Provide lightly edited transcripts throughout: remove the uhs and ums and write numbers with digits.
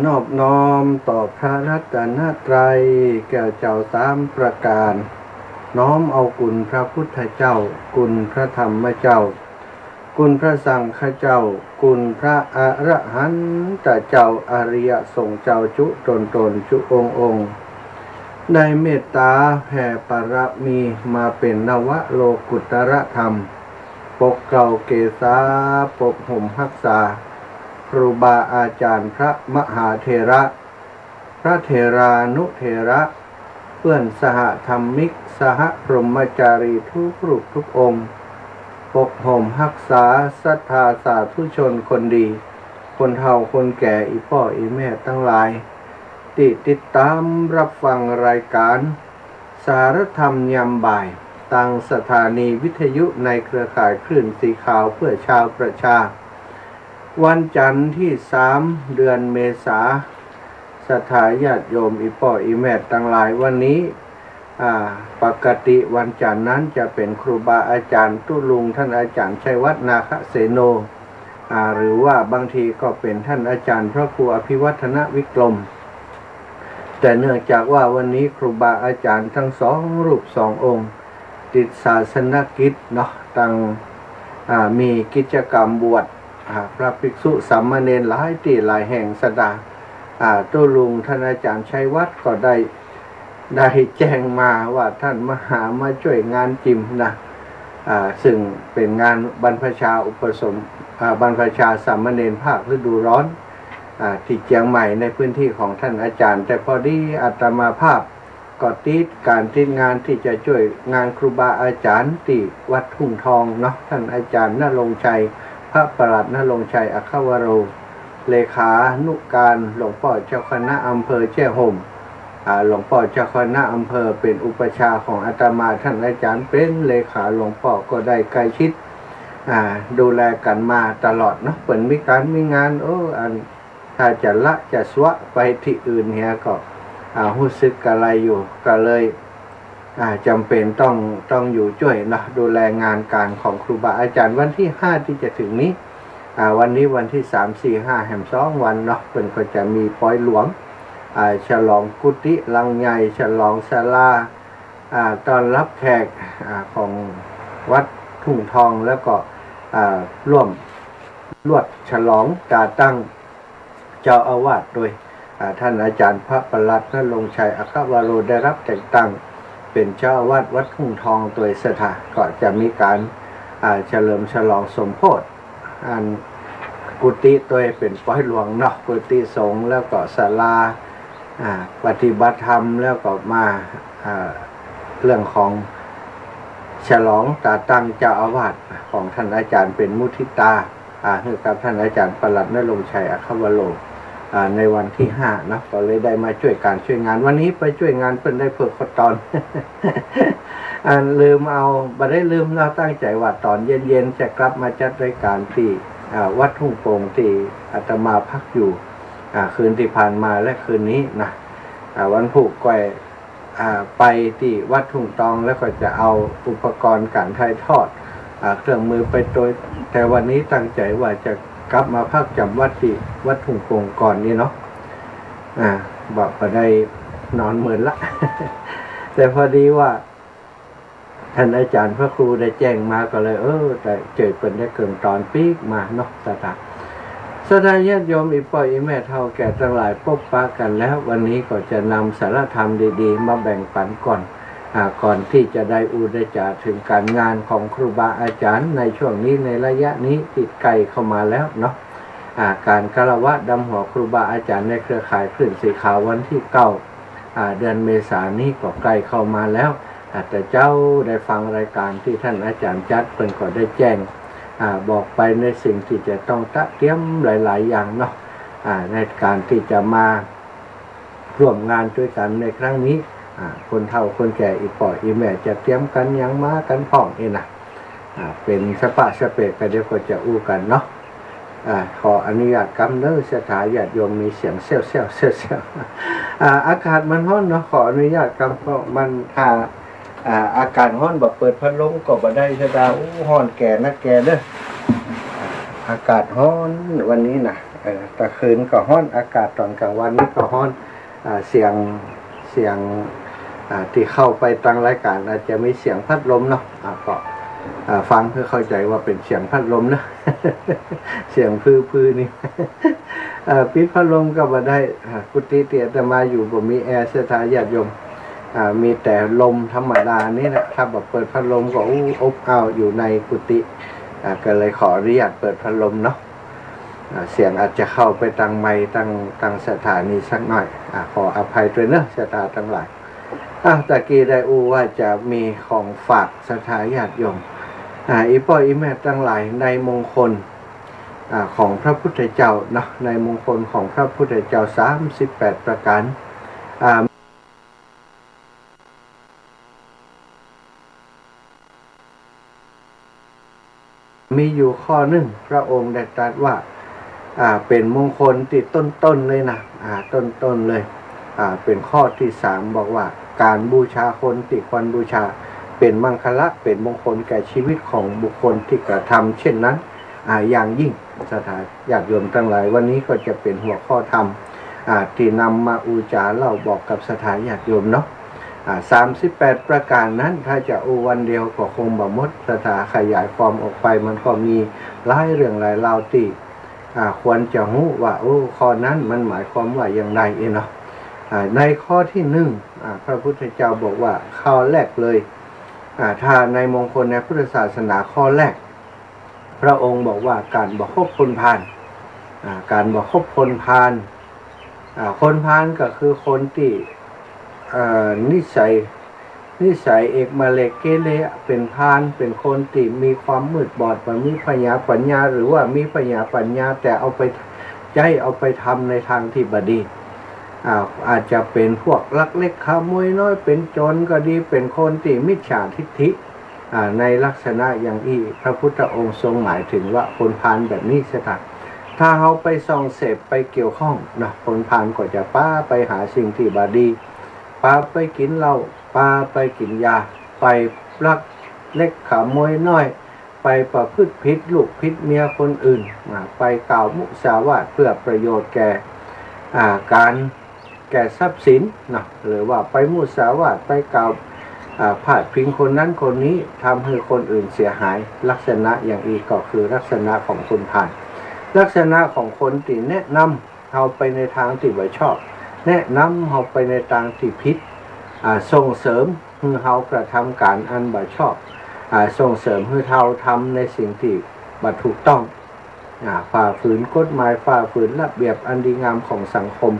นอบน้อมต่อพระรัตนตรัยแก่เจ้าสามประการน้อมเอาคุณพระพุทธเจ้าคุณพระธรรมเจ้าคุณพระสังฆเจ้าคุณพระอรหันตเจ้าอริยสงฆ์เจ้าจุตนจุองค์ได้เมตตาแผ่ปรมีมาเป็นนวโลกุตรธรรมปกเกลาเกษาปกห่มรักษาครูบาอาจารย์พระมหาเถระพระเถรานุเถระเพื่อนสหธรรมิกสหพรหมจารีทุกรูปทุกองค์ปกห่มรักษาศรัทธาสาธุชนคนดีคนเฒ่าคนแก่อีพ่ออีแม่ทั้งหลายที่ติดตามรับฟังรายการสารธรรมยามบ่ายทางสถานีวิทยุในเครือข่ายคลื่นสีขาวเพื่อชาวประชาวันจันทร์ที่3เดือนเมษาศรัทธาญาติโยมอีพ่ออีแม่ทั้งหลายวันนี้ปกติวันจันทร์นั้นจะเป็นครูบาอาจารย์ตุลุงท่านอาจารย์ชัยวัฒน์นาคเสโนหรือว่าบางทีก็เป็นท่านอาจารย์พระครูอภิวัฒนวิกรมแต่เนื่องจากว่าวันนี้ครูบาอาจารย์ทั้งสองรูปสององค์ติดศาสนกิจเนาะตั้งมีกิจกรรมบวชพระภิกษุสามเณรหลายที่หลายแห่งสดาตุลุงท่านอาจารย์ชัยวัฒน์ก็ได้แจ้งมาว่าท่านมาช่วยงานจิมนะซึ่งเป็นงานบรรพชาอุปสมบรรพชาสามเณรภาคฤดูร้อนที่เชียงใหม่ในพื้นที่ของท่านอาจารย์แต่พอดีอาตมาภาพก็ติดงานที่จะช่วยงานครูบาอาจารย์ที่วัดทุ่งทองเนาะท่านอาจารย์ณรงค์ชัยพระประหลัดณรงค์ชัยอัควโรเลขานุการหลวงพ่อเจ้าคณะอำเภอแจ้ห่มหลวงพ่อเจ้าคณะอำเภอเป็นอุปชาของอาตมาท่านอาจารย์เป็นเลขาหลวงพ่อก็ได้ใกล้ชิดดูแลกันมาตลอดเนาะเปิดมีงานถ้าจะละจะสวะไปที่อื่นเนี่ยก็รู้สึกอะไรอยู่ก็เลยจำเป็นต้องอยู่ช่วยนะดูแลงานการของครูบาอาจารย์วันที่5ที่จะถึงนี้วันนี้วันที่3 4 5แห่ง2วันเนาะเพิ่นก็จะมีปอยหลวงฉลองกุฏิลังใหญ่ฉลองศาลาต้อนรับแขกของวัดทุ่งทองแล้วก็ร่วมลวดฉลองการตั้งเจ้าอาวาสโดยท่านอาจารย์พระประหลัดณรงค์ชัยอัควโรได้รับแต่งตั้งเป็นเจ้าอาวาสวัดทุ่งทองโดยสถาก็จะมีการเฉลิมฉลองสมโภชกุฏิตัวเป็นปอยหลวงเนาะกุฏิสงฆ์แล้วก็ศาลาปฏิบัติธรรมแล้วก็มาเรื่องของฉลองตั้งเจ้าอาวาสของท่านอาจารย์เป็นมุทิตาให้กับท่านอาจารย์ประหลัดณรงค์ชัยอัควโรในวันที่5นะก็เลยได้มาช่วยงานวันนี้ไปช่วยงานเพิ่นได้เพิกตอน ลืมเอาบ่ได้ลืมเราตั้งใจว่าตอนเย็นๆจะกลับมาจัดรายการที่วัดทุ่งโป่งที่อาตมาพักอยู่คืนที่ผ่านมาและคืนนี้นะวันพุธก็ไปที่วัดทุ่งตองแล้วก็จะเอาอุปกรณ์การถ่ายทอดเครื่องมือไปโดยแต่วันนี้ตั้งใจว่าจะกลับมาพักจำวัดที่วัดทุ่งโป่งก่อนนี่เนาะบอกไปได้นอนเหมือนละ แต่พอดีว่าท่านอาจารย์พระครูได้แจ้งมาก็เลยแต่เจอเป็นได้เกินตอนปีกมาเนาะสถานญาติโยมอีพ่ออีแม่เฒ่าแก่ทั้งหลายพบปะกันแล้ววันนี้ก็จะนำสารธรรมดีๆมาแบ่งปันก่อนที่จะได้อุดจาถึงการงานของครูบาอาจารย์ในช่วงนี้ในระยะนี้ติดไกลเข้ามาแล้วเนาะการคารวะดำหัวครูบาอาจารย์ในเครือข่ายคลื่นสีขาววันที่9เดือนเมษายนนี้ก็ใกล้เข้ามาแล้วแต่เจ้าได้ฟังรายการที่ท่านอาจารย์จัดเพิ่นก็ได้แจ้งบอกไปในสิ่งที่จะต้องเตรียมหลายๆอย่างเนาะในการที่จะมาร่วมงานด้วยกันในครั้งนี้คนเฒ่าคนแก่อีพ่ออีแม่จะเตรียมกันยังมากันพร้อมนะเป็นสปะสเปกกันเดี๋ยวก็จะอู้กันเนาะขออนุญาตกำเนิดสถาญาติโยมมีเสียงเซี่ยวอากาศมันร้อนเนาะขออนุญาตกำเพราะมันอากาศร้อนแบบเปิดพัดลมก็บ่ได้สดาร้อนแก่นะแก่เด้ออากาศร้อนวันนี้นะ ตะคืนก็ฮ้อนอากาศตอนกลางวันนี่ก็ฮ้อนเสียงที่เข้าไปตั้งรายการอาจจะมีเสียงพัดลมเนาะก็ฟังเพื่อเข้าใจว่าเป็นเสียงพัดลมนะ เสียงพื้นนี่ ปิดพัดลมก็บ่ได้กุฏิเตียแต่มาอยู่บ่มีแอร์สถานญาติโยมมีแต่ลมธรรมดานี่นะถ้าแบบเปิดพัดลมก็อบอ้าวอยู่ในกุฏิก็เลยขออนุญาตเปิดพัดลมเนาะเสียงอาจจะเข้าไปตั้งไมค์ตั้งสถานีสักหน่อยขออภัยด้วยเนอะสถานทั้งหลายตะกี้ได้ว่าจะมีของฝากสถานญาติโยมอีพ่ออีแม่ทั้งหลายในมงคลของพระพุทธเจ้าเนาะในมงคลของพระพุทธเจ้า38ประการมีอยู่ข้อหนึ่งพระองค์ได้ตรัสว่าเป็นมงคลติดต้นเลยนะต้นเลยเป็นข้อที่3บอกว่าการบูชาคนติควรบูชาเป็นมังคละเป็นมงคลแก่ชีวิตของบุคคลที่กระทำเช่นนั้นอย่างยิ่งสถานญาติโยมทั้งหลายวันนี้ก็จะเป็นหัวข้อธรรมที่นำมาอุจาเล่าบอกกับสถานญาติโยมเนาะ38ประการนั้นถ้าจะวันเดียวก็คงบ่หมดสถานขยายความออกไปมันก็มีหลายเรื่องหลายราวที่ควรจะรู้ว่าข้อนั้นมันหมายความว่าอย่างไรเนาะในข้อที่1พระพุทธเจ้าบอกว่าข้อแรกเลยถ้าในมงคลในพุทธศาสนาข้อแรกพระองค์บอกว่าการบ่คบคนพาลการบ่คบคนพาลคนพาลก็คือคนที่นิสัยเอกมาเลกเกเรเป็นพาลเป็นคนที่มีความมืดบอดมันมีปัญญาหรือว่ามีปัญญาแต่เอาไปทำในทางที่บดีอาจจะเป็นพวกลักเล็กขโมยน้อยเป็นโจรก็ดีเป็นคนที่มิจฉาทิฏฐิในลักษณะอย่างที่พระพุทธองค์ทรงหมายถึงว่าคนพาลแบบนี้สถานถ้าเขาไปส่องเสพไปเกี่ยวข้องนะคนพาลก็จะป้าไปหาสิ่งที่บดีป้าไปกินเหล้าป้าไปกินยาไปลักเล็กขโมยน้อยไปประพฤติผิดลูกผิดเมียคนอื่นไปกล่าวมุสาวาทเพื่อประโยชน์แก่ทรัพย์สินนะหรือว่าไปมุสาวาทไปกล่าวพาดพิงคนนั้นคนนี้ทำให้คนอื่นเสียหายลักษณะอย่างอีกก็คือลักษณะของคนพาลลักษณะของคนที่แนะนำเอาไปในทางที่ไม่ชอบแนะนำเอาไปในทางที่ผิดส่งเสริมให้เขากระทำการอันไม่ชอบส่งเสริมให้เขาทำในสิ่งที่ไม่ถูกต้องฝ่าฝืนกฎหมายฝ่าฝืนระเบียบอันดีงามของสังคม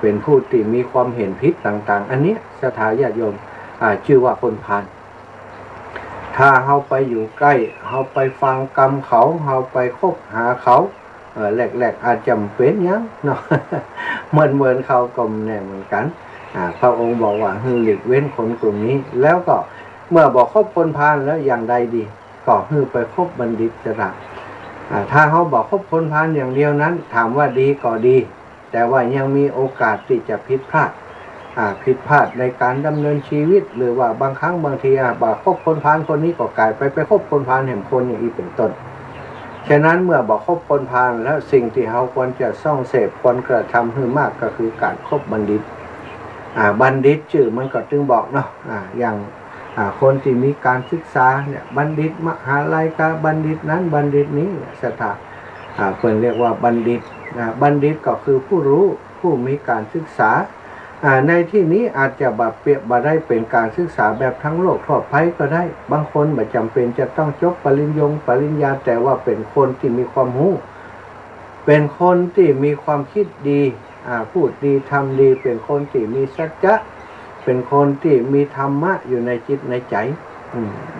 เป็นผู้ที่มีความเห็นผิดต่างๆอันนี้สถานญาติโยมชื่อว่าคนพาลถ้าเขาไปอยู่ใกล้เขาไปฟังกรรมเขาไปคบหาเขาแรกๆอาจจำเป็นยังเนาะ เหมือนเขาก็แน่เหมือนกันพระองค์บอกว่าให้หลีกเว้นคนกลุ่มนี้แล้วก็เมื่อบอกคบคนพาลแล้วอย่างใดดีก็ให้ไปคบบัณฑิตจะได้ถ้าเขาบอกคบคนพาลอย่างเดียวนั้นถามว่าดีก็ดีแต่ว่ายังมีโอกาสที่จะผิดพลาดในการดำเนินชีวิตหรือว่าบางครั้งบางทีบอกคบคนพาลคนนี้ก็กลายไปคบคนพาลแห่งคนอย่างนี้เป็นต้นฉะนั้นเมื่อบอกคบคนพาลแล้วสิ่งที่เขาควรจะส่องเสพควรกระทำให้มากก็คือการคบบัณฑิตบัณฑิตชื่อมันก็จึงบอกเนาะอย่างคนที่มีการศึกษาเนี่ยบัณฑิตมหาลัยกับบัณฑิตนั้นบัณฑิตนี้สถาเพิ่นเรียกว่าบัณฑิตบัณฑิตก็คือผู้รู้ผู้มีการศึกษาในที่นี้อาจจะเปรียบได้เป็นการศึกษาแบบทั้งโลกทั่วไปก็ได้บางคนไม่จำเป็นจะต้องจบปริญญาแต่ว่าเป็นคนที่มีความรู้เป็นคนที่มีความคิดดีพูดดีทำดีเป็นคนที่มีสัจจะเป็นคนที่มีธรรมะอยู่ในจิตในใจ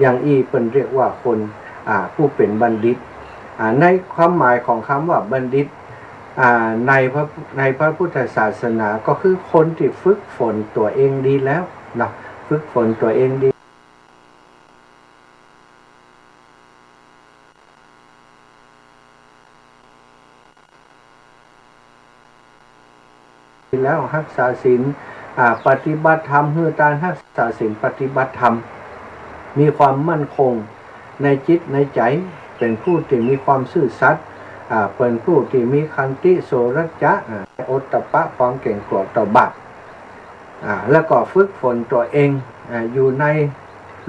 อย่างเป็นเรียกว่าคนผู้เป็นบัณฑิตในความหมายของคำว่าบัณฑิตในพระพุทธศาสนาก็คือคนที่ฝึกฝนตัวเองดีแล้วนะฝึกฝนตัวเองดีแล้วรักษาศีลปฏิบัติธรรมคือการรักษาศีลปฏิบัติธรรมมีความมั่นคงในจิตในใจเป็นผู้ที่มีความซื่อสัตย์ เป็นผู้ที่มีคันติโสรัจจะอดตะปะความเก่งกลัวต่อบาปแล้วก็ฝึกฝนตัวเองอยู่ใน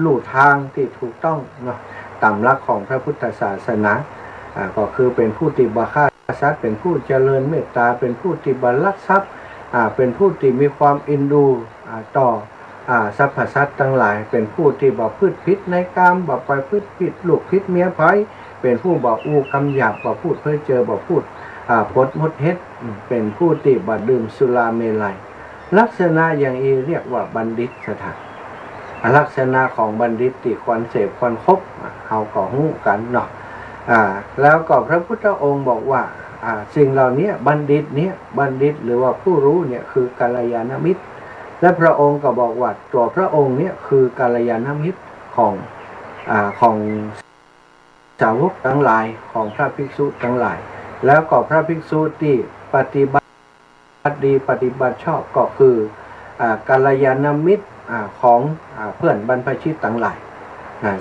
ลู่ทางที่ถูกต้องเนาะตามหลักของพระพุทธศาสนาก็คือเป็นผู้ที่บ่ฆ่าสัตว์เป็นผู้เจริญเมตตาเป็นผู้ที่บ่ลักทรัพย์เป็นผู้ที่มีความเอ็นดูต่อสรรพสัตว์ทั้งหลายเป็นผู้ที่บ่พืชพิษในกามบ่ไปพืชพิษลูกพิษเมียไผเป็นผู้บ่อู้คำหยาบบ่พูดเพ้อเจ้อบ่พูดพดมดเฮ็ดเป็นผู้ที่บ่ดื่มสุราเมลัยลักษณะอย่างนี้เรียกว่าบัณฑิตสถานลักษณะของบัณฑิตที่ควรเสพควรคบเขาก็ฮู้กันเนาะแล้วก็พระพุทธองค์บอกว่าสิ่งเหล่านี้บัณฑิตหรือว่าผู้รู้เนี่ยคือกัลยาณมิตรและพระองค์ก็บอกว่าตัวพระองค์เนี่ยคือกัลยาณมิตรของสาวกทั้งหลายของพระภิกษุทั้งหลายแล้วก็พระภิกษุที่ปฏิบัติดีปฏิบัติชอบก็คือกัลยาณมิตรของเพื่อนบรรพชิตทั้งหลาย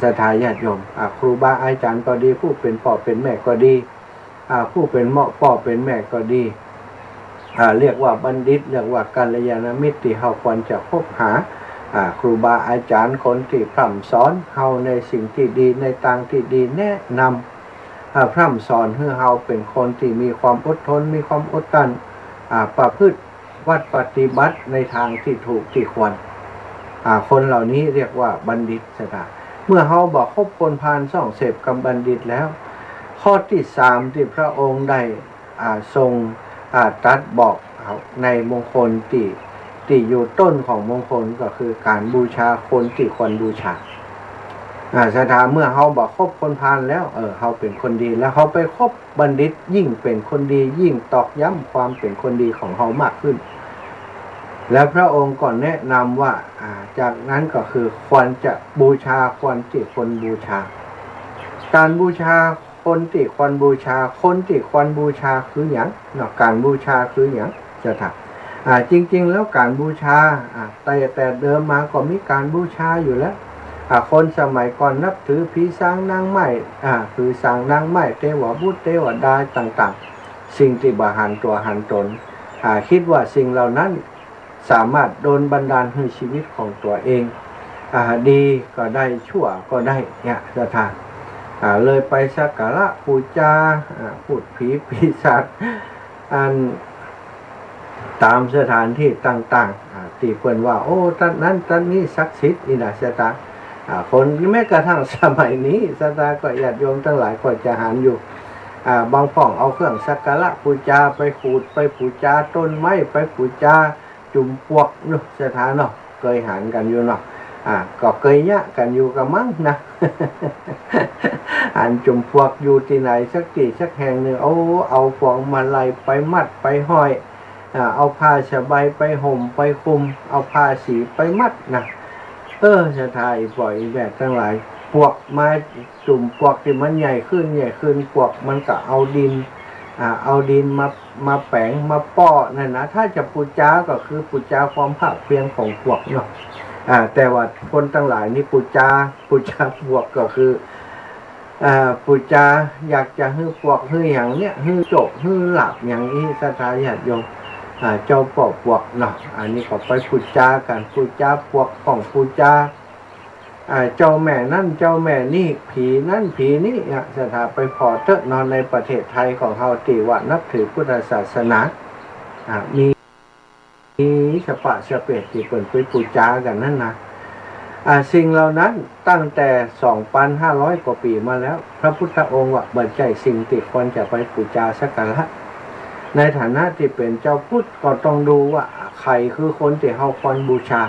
ศรัทธาญาติโยมครูบาอาจารย์ก็ดีผู้เป็นพ่อเป็นแม่ก็ดีผู้เป็นพ่อเป็นแม่ก็ดีเรียกว่าบัณฑิตเรียกว่ากัลยาณมิตรที่เราควรจะคบหาครูบาอาจารย์คนที่พร่ำสอนเราในสิ่งที่ดีในทางที่ดีแนะนำพร่ำสอนให้เราเป็นคนที่มีความอดทนมีความอดทนประพฤติวัดปฏิบัติในทางที่ถูกที่ควรคนเหล่านี้เรียกว่าบัณฑิตสถาเมื่อเราบอกคบคนพาลส่องเสพกับบัณฑิตแล้วข้อที่3ที่พระองค์ได้ทรงตรัสบอกในมงคลที่อยู่ต้นของมงคลก็คือการบูชาคนที่ควรบูชาสถาเมื่อเราบอกคบคนพาลแล้วเราเป็นคนดีแล้วเขาไปคบบัณฑิตยิ่งเป็นคนดียิ่งตอกย้ำความเป็นคนดีของเขามากขึ้นแล้วพระองค์ก่อนแนะนำว่าจากนั้นก็คือควรจะบูชาคนที่ควรบูชาการบูชาคนที่ควรบูชาคนที่ควรบูชาคืออย่างเนาะการบูชาคืออย่างจะถามจริงๆแล้วการบูชาแต่เดิมมาก็มีการบูชาอยู่แล้วคนสมัยก่อนนับถือผีสางนางไม้คือสางนางไม้เทวบุตรเทวดาต่างๆสิ่งที่บ่หันตัวหันตนคิดว่าสิ่งเหล่านั้นสามารถโดนบันดาลให้ชีวิตของตัวเองดีก็ได้ชั่วก็ได้เนี่ยศรัทธาเลยไปสักการะบูชาพูดผีปีศาจตามสถานที่ต่างๆที่เพิ่นว่าโอ้ท่านนั้นท่านนี้ศักดิ์สิทธิ์นี่นะศรัทธาคนแม้กระทั่งสมัยนี้ศรัทธาก็ญาติโยมทั้งหลายก็จะหันอยู่บางฝ่องเอาเครื่องสักการะบูชาไปขูดไปบูชาต้นไม้ไปบูชาจุ่มพวกเนาะศรัทธาเนาะเคยหันกันอยู่เนาะก็เคยยะกันอยู่กับมั้งนะอันจุ่มพวกอยู่ที่ไหนสักที่สักแห่งหนึ่งเอาพวงมาลัยไปมัดไปห้อยเอาผ้าสบายไปห่มไปคลุมเอาผ้าสีไปมัดนะศรัทธาปล่อยแบบทั้งหลายพวกมาจุ่มพวกที่มันใหญ่ขึ้นพวกมันก็เอาดินมาแปะมาป้อนั่นนะถ้าจะปูจาก็คือปูจาความภาคเพียงของพวกเนาะแต่ว่าคนทั้งหลายนี่ปูจาพวกก็คือปูจาอยากจะฮื้อพวกฮื้ออย่างเนี้ยฮื้อโจกฮื้อหลับอย่างนี้ศรัทธาญาติโยมเจ้าปอบพวกเนาะอันนี้ก็ไปปูจากันปูจาพวกของปูจาเจ้าแม่นั่นเจ้าแม่นี่ผีนั่นผีนี่ศรัทธาไปพอเถอะนอนในประเทศไทยของเราที่ว่านับถือพุทธศาสนามีสปะสเปดที่เปิดไปปูจากันนั่นนะสิ่งเหล่านั้นตั้งแต่ 2,500 กว่าปีมาแล้วพระพุทธองค์ว่าบัดใจสิ่งที่ควรจะไปปูจาสักการะในฐานะที่เป็นเจ้าพุทธก็ต้องดูว่าใครคือคนที่เราควรบูชา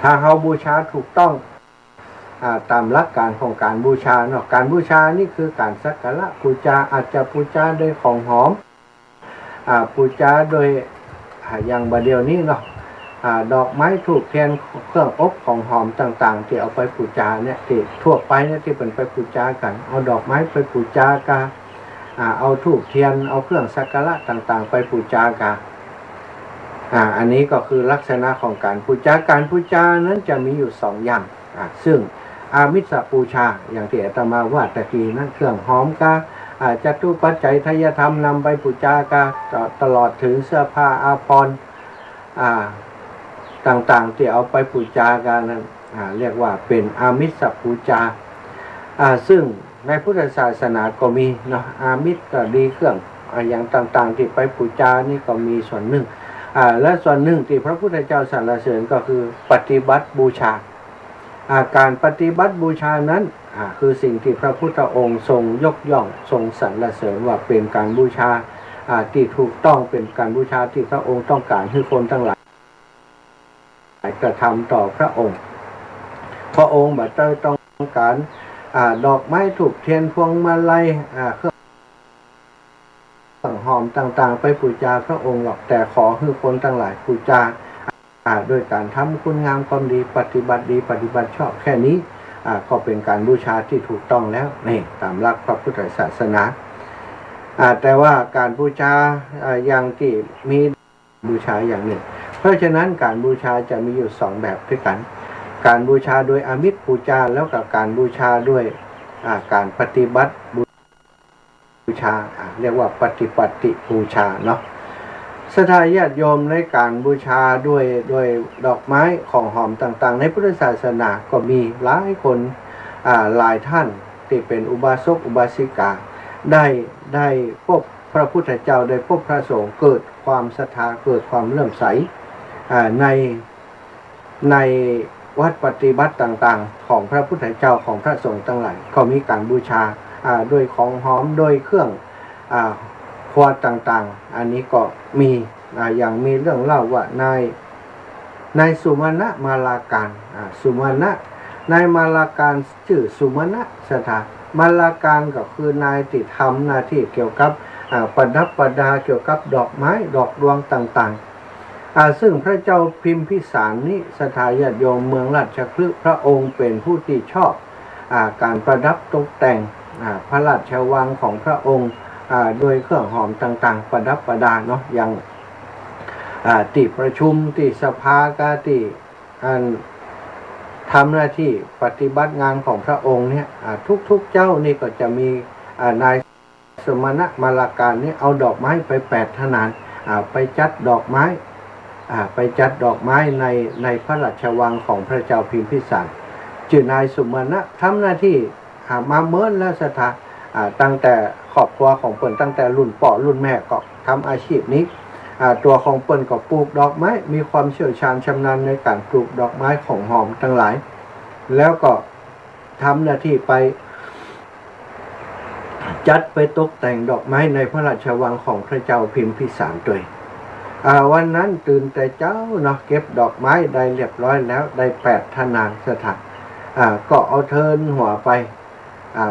ถ้าเราบูชาถูกต้องตามหลักการของการบูชาเนาะการบูชานี่คือการสักการะบูชาอาจจะบูชาโดยของหอมบูชาโดยอย่างบาเดียวนี้เนาะดอกไม้ถูกเทียนเครื่องอบของหอมต่างๆที่เอาไปบูชาเนี่ยที่ทั่วไปเนี่ยที่เป็นไปบูชากันเอาดอกไม้ไปบูชากันเอาถูกเทียนเอาเครื่องสักการะต่างๆไปบูชากันอันนี้ก็คือลักษณะของการบูชาการบูชานั้นจะมีอยู่2อย่างซึ่งอามิสบูชาอย่างที่อาตมาว่าตะกี้นั้นเครื่องหอมกา จตุปัจจัยทายธรรมนำไปบูชากาตลอดถึงเสื้อผ้าอาภรณ์ต่างๆที่เอาไปบูชากันนั้นเรียกว่าเป็นอามิสบูชาซึ่งในพุทธศาสนาก็มีเนาะอามิสก็ดีเครื่องอย่างต่างๆที่ไปบูชานี่ก็มีส่วนหนึ่งและส่วนหนึ่งที่พระพุทธเจ้าสรรเสริญก็คือปฏิบัติบูชาการปฏิบัติบูชานั้นคือสิ่งที่พระพุทธองค์ทรงยกย่องทรงสรรเสริญว่าเป็นการบูชาที่ถูกต้องเป็นการบูชาที่พระองค์ต้องการให้คนทั้งหลายกระทำต่อพระองค์พระองค์บัดต้องการดอกไม้ถูกเทียนพวงมาลัยเครื่องหอมต่างๆไปบูชาพระองค์หรอกแต่ขอให้คนทั้งหลายบูชาโดยการทำคุณงามความดีปฏิบัติดีปฏิบัติชอบแค่นี้ก็เป็นการบูชาที่ถูกต้องแล้วนี่ตามหลักพระพุทธศาสนาแต่ว่าการบูชาอย่างที่มีบูชาอย่างหนึ่งเพราะฉะนั้นการบูชาจะมีอยู่สองแบบด้วยกันการบูชาโดยอามิสบูชาแล้วกับการบูชาด้วยการปฏิบัติบูชาเรียกว่าปฏิปัติบูชาเนาะศรัทธาญาติโยมในการบูชาด้วยดอกไม้ของหอมต่างๆในพุทธศาสนาก็มีหลายคนหลายท่านที่เป็นอุบาสกอุบาสิกาได้พบพระพุทธเจ้าได้พบพระสงฆ์เกิดความศรัทธาเกิดความเลื่อมใสในวัดปฏิบัติต่างๆของพระพุทธเจ้าของพระสงฆ์ทั้งหลายก็มีการบูชาด้วยของหอมโดยเครื่องควรต่างๆอันนี้ก็มีอย่างมีเรื่องเล่าว่านายสุมาณะมาลาการสุมาณะนายมาลาการชื่อสุมาณะสถามาลาการก็คือนายที่ทำหน้าที่เกี่ยวกับประดับประดาเกี่ยวกับดอกไม้ดอกดวงต่างๆซึ่งพระเจ้าพิมพิสารนี้ศรัทธาญาติโยมเมืองราชคฤห์พระองค์เป็นผู้ที่ชอบการประดับตกแต่งพระราชวังของพระองค์โดยเครื่องหอมต่างๆประดับประดาเนาะอย่างที่ประชุมที่สภากาที่ทำหน้าที่ปฏิบัติงานของพระองค์เนี่ยทุกๆเจ้านี่ก็จะมีนายสมณะมาลาการนี่เอาดอกไม้ไป8 ทนานไปจัดดอกไม้ในพระราชวังของพระเจ้าพิมพิสารชื่อนายสุมาณะทำหน้าที่มาเมินและศรัทธาตั้งแต่ครอบครัวของเปิ้นตั้งแต่รุ่นพ่อรุ่นแม่ก็ทำอาชีพนี้ตัวของเปิ้นก็ปลูกดอกไม้มีความเชี่ยวชาญชำนาญในการปลูกดอกไม้ของหอมทั้งหลายแล้วก็ทำหน้าที่ไปจัดไปตกแต่งดอกไม้ในพระราชวังของพระเจ้าพิมพิสารด้วยวันนั้นตื่นแต่เจ้าเนาะเก็บดอกไม้ได้เรียบร้อยแล้วได้8 ทนานสถานก็เอาเทินหัวไป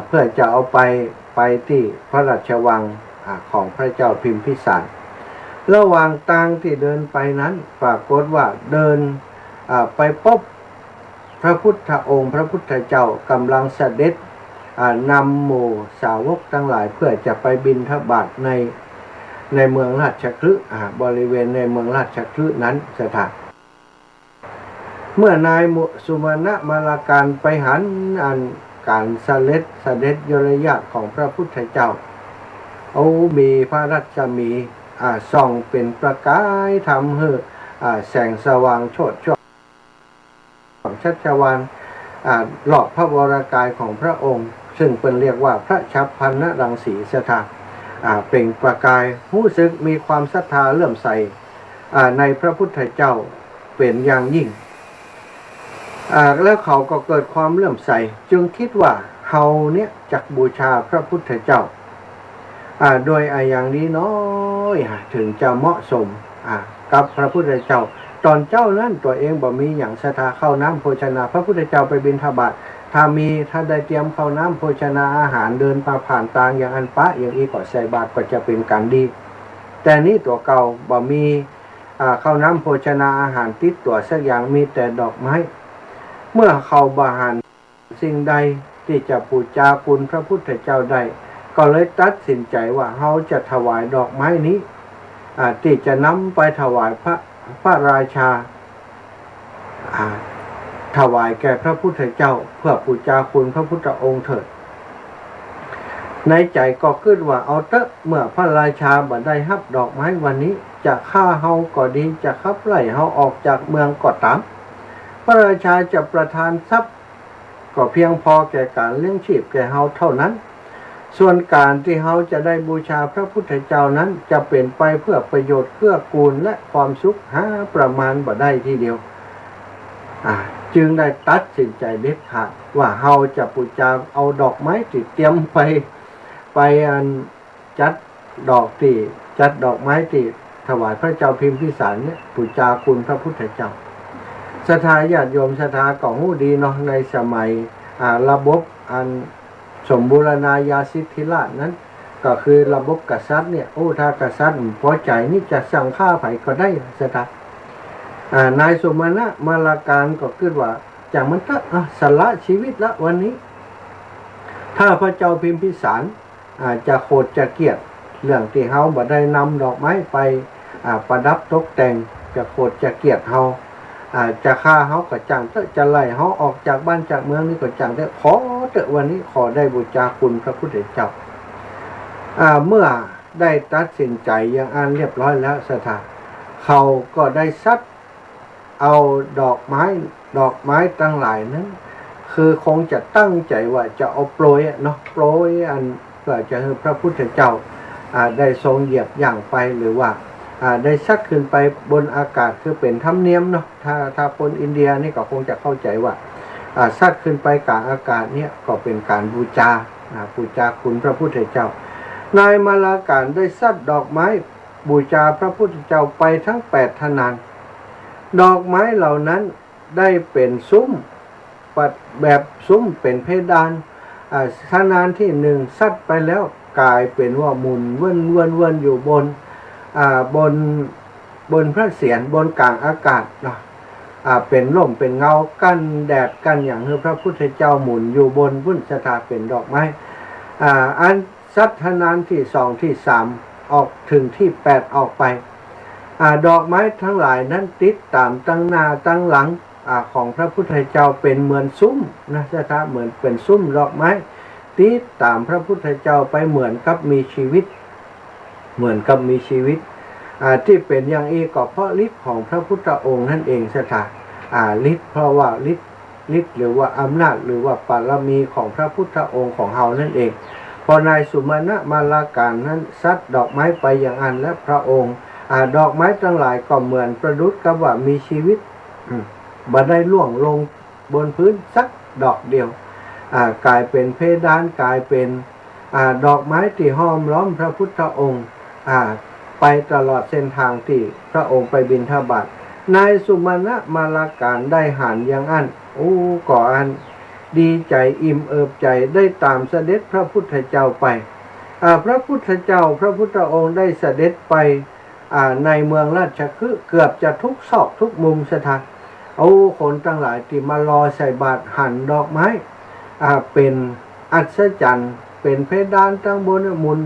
เพื่อจะเอาไปที่พระราชวังของพระเจ้าพิมพิสารระหว่างทางที่เดินไปนั้นปรากฏว่าเดินไปพบพระพุทธองค์พระพุทธเจ้ากำลังเสด็จนำหมู่สาวกทั้งหลายเพื่อจะไปบิณฑบาตในเมืองราชคฤห์บริเวณในเมืองราชคฤห์นั้นสถานเมื่อนายสุมาณะมาลาการไปหันการเสด็จยรยะของพระพุทธเจ้ามีพระรัศมีส่องเป็นประกายทำให้แสงสว่างโชติช่วงชัชวาลรอบพระวรกายของพระองค์ซึ่งเป็นเรียกว่าพระฉัพพนรังสีสถาเปล่งประกายรู้สึกมีความศรัทธาเลื่อมใสในพระพุทธเจ้าเป็นอย่างยิ่งแล้วเขาก็เกิดความเลื่อมใสจึงคิดว่าเขาเนี่ยจักบูชาพระพุทธเจ้าโดยอย่างนี้น้อยถึงจะเหมาะสมกับพระพุทธเจ้าตอนเจ้านั้นตัวเองบ่มีอย่างศรัทธาเข้าน้ำโภชนาพระพุทธเจ้าไปบิณฑบาตถ้าได้เตรียมเข้าน้ำโภชนาอาหารเดินผ่านต่างอย่างอันปะอย่างอีก็ใส่บาตรก็จะเป็นการดีแต่นี้ตัวเก่าบ่มีเข้าน้ำโภชนาอาหารติดตัวสักอย่างมีแต่ดอกไม้เมื่อเขาบาหารสิ่งใดที่จะบูชาคุณพระพุทธเจ้าได้ก็เลยตัดสินใจว่าเขาจะถวายดอกไม้นี้ที่จะนำไปถวายพระราชาถวายแก่พระพุทธเจ้าเพื่อบูชาคุณพระพุทธองค์เถิด ในใจก็คิดว่าเอาเถอะเมื่อพระราชาบ่ได้รับดอกไม้วันนี้จะฆ่าเฮาก็ดีจะขับไล่เฮาออกจากเมืองก็ตามพระราชาจะประทานทรัพย์ก็เพียงพอแก่การเลี้ยงชีพแก่เฮาเท่านั้นส่วนการที่เฮาจะได้บูชาพระพุทธเจ้านั้นจะเป็นไปเพื่อประโยชน์เพื่อกูลและความสุขหาประมาณบ่ได้ทีเดียวจึงได้ตัดสินใจเด็ดขาดว่าเฮาจะบูชาเอาดอกไม้ที่เตรียมไปจัดดอกไม้ที่ถวายพระเจ้าพิมพิสารเนี่ยบูชาคุณพระพุทธเจ้าศรัทธาญาติโยมศรัทธาก็ฮู้ดีเนาะในสมัยระบบสมบูรณาญาสิทธิราชนั้นก็คือระบบกษัตริย์เนี่ยถ้ากษัตริย์พอใจนี่จะสั่งฆ่าไผก็ได้ศรัทธานายสมณะมาลาการก็คิดว่าจากมันก็สละชีวิตละวันนี้ถ้าพระเจ้าพิมพิสารจะโกรธจะเกลียดเรื่องที่เฮาบ่ได้นำดอกไม้ไปประดับตกแต่งจะโกรธจะเกลียดเฮาจะฆ่าเฮาก็จังจะไล่เฮาออกจากบ้านจากเมืองนี่ก็จังแต่ขอเถอะวันนี้ขอได้บูชาคุณพระพุทธเจ้าเมื่อได้ตัดสินใจอย่างอันเรียบร้อยแล้วศรัทธาเขาก็ได้ซัดเอาดอกไม้ตั้งหลายนั้นคือคงจะตั้งใจว่าจะเอาโปรยเนาะโปรยอันเพื่อจะให้พระพุทธเจ้าได้ทรงเหยียบย่างไปหรือว่าได้ซัดขึ้นไปบนอากาศคือเป็นธรรมเนียมเนาะถ้าคนอินเดียนี่ก็คงจะเข้าใจว่าซัดขึ้นไปกลางอากาศเนี่ยก็เป็นการบูชาคุณพระพุทธเจ้านายมาลาการได้ซัดดอกไม้บูชาพระพุทธเจ้าไปทั้ง8 ทนานดอกไม้เหล่านั้นได้เป็นซุ้มแบบซุ้มเป็นเพดานทนานที่1ซัดไปแล้วกลายเป็นว่าหมุนเวินอยู่บนพระเศียรบนกลางอากาศเนาะเป็นร่มเป็นเงากันแดดกันอย่างที่พระพุทธเจ้าหมุนอยู่บนวุ้นสถาเป็นดอกไม้อันซัดทนานที่2ที่3ออกถึงที่8ออกไปดอกไม้ทั้งหลายนั้นติดตามตั้งหน้าตั้งหลังของพระพุทธเจ้าเป็นเหมือนซุ้มนะสถาเหมือนเป็นซุ้มดอกไม้ติดตามพระพุทธเจ้าไปเหมือนกับมีชีวิตที่เป็นอย่างนี้ก็เพราะฤทธิ์ของพระพุทธองค์นั่นเองสถาฤทธิ์เพราะว่าฤทธิ์หรือว่าอำนาจหรือว่าบารมีของพระพุทธองค์ของเฮานั่นเองพอนายสุมาณะมาลาการนั้นซัดดอกไม้ไปอย่างอันและพระองค์ดอกไม้ทั้งหลายก็เหมือนประดุจกับว่ามีชีวิตบ่ได้ล่วงลงบนพื้นสักดอกเดียวกลายเป็นเพดานกลายเป็นดอกไม้ที่ห้อมล้อมพระพุทธองค์ไปตลอดเส้นทางที่พระองค์ไปบิณฑบาตนายสุมาณะมาลาการได้หานอย่างอันก่ออันดีใจอิ่มเอิบใจได้ตามเสด็จพระพุทธเจ้าไปพระพุทธเจ้าพระพุทธองค์ได้เสด็จไปในเมืองราชคฤห์เกือบจะทุกซอกทุกมุมสถานคนทั้งหลายที่มารอใส่บาตรหั่นดอกไม้เป็นอัศจรรย์เป็นเพดานตั้งบนหมุน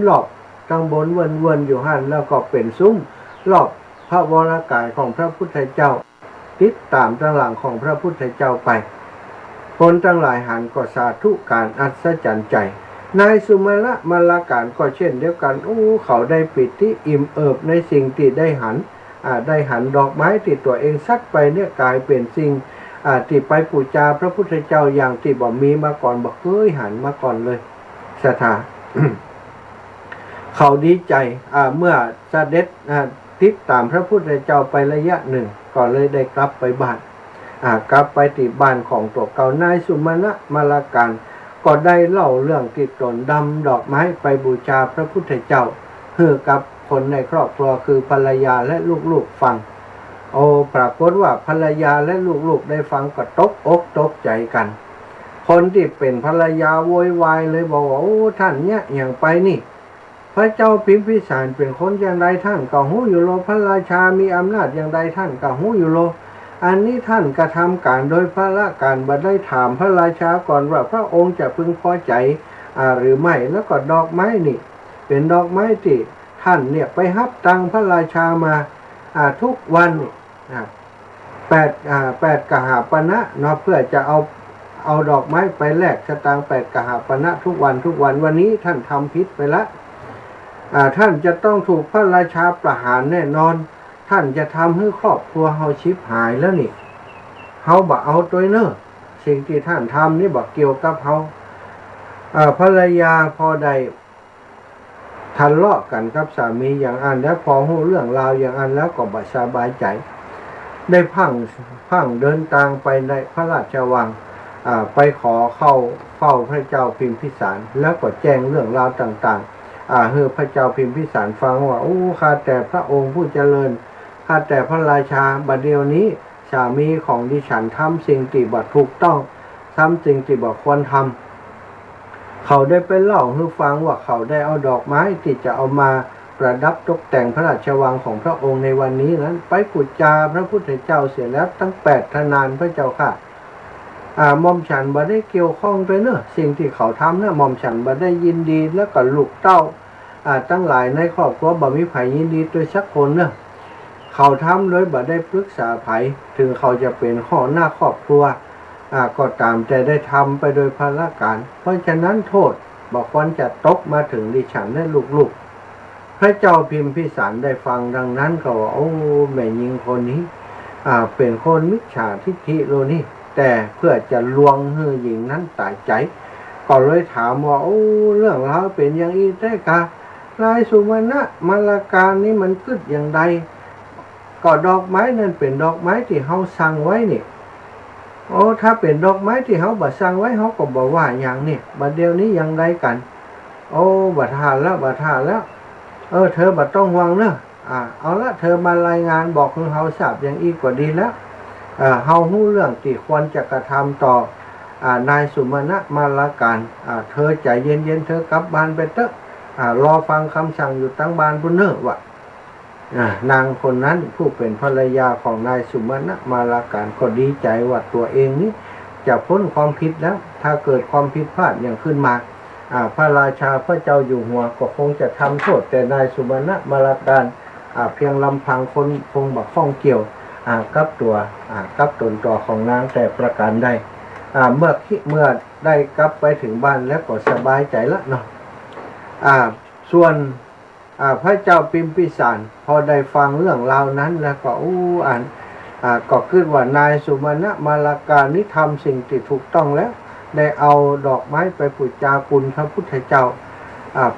หลอบตั้งบนวนอยู่หันแล้วก็เป็นซุ้มรอบพระวรกายของพระพุทธเจ้าติดตามตั้งหลังของพระพุทธเจ้าไปคนทั้งหลายหันก็สาธุการอัศจรรย์ใจนายสุมาณะมาลาการก็เช่นเดียวกันเขาได้ปิติอิ่มเอิบในสิ่งที่ได้หันดอกไม้ที่ตัวเองซัดไปเนี่ยกลายเป็นสิ่งที่ไปบูชาพระพุทธเจ้าอย่างที่บ่มีมาก่อนบ่เคยหันมาก่อนเลยศรัทธา เขาดีใจเมื่อเสด็จติดตามพระพุทธเจ้าไประยะหนึ่งก็เลยได้กลับไปบ้านกลับไปที่บ้านของตัวเก่านายสุมาณะมาลาการก็ได้เล่าเรื่องที่ตนดำดอกไม้ไปบูชาพระพุทธเจ้าให้กับคนในครอบครัวคือภรรยาและลูกๆฟังปรากฏว่าภรรยาและลูกๆได้ฟังก็ตกอกตกใจกันคนที่เป็นภรรยาโวยวายเลยบอกว่าท่านเนี่ยอย่างไปนี่พระเจ้าพิมพิสารเป็นคนอย่างใดท่านก็หู้อยู่โลพระราชามีอำนาจอย่างใดท่านก็หู้อยู่โลอันนี้ท่านกระทำการโดยพระละการบ่ได้ถามพระราชาก่อนว่าพระองค์จะพึงพอใจหรือไม่แล้วก็ดอกไม้นี่เป็นดอกไม้ที่ท่านเนี่ยไปฮับตังพระราชามาทุกวัน8 กหาปณะเนาะเพื่อจะเอา เอาดอกไม้ไปแลกสตางค์8 กหปณะทุกวันวันนี้ท่านทำผิดไปแล้วท่านจะต้องถูกพระราชาประหารแน่นอนท่านจะทำให้ครอบครัวเฮาชิบหายแล้วนี่เฮาบ่เอาตัวเนอะสิ่งที่ท่านทำนี่บ่เกี่ยวกับเฮาภรรยาพอได้ทะเลาะกันกับสามีอย่างอันแล้วพอหูเรื่องราวอย่างอันแล้วก็บ่สบายใจได้พังเดินทางไปในพระราชวังไปขอเข้าเฝ้าพระเจ้าพิมพิสารแล้วก็แจ้งเรื่องราวต่างๆให้พระเจ้าพิมพิสารฟังว่าโอ้ข้าแต่พระองค์ผู้เจริญข้าแต่พระราชาบัดเดี๋ยวนี้สามีของดิฉันทำสิ่งที่บ่ถูกต้องทำสิ่งที่บ่ควรทำเขาได้ไปเล่าให้ฟังว่าเขาได้เอาดอกไม้ที่จะเอามาประดับตกแต่งพระราชวังของพระองค์ในวันนี้นั้นไปพูดจาพระพุทธเจ้าเสียแล้วตั้ง8 ทนานพระเจ้าค่ะหม่อมฉันบ่ได้เกี่ยวข้องด้วยเนอะสิ่งที่เขาทำเนี่ยหม่อมฉันบ่ได้ยินดีแล้วก็ลูกเต้าตั้งหลายในครอบครัวบ่มีไผยินดีด้วยสักคนเนอะเขาทำโดยบ่ได้ปรึกษาไผถึงเขาจะเป็นข้อหน้าครอบครัวก็ตามแต่ได้ทำไปโดยพละการเพราะฉะนั้นโทษบ่ควรจะตกมาถึงดิฉันและลูกๆพระเจ้าพิมพิสารได้ฟังดังนั้นก็ว่าโอ้แม่หญิงคนนี้เป็นคนมิจฉาทิฐิโลนี่แต่เพื่อจะลวงให้หญิงนั้นตายใจก็เลยถามว่าโอ้เรื่องราวเป็นอย่างอีแต่กะนายสุมาณะมาลาการนี้มันกึดอย่างใดก็ดอกไม้นั่นเป็นดอกไม้ที่เฮาสั่งไว้นี่โอ้ถ้าเป็นดอกไม้ที่เฮาบ่สั่งไว้เฮาก็บ่ว่าอย่างนี่บัดเดี๋ยวนี้ยังไดกันโอ้บัดหาแล้วเธอบ่ต้องห่วงเนอะเอาละเธอมารายงานบอกให้เฮาทราบอย่างอีกกว่าดีแล้วเฮารู้เรื่องที่ควรจะกระทำต่อนายสุมาณะมาลาการเธอใจเย็นๆเธอกลับบ้านไปเถอะรอฟังคำสั่งอยู่ตั้งบ้านพุ่นเนอะว่ะนางคนนั้นผู้เป็นภรรยาของนายสุมาณะมาลาการก็ดีใจว่าตัวเองนี้จะพ้นความผิดแล้วถ้าเกิดความผิดพลาดอย่างขึ้นมาพระราชาพระเจ้าอยู่หัวก็คงจะทำโทษแต่นายสุมาณะมาลาการเพียงลำพังคนคงบ่ข้องเกี่ยวกับตนตัวของนางแต่ประการใดเมื่อได้กลับไปถึงบ้านแล้วก็สบายใจละเนาะส่วนพระเจ้าพิมพิสารพอได้ฟังเรื่องราวนั้นแล้วก็ก็คิดว่านายสุมาณะมาลาการนี้ทำสิ่งที่ถูกต้องแล้วได้เอาดอกไม้ไปบูชาคุณพระพุทธเจ้า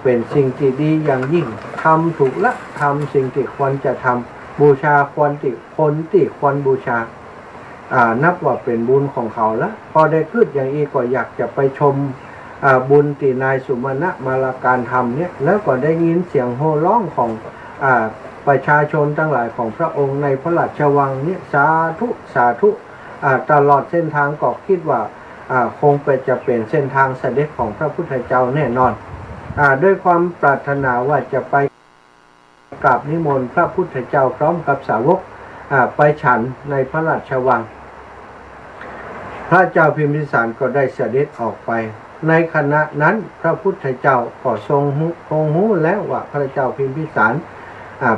เป็นสิ่งที่ดีอย่างยิ่งทำถูกละทำสิ่งที่ควรจะทำบูชาคนที่ควรบูชานับว่าเป็นบุญของเขาละพอได้คิดอย่างอีกก็อยากจะไปชมบุญที่นายสุมาณะมาลาการทำเนี่ยแล้วก็ได้ยินเสียงโห่ร้องของประชาชนทั้งหลายของพระองค์ในพระราชวังเนี่ยสาธุตลอดเส้นทางก็คิดว่าคงจะเป็นเส้นทางเสด็จของพระพุทธเจ้าแน่นอนด้วยความปรารถนาว่าจะไปกราบนิมนต์พระพุทธเจ้าพร้อมกับสาวกไปฉันในพระราชวังพระเจ้าพิมพิสารก็ได้เสด็จออกไปในขณะนั้นพระพุทธเจ้าก็ทรงรู้แล้วว่าพระเจ้าพิมพิสาร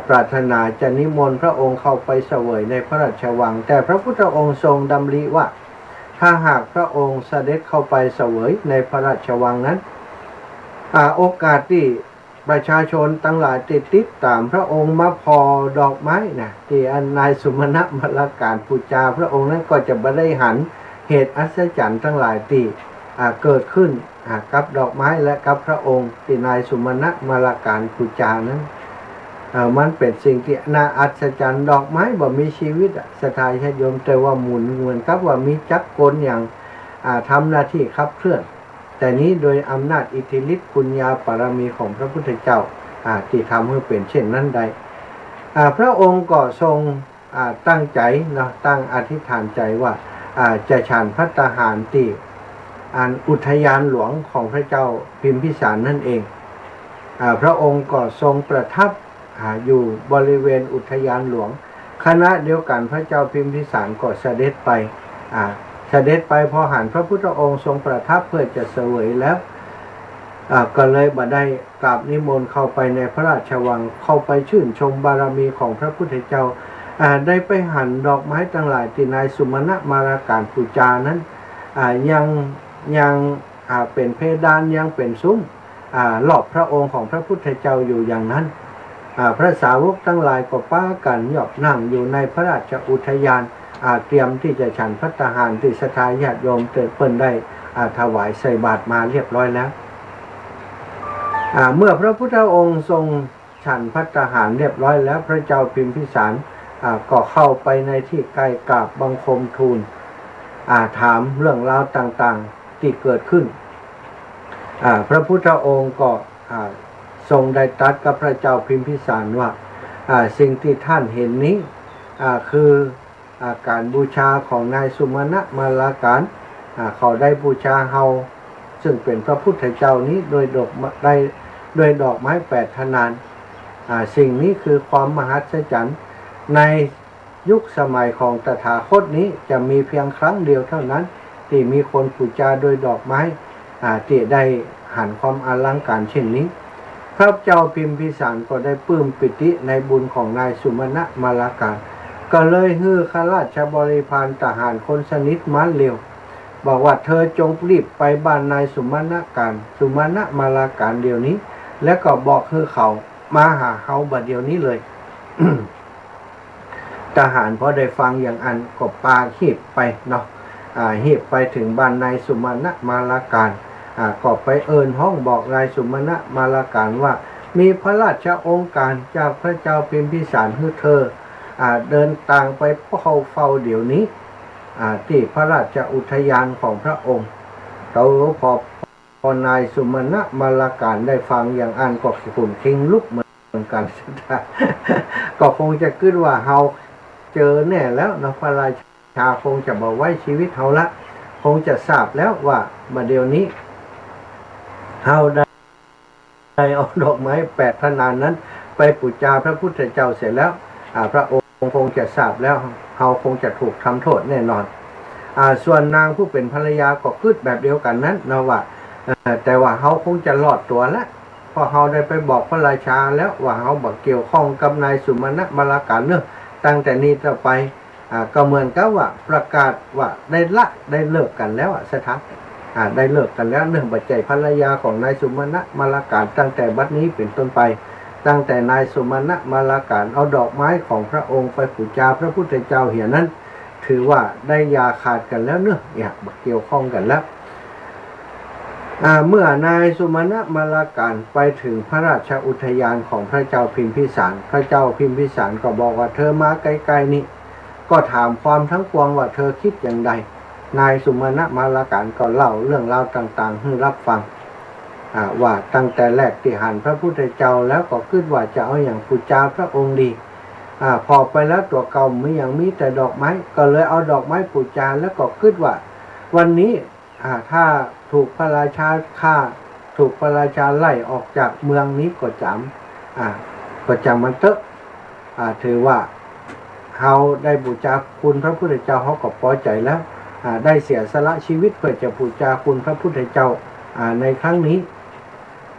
ปรารถนาจะนิมนต์พระองค์เข้าไปเสวยในพระราชวังแต่พระพุทธองค์ทรงดำริว่าถ้าหากพระองค์เสด็จเข้าไปเสวยในพระราชวังนั้นโอกาสที่ประชาชนทั้งหลายติดตามพระองค์มาพอดอกไม้นะที่นายสุมาณะมาลาการบูชาพระองค์นั้นก็จะบริหารเหตุอัศจรรย์ทั้งหลายที่เกิดขึ้นกับดอกไม้และกับพระองค์ที่นายสุมาณะมาลาการบูชานั้นมันเป็นสิ่งที่น่าอัศจรรย์ดอกไม้บ่มีชีวิตสถายญาติโยมแต่ว่าหมุนเหมือนกับว่ามีจักรกลอย่างทำหน้าที่ขับเคลื่อนแต่นี้โดยอำนาจอิทธิฤทธิ์ปุญญาบารมีของพระพุทธเจ้าที่ทำให้เป็นเช่นนั้นได้พระองค์ก็ทรงตั้งใจนะตั้งอธิษฐานใจว่าจะฉันภัตตาหารที่อุทยานหลวงของพระเจ้าพิมพิสารนั่นเองพระองค์ก็ทรงประทับอยู่บริเวณอุทยานหลวงคณะเดียวกันพระเจ้าพิมพิสารก็เสด็จไปพอหันพระพุทธองค์ทรงประทับเพื่อจะเสวยแล้วก็เลยบัดได้กราบนิมนต์เข้าไปในพระราชวังเข้าไปชื่นชมบารมีของพระพุทธเจ้าได้ไปหั่นดอกไม้ทั้งหลายที่นายสุมาณะมาลาการบูชานั้น ยังเป็นเพดานยังเป็นซุ้มรอบพระองค์ของพระพุทธเจ้าอยู่อย่างนั้นพระสาวกทั้งหลายก็ป้ากันหยอบนั่งอยู่ในพระราชอุทยานเตรียมที่จะฉันภัตตาหารที่ศรัทธาญาติโยมเปิ้นได้ถวายใส่บาตรมาเรียบร้อยแล้วเมื่อพระพุทธองค์ทรงฉันภัตตาหารเรียบร้อยแล้วพระเจ้าพิมพิสารก็เข้าไปในที่ใกล้กราบบังคมทูลถามเรื่องราวต่างๆที่เกิดขึ้นพระพุทธองค์ก็ทรงได้ตรัสกับพระเจ้าพิมพิสารว่าสิ่งที่ท่านเห็นนี้คือการบูชาของนายสุมาณะมาลาการเขาได้บูชาเฮาซึ่งเป็นพระพุทธเจ้านี้โดยดอกไม้8 ทนานสิ่งนี้คือความมหัศจรรย์ในยุคสมัยของตถาคตนี้จะมีเพียงครั้งเดียวเท่านั้นที่มีคนบูชาโดยดอกไม้ที่ได้หันความอลังการเช่นนี้พระเจ้าพิมพิสารก็ได้ปลื้มปิติในบุญของนายสุมาณะมาลาการก็เลยฮือข้าราชบริพารทหารคนสนิทมันเร็วบอกว่าเธอจงรีบไปบ้านนายสุมาณะมาลาการเดี๋ยวนี้และก็บอกฮือเขามาหาเขาบัดเดี๋ยวนี้เลย ทหารพอได้ฟังอย่างอันก็ปาหีบไปเนาะหีบไปถึงบ้านนายสุมาณะมาลาการก็ไปเอิญห้องบอกนายสุมาณะมาลาการว่ามีพระราชองค์การจากพระเจ้าพิมพิสารให้เธอเดินทางไปเฝ้าเดี๋ยวนี้ที่พระราชอุทยานของพระองค์พอนายสุมาณะมาลาการได้ฟังอย่างอันก็ขุ่นคิงลุกเหมือนกัน ก็คงจะคิดว่าเฮาเจอแน่แล้วนะพระราชาคงจะบอกไว้ชีวิตเฮาละคงจะทราบแล้วว่ามาเดี๋ยวนี้เฮาได้เอาดอกไม้8 ทนานนั้นไปบูชาพระพุทธเจ้าเสร็จแล้วพระองค์คงจะทราบแล้วเฮาคงจะถูกทำโทษแน่นอนส่วนนางผู้เป็นภรรยาก็คิดแบบเดียวกันนั้นนะว่าแต่ว่าเฮาคงจะรอดตัวแล้วพอเฮาได้ไปบอกพระราชาแล้วว่าเฮาบ่เกี่ยวข้องกับนายสุมาณะมาลาการเนอะตั้งแต่นี้ต่อไปก็เหมือนกับว่าประกาศว่าได้เลิกกันแล้วสถานได้เลิกกันแล้วเนื่องบัจจัยภรรยาของนายสุมาณะมาลาการตั้งแต่บัดนี้เป็นต้นไปตั้งแต่นายสุมาณะมาลาการเอาดอกไม้ของพระองค์ไปบูชาพระพุทธเจ้าเหี่ยนั้นถือว่าได้ยาขาดกันแล้วเนอะอยากเกี่ยวข้องกันแล้วเมื่อนายสุมาณะมาลาการไปถึงพระราชอุทยานของพระเจ้าพิมพิสารพระเจ้าพิมพิสารก็บอกว่าเธอมาไกลๆนี้ก็ถามความทั้งปวงว่าเธอคิดอย่างไรนายสุมาณะมาลาการก็เล่าเรื่องราวต่างๆให้รับฟังว่าตั้งแต่แรกที่หันพระพุทธเจ้าแล้วก็คิดว่าจะเอาอย่างบูชาพระองค์ดีพอไปแล้วตัวเก่าไม่อย่างมีแต่ดอกไม้ก็เลยเอาดอกไม้บูชาแล้วก็คิดว่าวันนี้ถ้าถูกพระราชาฆ่าถูกพระราชาไล่ออกจากเมืองนี้ก็จำมันเตอะถือว่าเขาได้บูชาคุณพระพุทธเจ้าเขาก็พอใจแล้วได้เสียสละชีวิตเพื่อจะบูชาคุณพระพุทธเจ้าในครั้งนี้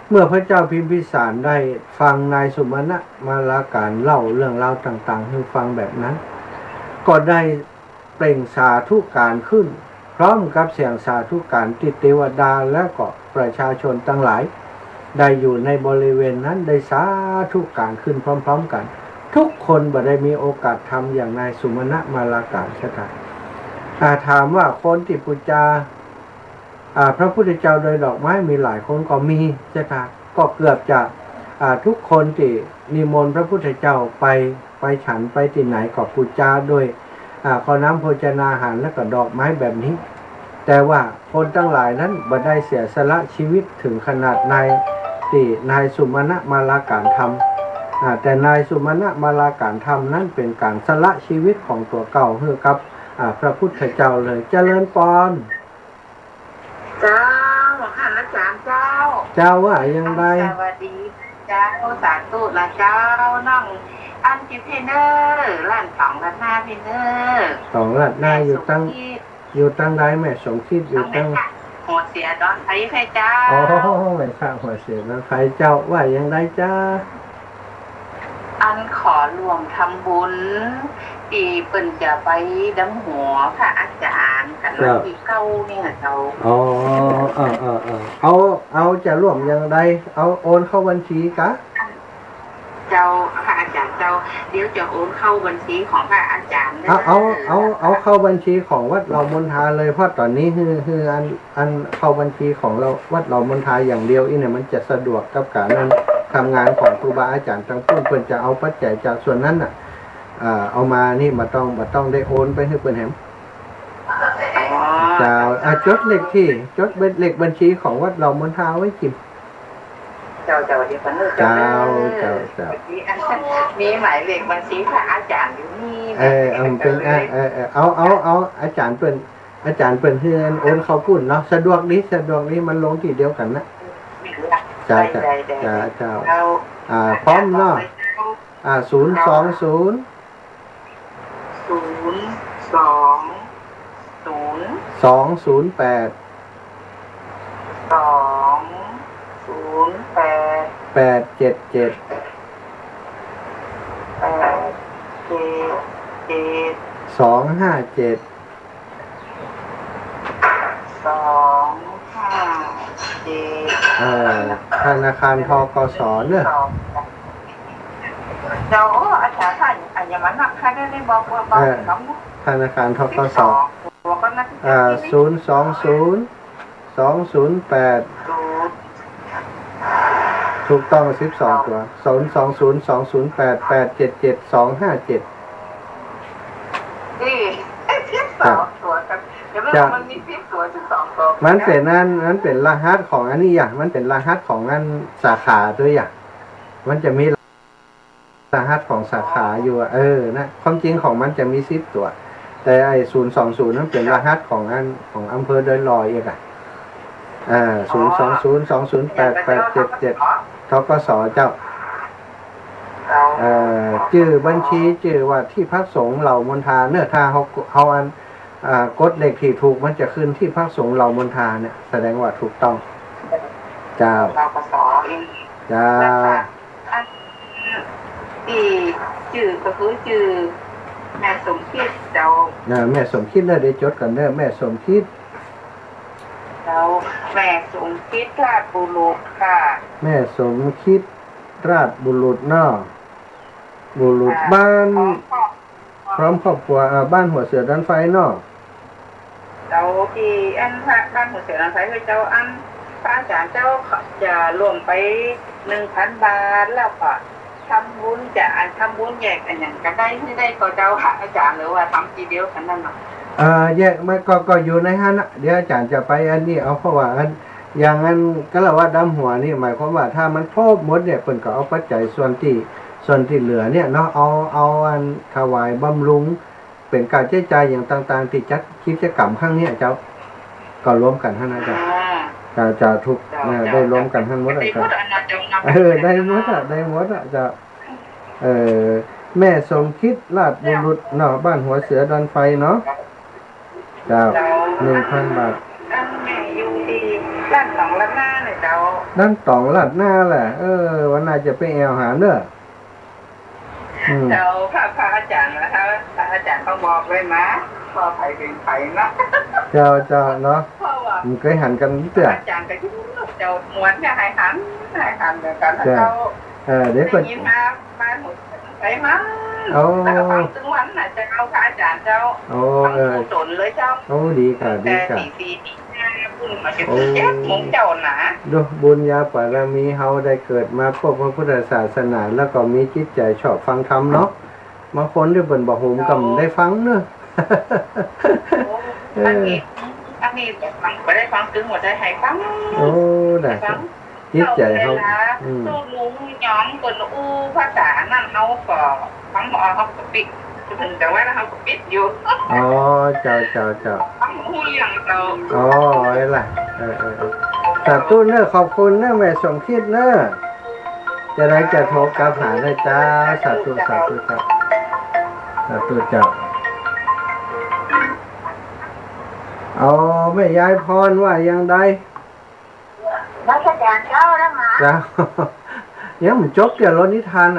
เมื่อพระเจ้าพิมพิสารได้ฟังนายสุมาณะมาลาการเล่าเรื่องราวต่างๆให้ฟังแบบนั้นก็ได้เปล่งสาธุการขึ้นพร้อมกับเสียงสาธุการที่เทวดาและก็ประชาชนทั้งหลายได้อยู่ในบริเวณนั้นได้สาธุการขึ้นพร้อมๆกันทุกคนบ่ได้มีโอกาสทำอย่างนายสุมาณะมาลาการใช่ไหมถามว่าคนที่บูชาพระพุทธเจ้าโดยดอกไม้มีหลายคนก็มีใช่ไหมก็เกือบจะทุกคนที่นิมนต์พระพุทธเจ้าไปฉันไปที่ไหนก็บูชาโดยข้าวน้ำโภชนาอาหารและก็ดอกไม้แบบนี้แต่ว่าคนทั้งหลายนั้นบ่ได้เสียสละชีวิตถึงขนาดนายสุมาณะมาลาการทำแต่นายสุมาณะมาลาการทำนั้นเป็นการสละชีวิตของตัวเก่าเพื่อกับพระพุทธเจ้าเลยเจริญปอนเจ้าหลวงท่านอาจารย์เจ้าว่ายังไงสวัสดีเจ้าสาธุละเจ้าน้องอันกิเพเนอร์ล้าน2 ล้าน 5เพเนอร์2 ล้าน 5อยู่ตั้งใดแม่สมคิดอยู่ตั้งหัวเสียดอนไผ่ไผ่เจ้าแม่ข้าหัวเสียดอนไผ่เจ้าว่ายังไงจ้า อันขอรวมทำบุญที่เปิ่นจะไปดำหัวพระอาจารย์กันวันที่เก้าเนี่ยเจ้า อ๋อเอาจะร่วมยังไงเอาโอนเข้าบัญชีกะ เจ้าพระอาจารย์เจ้าเดี๋ยวจะโอนเข้าบัญชีของพระอาจารย์ เอาเข้าบัญชีของวัดเรามณฑาเลยเพราะตอนนี้คืออันเข้าบัญชีของเราวัดเรามณฑาอย่างเดียวอีเนี่ยมันจะสะดวกกับการนั้นทำงานของครูบาอาจารย์ทั้งปวงเพิ่นจะเอาปัจจัยจากส่วนนั้นน่ะเอามานี่มาต้องได้โอนไปให้เพิ่นแหมจะจดเลขที่จดเลขบัญชีของวัดเรามณฑาไว้กินเจ้าเดี๋ยวคนนึกมีหมายเลขบัญชีพระอาจารย์อยู่นี่เป็นเอาอาจารย์เปิ้นเฮือนโอนเข้าพุ่นเนาะสะดวกนี้มันลงที่เดียวกันนะจ้าพร้อมเนาะ020 208 877 257ธนาคารธกส.เนอะเจ้าอาจารย์ท่านอันยังมันนักค่ะได้บอกน้องธนาคารธกส. 020 208ถูกต้อง12ตัว020 208 877 257นี่12ตัวครับจะมันมี10ตัว12ตัวมันเป็นรหัสของอันนี้อย่างมันเป็นรหัสของอันสาขาด้วยอย่างมันจะมีรหัสของสาขาอยู่นะความจริงของมันจะมี10ตัวแต่ไอ้020นั่นเป็นรหัสของอันของอำเภอดอยลอยเอง020 208 877ธกส.เจ้าชื่อบัญชีชื่อว่าที่พักสงฆ์เหล่ามณฑาเนื้อถ้าเขาอันกดเลขที่ถูกมันจะขึ้นที่พักสงฆ์เหล่ามณฑาเนี่ยแสดงว่าถูกต้องเจ้าที่ชื่อก็คือชื่อแม่สมคิดเจ้าแม่สมคิดได้จดกันเด้อแม่สมคิดเราแม่สมคิดราชบุรุษค่ะแม่สมคิดราชบุรุษเนาะบุรุษบ้านพร้อมครอบครัวบ้านหัวเสือด้านไฟเนาะเจ้าที่อันบ้านหัวเสือด้านไฟคือเจ้าอันพระอาจารย์เจ้าจะรวมไป 1,000 บาทแล้วก็ทำบุญจะทำบุญแยกอันอย่างก็ได้ที่ได้ก็เจ้าค่ะอาจารย์หรือว่าทำทีเดียวกันนั่นเนาะแยกมันก็อยู่ในห้านะเดี๋ยวอาจารย์จะไปอันนี้เอาเพราะว่าอันอย่างนั้นก็เราว่าดำหัวนี่หมายความว่าถ้ามันครบหมดเนี่ยเพิ่นก็เอาปัจจัยส่วนที่เหลือเนี่ยเนาะเอาอันถวายบำรุงเป็นการใช้จ่ายอย่างต่างๆที่จัดกิจกรรมครั้งนี้เจ้าก็รวมกันท่านอาจารย์จะทุกได้รวมกันทั้งหมดเลยครับได้หมดจะแม่สมคิดราชบุรุษเนาะบ้านหัวเสือดอนไฟเนาะเจ้า 1,000 บาทแม่อยู่ที่ด้าน2ลัดหน้าเลยเจ้าด้าน2ลัดหน้าแหละวันน่าจะไปแอวหาเด้อเจ้าพระอาจารย์นะคะพระอาจารย์ต้องบอกไว้นะพอไปเป็นไปนะเจ้าเนาะมันเคยหันกันเตื้ออาจารย์ก็ยุ่งเจ้าหมวนเนี่ยให้หันเดียวกันเจ้าเดี๋ยวก่อนยินมาบ้านหมดไปมั้งแต่ก็ฟังถึงวันน่ะจะเอาพระอาจารย์เจ้าสนเลยเจ้าดีค่ะแต่ปีบุญมาจะแจ๊กมงเจ้าหนาดูบุญญาบารมีเฮาได้เกิดมาพบพระพุทธศาสนาแล้วก็มีจิตใจชอบฟังธรรมเนาะบางคนได้เบิ่นบ่ฮู้ก็ได้ฟังเนาะอันนี้ฟังบ่ได้ฟังถึงหมดได้ให้ฟังได้จิตใจเฮาสู้ลุงย้อมเพิ่นอู้ภาษานั่นเฮาก็ฟังบ่เฮาก็ปิดถึงแต่ว่าเฮาก็ปิดอยู่เจ้าฟังฮู้เรื่องเจ้านั่นล่ะสาธุเด้อขอบคุณเด้อแม่สมคิดเด้อจะได้จะโทรกลับหาได้จ้าสาธุครับสาธุเจ้าแม่ยายพรว่ายังไดรัชกาลเจ้าแล้วมายังมันจบเกี่ยวรถนิทาน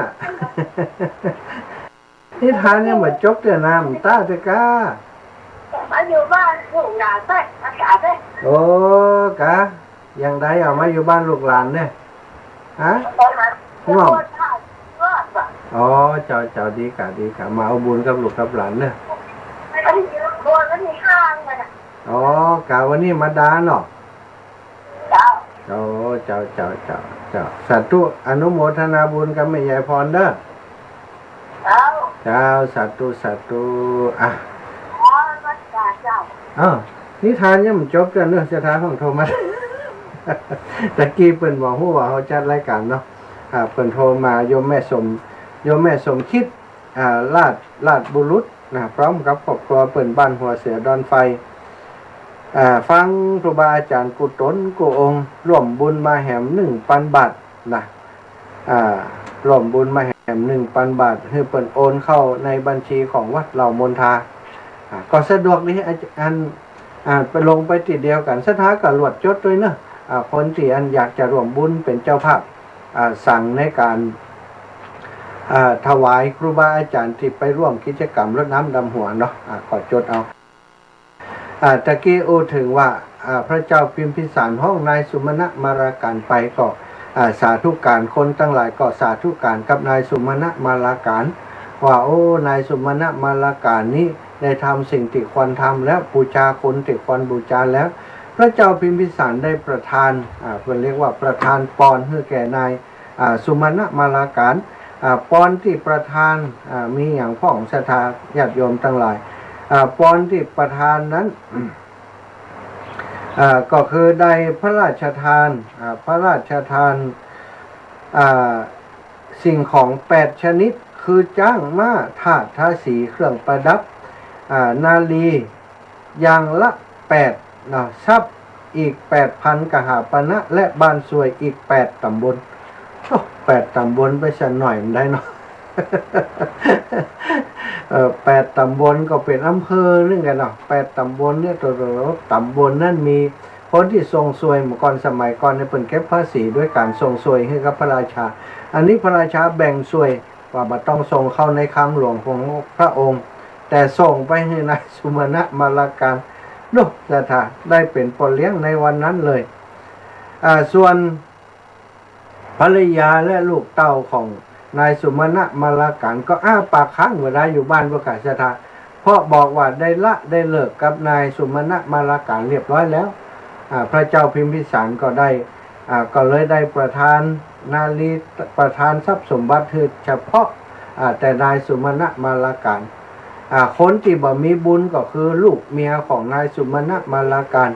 นิทานยังมาจบเดือนน้ำตาเตกามาอยู่บ้านลูกหลานได้อากาศได้โอ้กะยังได้เอามาอยู่บ้านลูกหลานเนี่ยฮะง่วงอ๋อเจ้าดีกะมาเอาบุญกับลูกกับหลานเนี่ยวันนี้ห้างเลยนะอ๋อกะวันนี้มาดาเนาะโอ้เจ้าสาธุอนุโมทนาบุญกับแม่ยายพรเด้อเจ้าสาธุอ่ะนิทานยังมันจบกันเนอะสถานของโทมัสตะกี้เปิ่นบอกฮู้ว่าเขาจัดรายการเนาะเปิ่นโทรมาโยมแม่สมคิดลาดบุรุษนะพร้อมกับครอบครัวเปิ่นบ้านหัวเสือดอนไฟฟังครูบาอาจารย์กุตนกุองค์ร่วมบุญมาแหม 1,000 บาทนะร่วมบุญมาแหม 1,000 บาทให้เปิ่นโอนเข้าในบัญชีของวัดเหล่ามนทาก็สะดวกดีอันไปลงไปติดเดียวกันสถากับหลวดจดด้วยเนอะคนที่อันอยากจะร่วมบุญเป็นเจ้าภาพสั่งในการถวายครูบาอาจารย์ที่ไปร่วมกิจกรรมรดน้ำดำหัวเนาะก็จดเอาตะกี้ถึงว่าพระเจ้าพิมพิสารห้องนายสุมาณะมาราการไปก็สาธุการคนทั้งหลายก็สาธุการกับนายสุมาณะมาราการว่าโอ้นายสุมาณะมาราการนี้ได้ทำสิ่งที่ควรทำแล้วบูชาคนที่ควรบูชาแล้วพระเจ้าพิมพิสารได้ประทานเรียกว่าประทานปอนให้แก่นายสุมาณะมาราการปอนที่ประทานมีอย่างพ่องศรัทธาญาติโยมทั้งหลายปอนที่ประทานนั้นก็คือได้พระราชทานสิ่งของ8ชนิดคือจ้างม้าทาสทาสีเครื่องประดับนาลีอย่างละ8นะทรัพย์อีก 8,000 กหาปณะและบ้านสวยอีก8ตำบล8ตำบลไปสักหน่อยมันได้เนาะ8ตำบลก็เป็นอำเภอนึงกันเนาะ8ตำบลเนี่ยตัวตำบลนั่นมีคนที่ทรงสวยเมื่อก่อนสมัยก่อนเนี่ยเพิ่นเก็บภาษีด้วยการทรงสวยให้กับพระราชาอันนี้พระราชาแบ่งสวยว่าบ่ต้องส่งเข้าในคลังหลวงของพระองค์แต่ส่งไปให้นายสุมาณะมาราการโนสถาได้เป็นปนเลี้ยงในวันนั้นเลยส่วนภรรยาและลูกเต้าของนายสุมาณะมาราการก็อ้าปากค้างเวลาอยู่บ้านประกาศสถาเพราะบอกว่าได้เลิกกับนายสุมาณะมาราการเรียบร้อยแล้วพระเจ้าพิมพิสารก็ได้ก็เลยได้ประทานนาลีประทานทรัพย์สมบัติเฉพาะแต่นายสุมาณะมาราการคนที่บ่มีบุญก็คือลูกเมียของนายสุมาณะมาราการ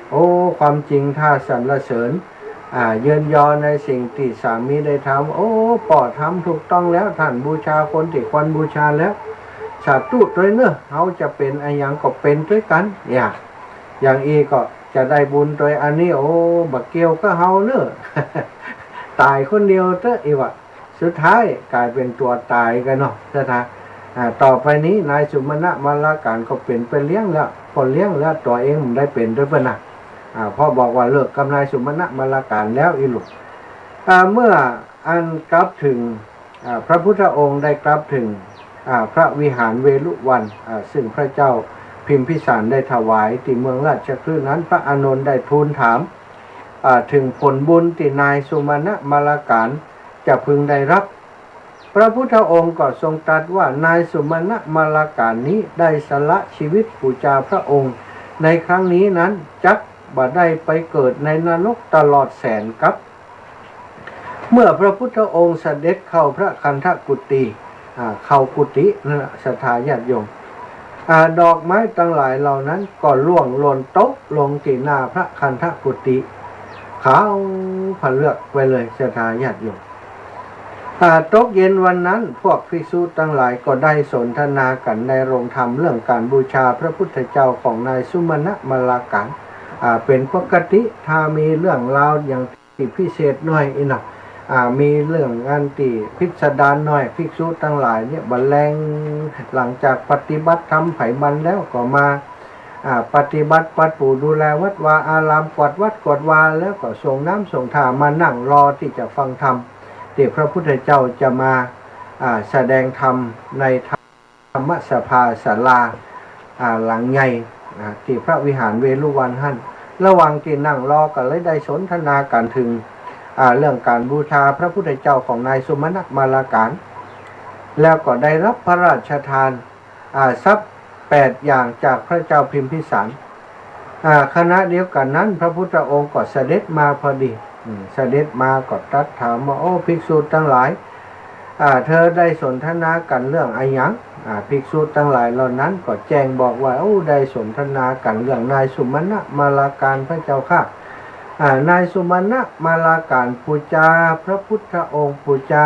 โอ้ความจริงถ้าสรรเสริญเยินยอในสิ่งที่สามีได้ทำโอ้ปอทำถูกต้องแล้วท่านบูชาคนที่ควรบูชาแล้วสาธุด้วยเนอะเขาจะเป็นอะไรอย่างก็เป็นด้วยกันอย่างอีก็จะได้บุญโดยอันนี้โอ้บักเกียวก็เฮาเนอะ ตายคนเดียวเถอะอีวะสุดท้ายกลายเป็นตัวตายกันเนาะนะต่อไปนี้นายสุมาณะมาราการก็เป็นไปเลี้ยงแล้วคนเลี้ยงแล้วตัวเองมันได้เป็นด้วยเปล่านะพ่อบอกว่าเลิกกับนายสุมาณะมาราการแล้วอีลูกเมื่ออันกลับถึงพระพุทธองค์ได้กลับถึงพระวิหารเวลุวันซึ่งพระเจ้าพิมพิสารได้ถวายที่เมืองราชคฤห์นั้นพระอานนท์ได้ทูลถามถึงผลบุญที่นายสุมาณะมาราการจะพึงได้รับพระพุทธองค์ก็ทรงตรัสว่านายสุมาณะมาราการนี้ได้สละชีวิตบูชาพระองค์ในครั้งนี้นั้นจักบ่ได้ไปเกิดในนรกตลอดแสนกับเมื่อพระพุทธองค์เสด็จเข้าพระคันธกุฏีเข้ากุฏินั่นศรัทธาญาติโยมดอกไม้ทั้งหลายเหล่านั้นก็ร่วงหล่นตกลงที่หน้าพระคันธกุฏีขาวผ่าเลือกไปเลยศรัทธาญาติโยมตกเย็นวันนั้นพวกภิกษุทั้งหลายก็ได้สนทนากันในโรงธรรมเรื่องการบูชาพระพุทธเจ้าของนายสุมาณะมาราการเป็นปกติถ้ามีเรื่องราวอย่างที่พิเศษหน่อยอีกหน่อยมีเรื่องงานที่พิสดารหน่อยภิกษุทั้งหลายเนี่ยบรรเลงหลังจากปฏิบัติธรรมไผ่บันแล้วก็มาปฏิบัติปัดปู่ดูแลวัดวาอารามกวาดวัดกวาดวาแล้วก็ส่งน้ำส่งท่ามานั่งรอที่จะฟังธรรมที่พระพุทธเจ้าจะมา แสดงธรรมในธรรมสภาศาลาหลังใหญ่ที่พระวิหารเวฬุวันหั่นระหว่างที่นั่งรอก็เลยได้สนทนากันถึงเรื่องการบูชาพระพุทธเจ้าของนายสุมาณมาลาการแล้วก็ได้รับพระราชทานทรัพย์8อย่างจากพระเจ้าพิมพิสารคณะเดียวกันนั้นพระพุทธองค์ก็เสด็จมาพอดีเสด็จมาก็ตรัสถามว่าโอ้ภิกษุทั้งหลายเธอได้สนทนากันเรื่องอะไรยังภิกษุทั้งหลายเหล่านั้นก็แจ้งบอกว่าโอ้ได้สนทนากันเรื่องนายสุมาณมาลาการพระเจ้าค่ะนายสุมาณมาลาการปูจาพระพุทธองค์ปูจา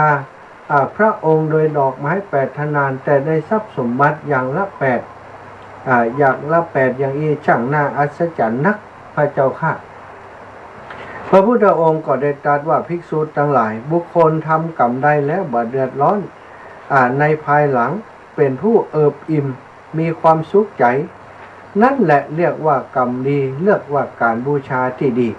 พระองค์โดยดอกไม้8 ทนานแต่ได้ทรัพย์สมบัติอย่างละ8อย่างละ8อย่างอีช่างน่าอัศจรรย์นักพระเจ้าค่ะพระพุทธองค์ก็ได้ตรัสว่าภิกษุทั้งหลายบุคคลทำกรรมใดแล้วบ่เดือดร้อนในภายหลังเป็นผู้เอิบอิ่มมีความสุขใจนั่นแหละเรียกว่ากรรมดีเรียกว่าการบูชาที่ดี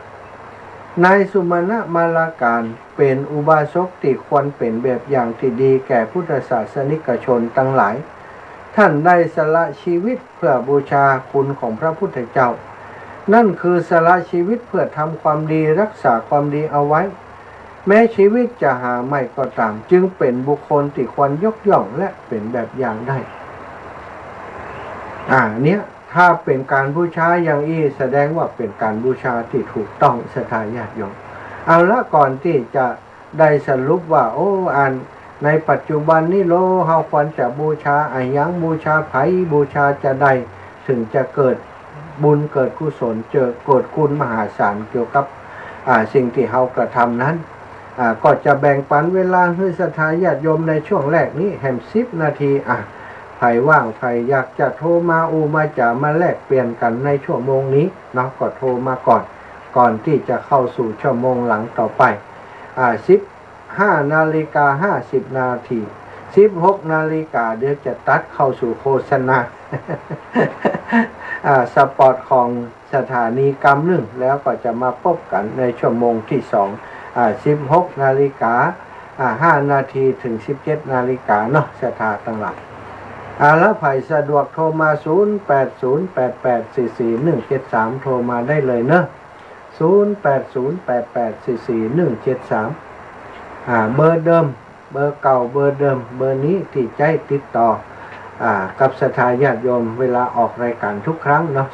นายสุมาณมาลาการเป็นอุบาสกที่ควรเป็นแบบอย่างที่ดีแก่พุทธศาสนิกชนทั้งหลายท่านได้สละชีวิตเพื่อบูชาคุณของพระพุทธเจ้านั่นคือสละชีวิตเพื่อทำความดีรักษาความดีเอาไว้แม้ชีวิตจะหาไม่ก็ตามจึงเป็นบุคคลที่ควรยกย่องและเป็นแบบอย่างได้เนี้ยถ้าเป็นการบูชาอย่างอี้แสดงว่าเป็นการบูชาที่ถูกต้องศรัทธาญาติโยมเอาละก่อนที่จะได้สรุปว่าโอ้ในปัจจุบันนี้เฮาควรจะบูชาอะไรยังบูชาไผบูชาจะได้ถึงจะเกิดบุญเกิดกุศลเกิดคุณมหาศาลเกี่ยวกับสิ่งที่เฮากระทำนั้นก็จะแบ่งปันเวลาให้ศรัทธาญาติโยมในช่วงแรกนี้แห่ง10 นาทีใครว่างใครอยากจะโทรมามาจะมาแลกเปลี่ยนกันในชั่วโมงนี้เนาะก็โทรมาก่อนที่จะเข้าสู่ชั่วโมงหลังต่อไป15:50 นาที16 นาฬิกาเดี๋ยวจะตัดเข้าสู่โฆษณาสปอตของสถานีกำ1แล้วก็จะมาพบกันในชั่วโมงที่2 16 นาฬิกา5 นาทีถึง 17 นาฬิกาเนาะสถาตั้งหลักแล้วไผ่สะดวกโทรมา0808844173โทรมาได้เลยเนอะ0808844173เบอร์เดิมเบอร์เก่าเบอร์เดิมเบอร์นี้ที่ใจติดต่อกับศรัทธาญาติโยมเวลาออกรายการทุกครั้งเนาะ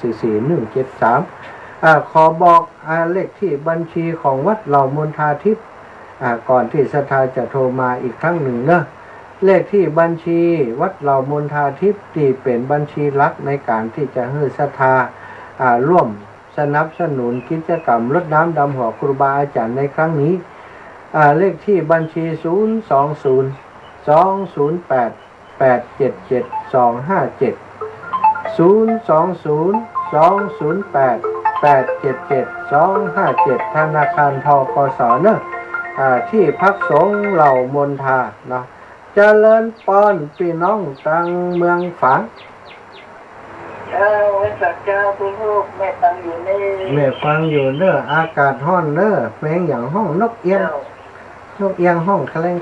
0808844173ขอบอกเลขที่บัญชีของวัดเหล่ามนทาทิพย์ก่อนที่ศรัทธาจะโทรมาอีกครั้งหนึ่งเนอะเลขที่บัญชีวัดเหล่ามนทาทิพย์ที่เป็นบัญชีหลักในการที่จะให้ศรัทธาร่วมสนับสนุนกิจกรรมรดน้ำดำหัวครูบาอาจารย์ในครั้งนี้เลขที่บัญชี020-208-877-257 ธนาคารธกส.เนอะที่พักสงฆ์เหล่ามนทาเนาะเจริญปอนพี่น้องตังเมืองฝางไว้สักเจ้าคุณลูกแม่ตังอยู่นี่แม่ฟังอยู่เนอะอากาศร้อนเนอะแมงอย่างห้องนกเอียงห้องแคลง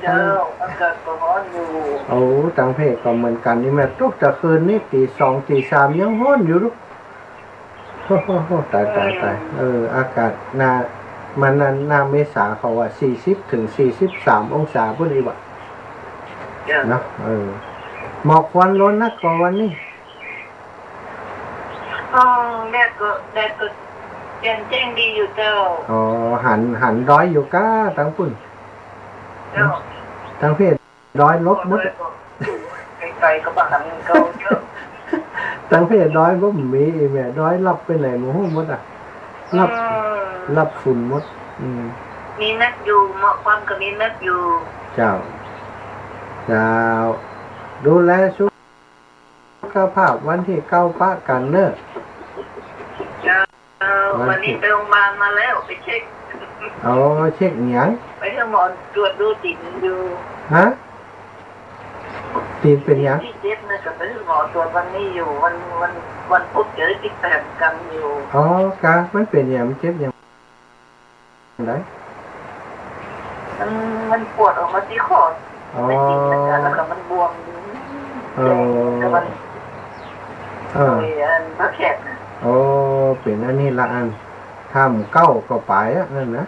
อากาศก็ร้อนอยู่โอ้ตังเพศก็เหมือนกันนี่แม่ตกแต่คืนนี้ตี 2 ตี 3ยังร้อนอยู่ลูกโอ้ตายอากาศมันนาเมษาเขาว่า40 ถึง 43 องศาพุ่นอีกว่ะเนาะหมอกควันล้นนักกว่าวันนี้แดดก็แจ้งดีอยู่เจ้าหันร้อยอยู่ก้าทั้งปุ่นทั้งเพศร้อยลบมดไกลก็บ้านเขาเยอะทั้งเพศร้อยก็มีแม่ร้อยรับไปไหนหมู่ห้องมดรับฝุ่นมดมีแม็กอยู่หมอกควันก็มีแม็กอยู่เจ้าดูแลสุขภาพวันที่9 ปะกันเนอะวันนี้ไปโรงพยาบาลมาแล้วไปเช็คเช็คหยังไปให้หมอตรวจดูติดอยู่ฮะตีนเป็นหยังที่เจ็บนะกับไปให้หมอตรวจวันนี้อยู่วันพุธเจอติด8 กันอยู่กะมันเป็นหยังมันเจ็บหยังได มันปวดออกมาที่คอไม่ติดนะจ๊ะแล้วก็มันบวมแต่มันพระแขก โอ้เป็นอันนี้ละอันทำเก้าก็ไปอ่ะนั่นนะ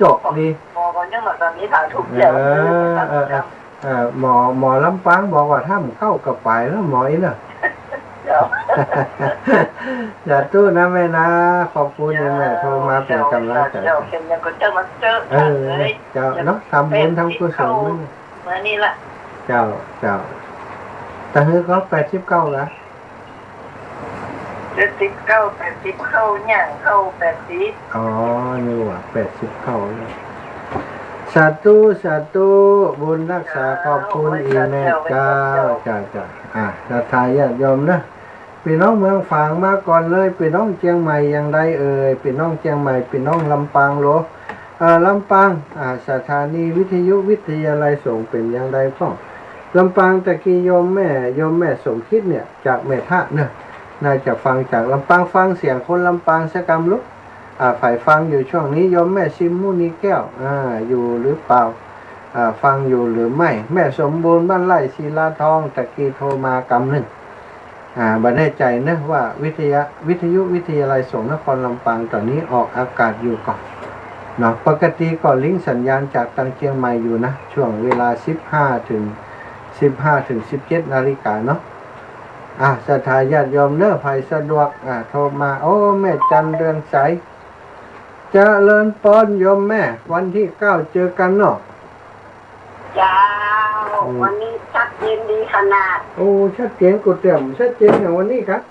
จบดี หมอวันยังตอนนี้ถ่ายถูกแล้วหมอลำปางบอกว่าถ้ำเข้ากับไปแล้วหมออีน่ะ อย่าตู้นะแม่นะขอบคุณแม่โทรมาเป็นกำลังใจเจ้าเนาะทำบุญทำกุศลเมื่อนี้ละเจ้าแต่เฮ้ยก็89ละ79 80เข้าย่างเข้า80อ๋อนี่ว่ะ89เลยสาธุบุญรักษาขอบคุณอีแม่เจ้าจ้าจะทายญาติโยมนะพี่น้องเมืองฝางมาก่อนเลยพี่น้องเชียงใหม่อย่างใดพี่น้องเชียงใหม่พี่น้องลำปางโลลำปางสถานีวิทยุวิทยาลัยสงฆ์เป็นอย่างใดพ่อลำปางตะกี้โยมแม่สมคิดเนี่ยจากแม่ทะเนี่ยน่าจะฟังจากลำปางฟังเสียงคนลำปางสักกรรมลุกฝ่ายฟังอยู่ช่วงนี้โยมแม่ซิมมุนีแก้วอยู่หรือเปล่าฟังอยู่หรือไม่แม่สมบูรณ์บ้านไร่ศิลาทองตะกี้โทรมากำหนึ่งบันแน่ใจนะว่าวิทยุวิทยาลัยสงฆ์นครลำปางตอนนี้ออกอากาศอยู่ก่อนเนาะปกติก็ลิงก์สัญญาณจากตังเชียงใหม่อยู่นะช่วงเวลา15 ถึง 17 นาฬิกาเนาะสถาญาติโยมเนื้อภัยสะดวกโทรมาโอ้แม่จันเรือนใสเจริญปอนโยมแม่วันที่9เจอกันเนาะจ้าวันนี้ชัดเจนดีขนาดโอ้ชัดเจนกูเตรียมชัดเจนอย่างวันนี้ครับ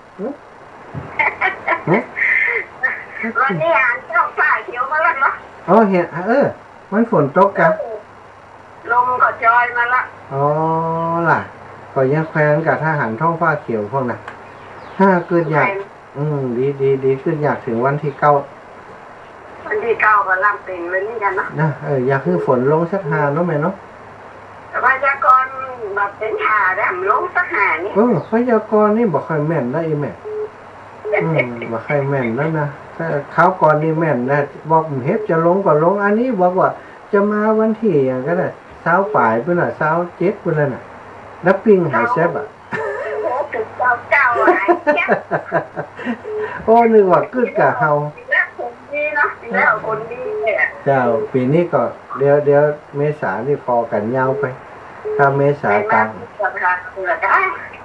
วันนี้อ่านเจ้าฝ่ายเขียวมาแล้วเนาะเห็นมันฝนตกกันลมก็จอยมาละล่ะก็ยังแควนกับทหารท้องฟ้าเขียวพวกน่ะถ้าเกิดอยากดีขึ้นอยากถึงวันที่9วันที่9ก็ลำเต็งเลยนี่กันนะอยากให้ฝนลงสักหาเนาะแม่เนาะพยากรณ์แบบเป็นหาได้ลงสักหานี่พยากรณ์นี่บอกใครแม่นได้แม่บอกใครแม่นแล้วนะถ้าเขาก่อนนี่แม่นนะบอกเฮ็ดจะลงก็ลงอันนี้บอกว่าจะมาวันที่อย่างก็ได้เช้าป่ายเพื่อนเช้า7เพื่อนน่ะแล้วปิ้งหายแซ่บโอ้นึกว่าคึกกะเฮาเจ้าปีนี้ก็เดี๋ยวเมษานี่พอกันยาวไปถ้าเมษากลาง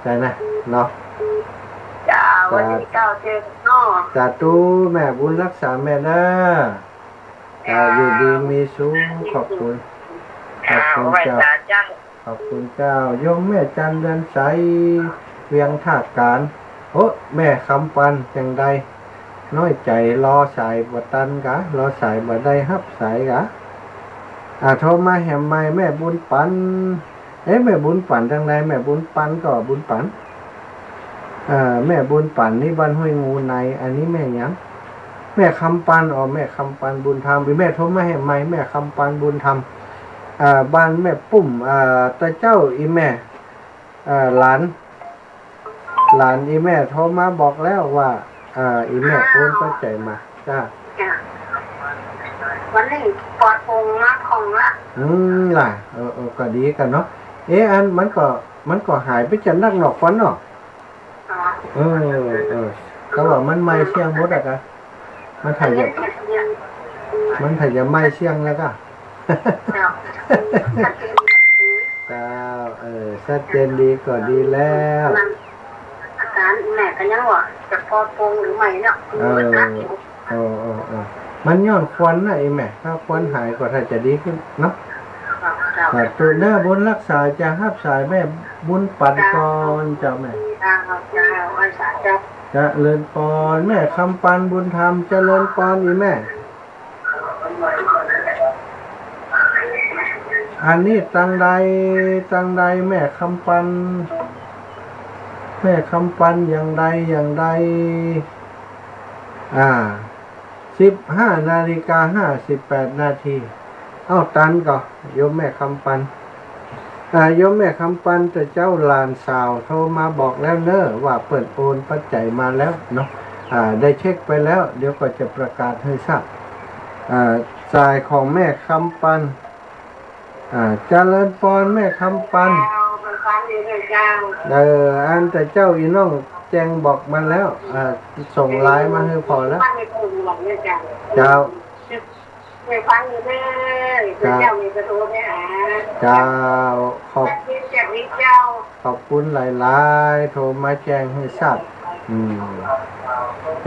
ใช่นะเนาะวันที่9เจอเนาะสาธุแม่บุญรักษาแม่นะอยู่ดีมีสุขขอบคุณเจ้าขอบคุณเจ้าโยมแม่จันเรือนใสเวียงท่าการโอ้แม่คำปันจังใดน้อยใจรอสายบ่ตันกะรอสายบ่ได้ฮับสายกะโทรมาแหมใหม่แม่บุญปันแม่บุญปันจังใดแม่บุญปันก็บุญปันแม่บุญปันนี่บ้านห้วยงูในอันนี้แม่หยังแม่คำปันแม่คำปันบุญธรรมหรือแม่โทรมาแหมใหม่แม่คำปันบุญธรรมบ้านแม่ปุ้มตาเจ้าอีแม่หลานอีแม่โทรมาบอกแล้วว่าอีแม่โอนตั้งใจมาจ้าวันนี้ปลอดโปร่งมาของละล่ะก็ดีกันเนาะอันมันก็หายไปจากนักหนอกฟันเนาะก็ว่ามันไม่เชียงหมดกะมันถ่ายจะไม่เชียงแล้วก็เจ้าชัดเจนดีก็ดีแล้วอาการแม่ก็ยังว่าจะพอปงหรือไม่เนาะมันย้อนควันนะไอ้แม่ถ้าควันหายก็ถ้าจะดีขึ้นเนาะตัวหน้าบุญรักษาจะฮับสายแม่บุญปันก่อนเจ้าแม่จะเลินปอนแม่คำปันบุญธรรมจะเลินปอนอีแม่อันนี้ตังใดแม่คำปันอย่างใด15:58 ตันก็โยมแม่คำปันโยมแม่คำปันแต่เจ้าหลานสาวโทรมาบอกแล้วเนอะว่าเปิดโอนปัจจัยมาแล้วเนาะได้เช็คไปแล้วเดี๋ยวก็จะประกาศให้ทราบ สายของแม่คำปันเจริญพรแม่คำปัน เจ้าเป็นฟันดีเลยเจ้า อันแต่เจ้าอีน้องแจงบอกมาแล้วส่งไลน์มาให้พอแล้ว ฟันไม่ถูกหรอกเนี่ยเจ้า เจ้า ไม่ฟังอยู่เลยเจ้ามีกระทู้ไหมฮะ เจ้าขอบ กินจากนี้เจ้า ขอบคุณหลายๆโทรมาแจ้งให้ทราบ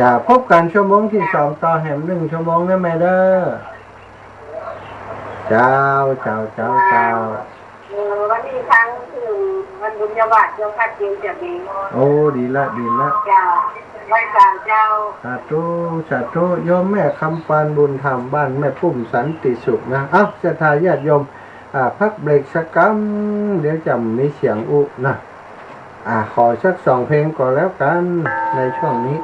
จะพบกันชั่วโมงที่สองต่อแหม1 ชั่วโมงนะแม่เด้อเจ้า วันนี้ครั้งถึงวันบุญญาวัตรเจ้าพัดกินจากนี้ โอ้ดีละ เจ้าไว้กลางเจ้า สาธุโยมแม่คำปานบุญธรรมบ้านแม่ปุ้มสันติสุขนะเอ้าจะทายาทโยมพักเบรกสักกัมเดี๋ยวจะมีเสียงอุนะขอสัก2 เพลงก่อนแล้วกันในช่วงนี้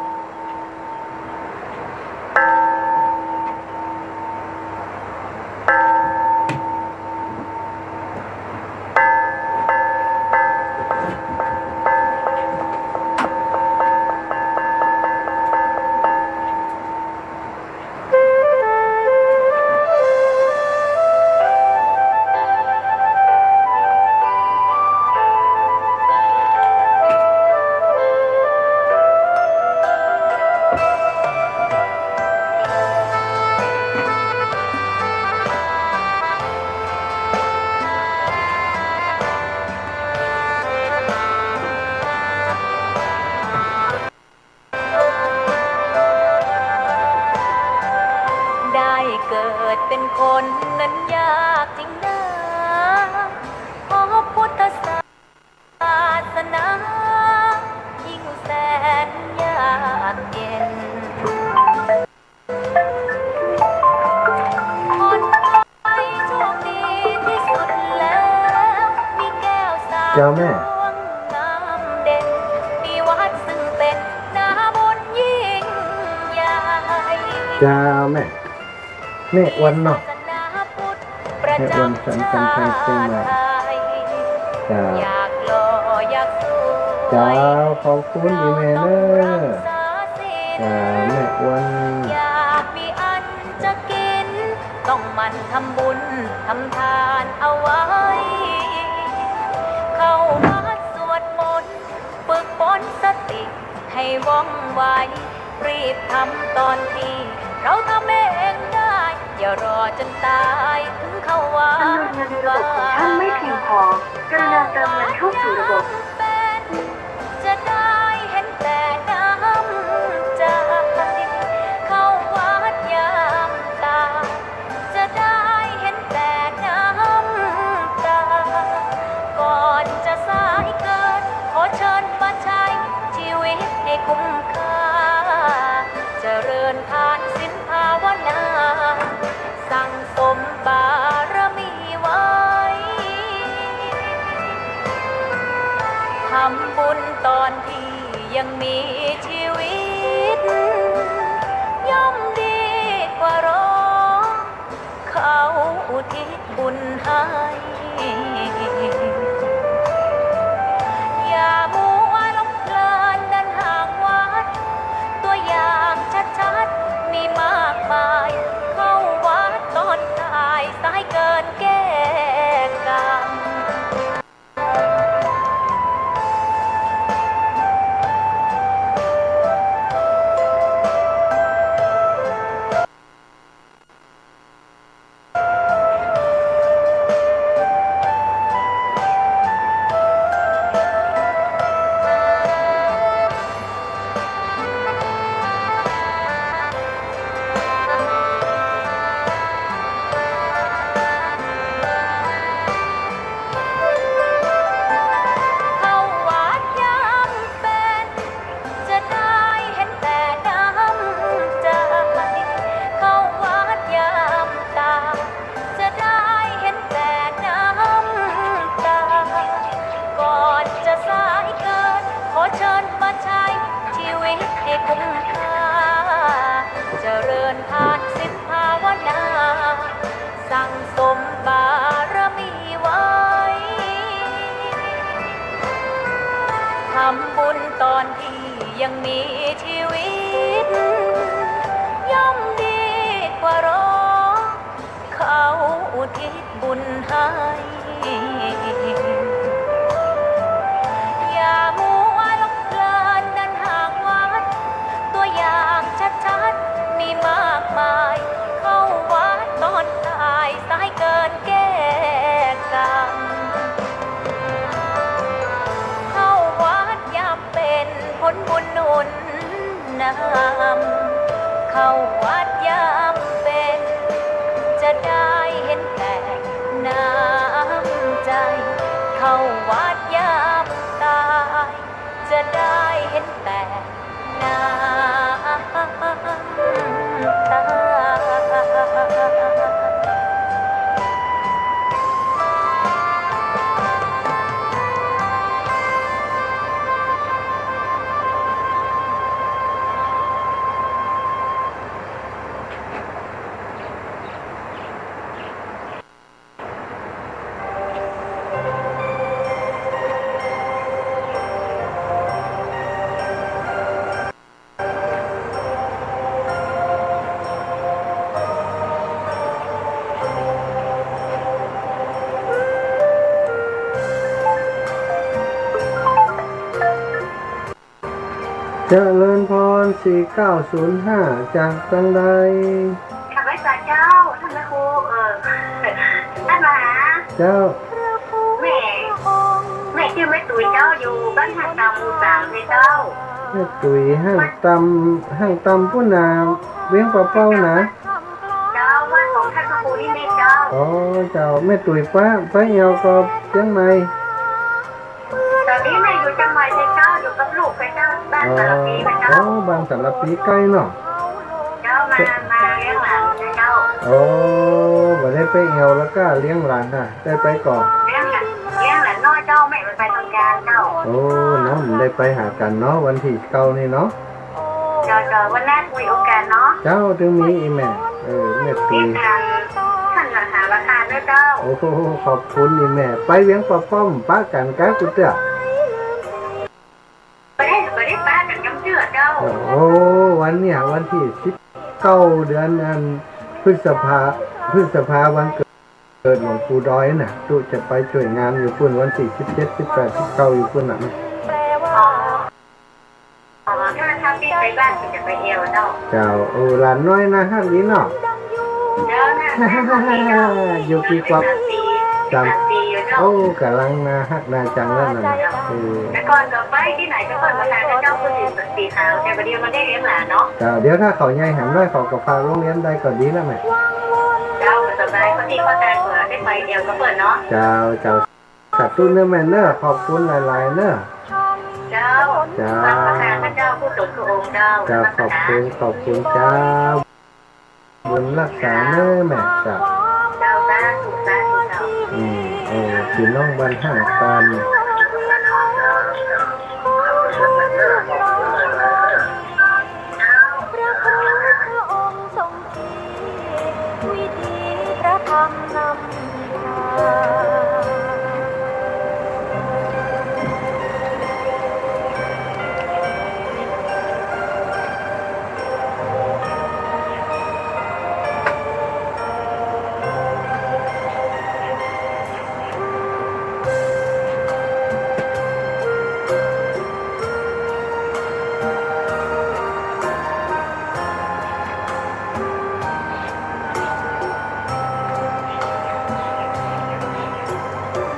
เกิดเป็นคนนั้นยากจริงนะเพราะพุทธศาสนายิ่งแสนยากเย็นคนไทยโชคดีที่สุดแล้วมีแก้วสาวงามเด่นมีวัดซึ่งเป็นนาบุญยิ่งใหญ่เจ้าแม่วันเนาะแม่วันสันกันไทยเชียงใหม่เจ้าเจ้าขอบคุณอีเมลเนอร์แม่วันอยากมีอันจะกินต้องมันทำบุญทำทานเอาไว้เข้าวัดสวดมนต์ฝึกฝนสติให้ว่องไวรีบทำตอนที่เราทำเองได้อย่ารอจนตายถึงเข้าวัดจำนวนเงินในระบบของท่านไม่เพียงพอกรุณาเติมเงินเข้าสู่ระบบจะได้เห็นแต่น้ำใจเข้าวัดยามตาจะได้เห็นแต่น้ำตาก่อนจะสายเกินขอเชิญมาใช้ชีวิตให้คุ้มค่าเจริญทานศีลภาวนาสั่งสมบารมีไว้ทำบุญตอนที่ยังมีชีวิตย่อมดีกว่ารอเขาอุทิศบุญให้อย่ามัวหลงเพลินเดินห่างวัดตัวอย่างชัดๆมีมากมายเข้าวัดตอนตายสายเกินแก้กรรมเชิญมาใช้ชีวิตให้คุ้มค่าเจริญทานศีลภาวนาสั่งสมบารมีไว้ทำบุญตอนที่ยังมีชีวิตย่อมดีกว่ารอ เขาอุทิศบุญให้อย่ามัวหลงเพลินเดินห่างวัดตัวอย่างชัดๆมีมากมายเข้าวัดตอนตายสายเกินแก้กรรมเข้าวัดยามเป็นผลบุญหนุนนำเข้าวัดยามเป็นจะได้เห็นแต่น้ำใจเข้าวัดยามตายจะได้เห็นแต่น้ำตา เจริญพร4905จากจังใด ข้าพเจ้าเจ้าท่านแม่ครูท่านมหา เจ้า แม่ชื่อแม่ตุ๋ยเจ้าอยู่บ้านหัดตำหมู่3เลยเจ้า แม่ตุ๋ยห้างตำผู้นาเวียงปะเป้านะ เจ้าว่าของท่านพระครูนี่เองเจ้า อ๋อเจ้าแม่ตุ๋ยป้าเอวก็เชียงใหม่ ตอนนี้แม่อยู่จังหวัดเลยเจ้าอยู่กับลูกไปเจ้าบ้านสารพีไปเจ้า บางสารปีใกล้เนาะ เจ้ามาเลี้ยงหลานนะเจ้า โอ้บ่ได้ไปเอวแล้วก็เลี้ยงหลานน่ะได้ไปก่อน เลี้ยงหลานน้อยเจ้าแม่ไปทำการเจ้า โอ้น้ำได้ไปหากันเนาะวันที่เก้านี่เนาะ เจ้าวันแรกมีโอกาสเนาะ เจ้าถึงมีอีแม่แม่ตุ๋ เรีย ย นทางท่านมหาประธานด้วยเจ้า โอ้โหขอบคุณอีแม่ไปเวียงปะป้อมป้ากันกะกุเตะ ไปได้ป้ากันกำเชื่อเจ้า โอ้วันเนี่ยวันที่19เดือนพฤษภาวันเกิดหลวงปู่ดอยน่ะตุจะไปช่วยงานอยู่พุ่นวันที่17 18 19อยู่พุ่นน่ะ ถ้าทำที่ไปบ้านจะไปเอวเจ้า เจ้าโอ้หลานน้อยนะฮักนี้เนาะ เจ้านะ อยู่กี่กว่า 3 ปีอยู่เจ้า โอ้กำลังนะฮักนาจังแล้วนั่นน่ะแต่ก่อนก็ไปที่ไหนก็เปิดมาทานเจ้าคนอื่นสีขาวแต่ประเดี๋ยวมันได้เลี้ยงหลานเนาะ เจ้าเดี๋ยวถ้าเขาใหญ่แหมน้อยเขาก็ฝากโรงเรียนได้ก็ดีแล้วแม่ เจ้าสบายคนที่เขาแต่งเปิดได้ไปเดียวก็เปิดเนาะ เจ้าสาธุเนื้อแม่เนอะขอบคุณหลายๆเนอะ เจ้าฟังประธานพระเจ้าผู้สนคือองค์เจ้า เจ้าขอบคุณเจ้าบุญรักษาเนื้อแม่เจ้า เจ้าบ้านถูกสร้างเจ้า พี่น้องบ้านห้างตาม พระองค์ทรงชี้วิธีพระธรรมนำทาง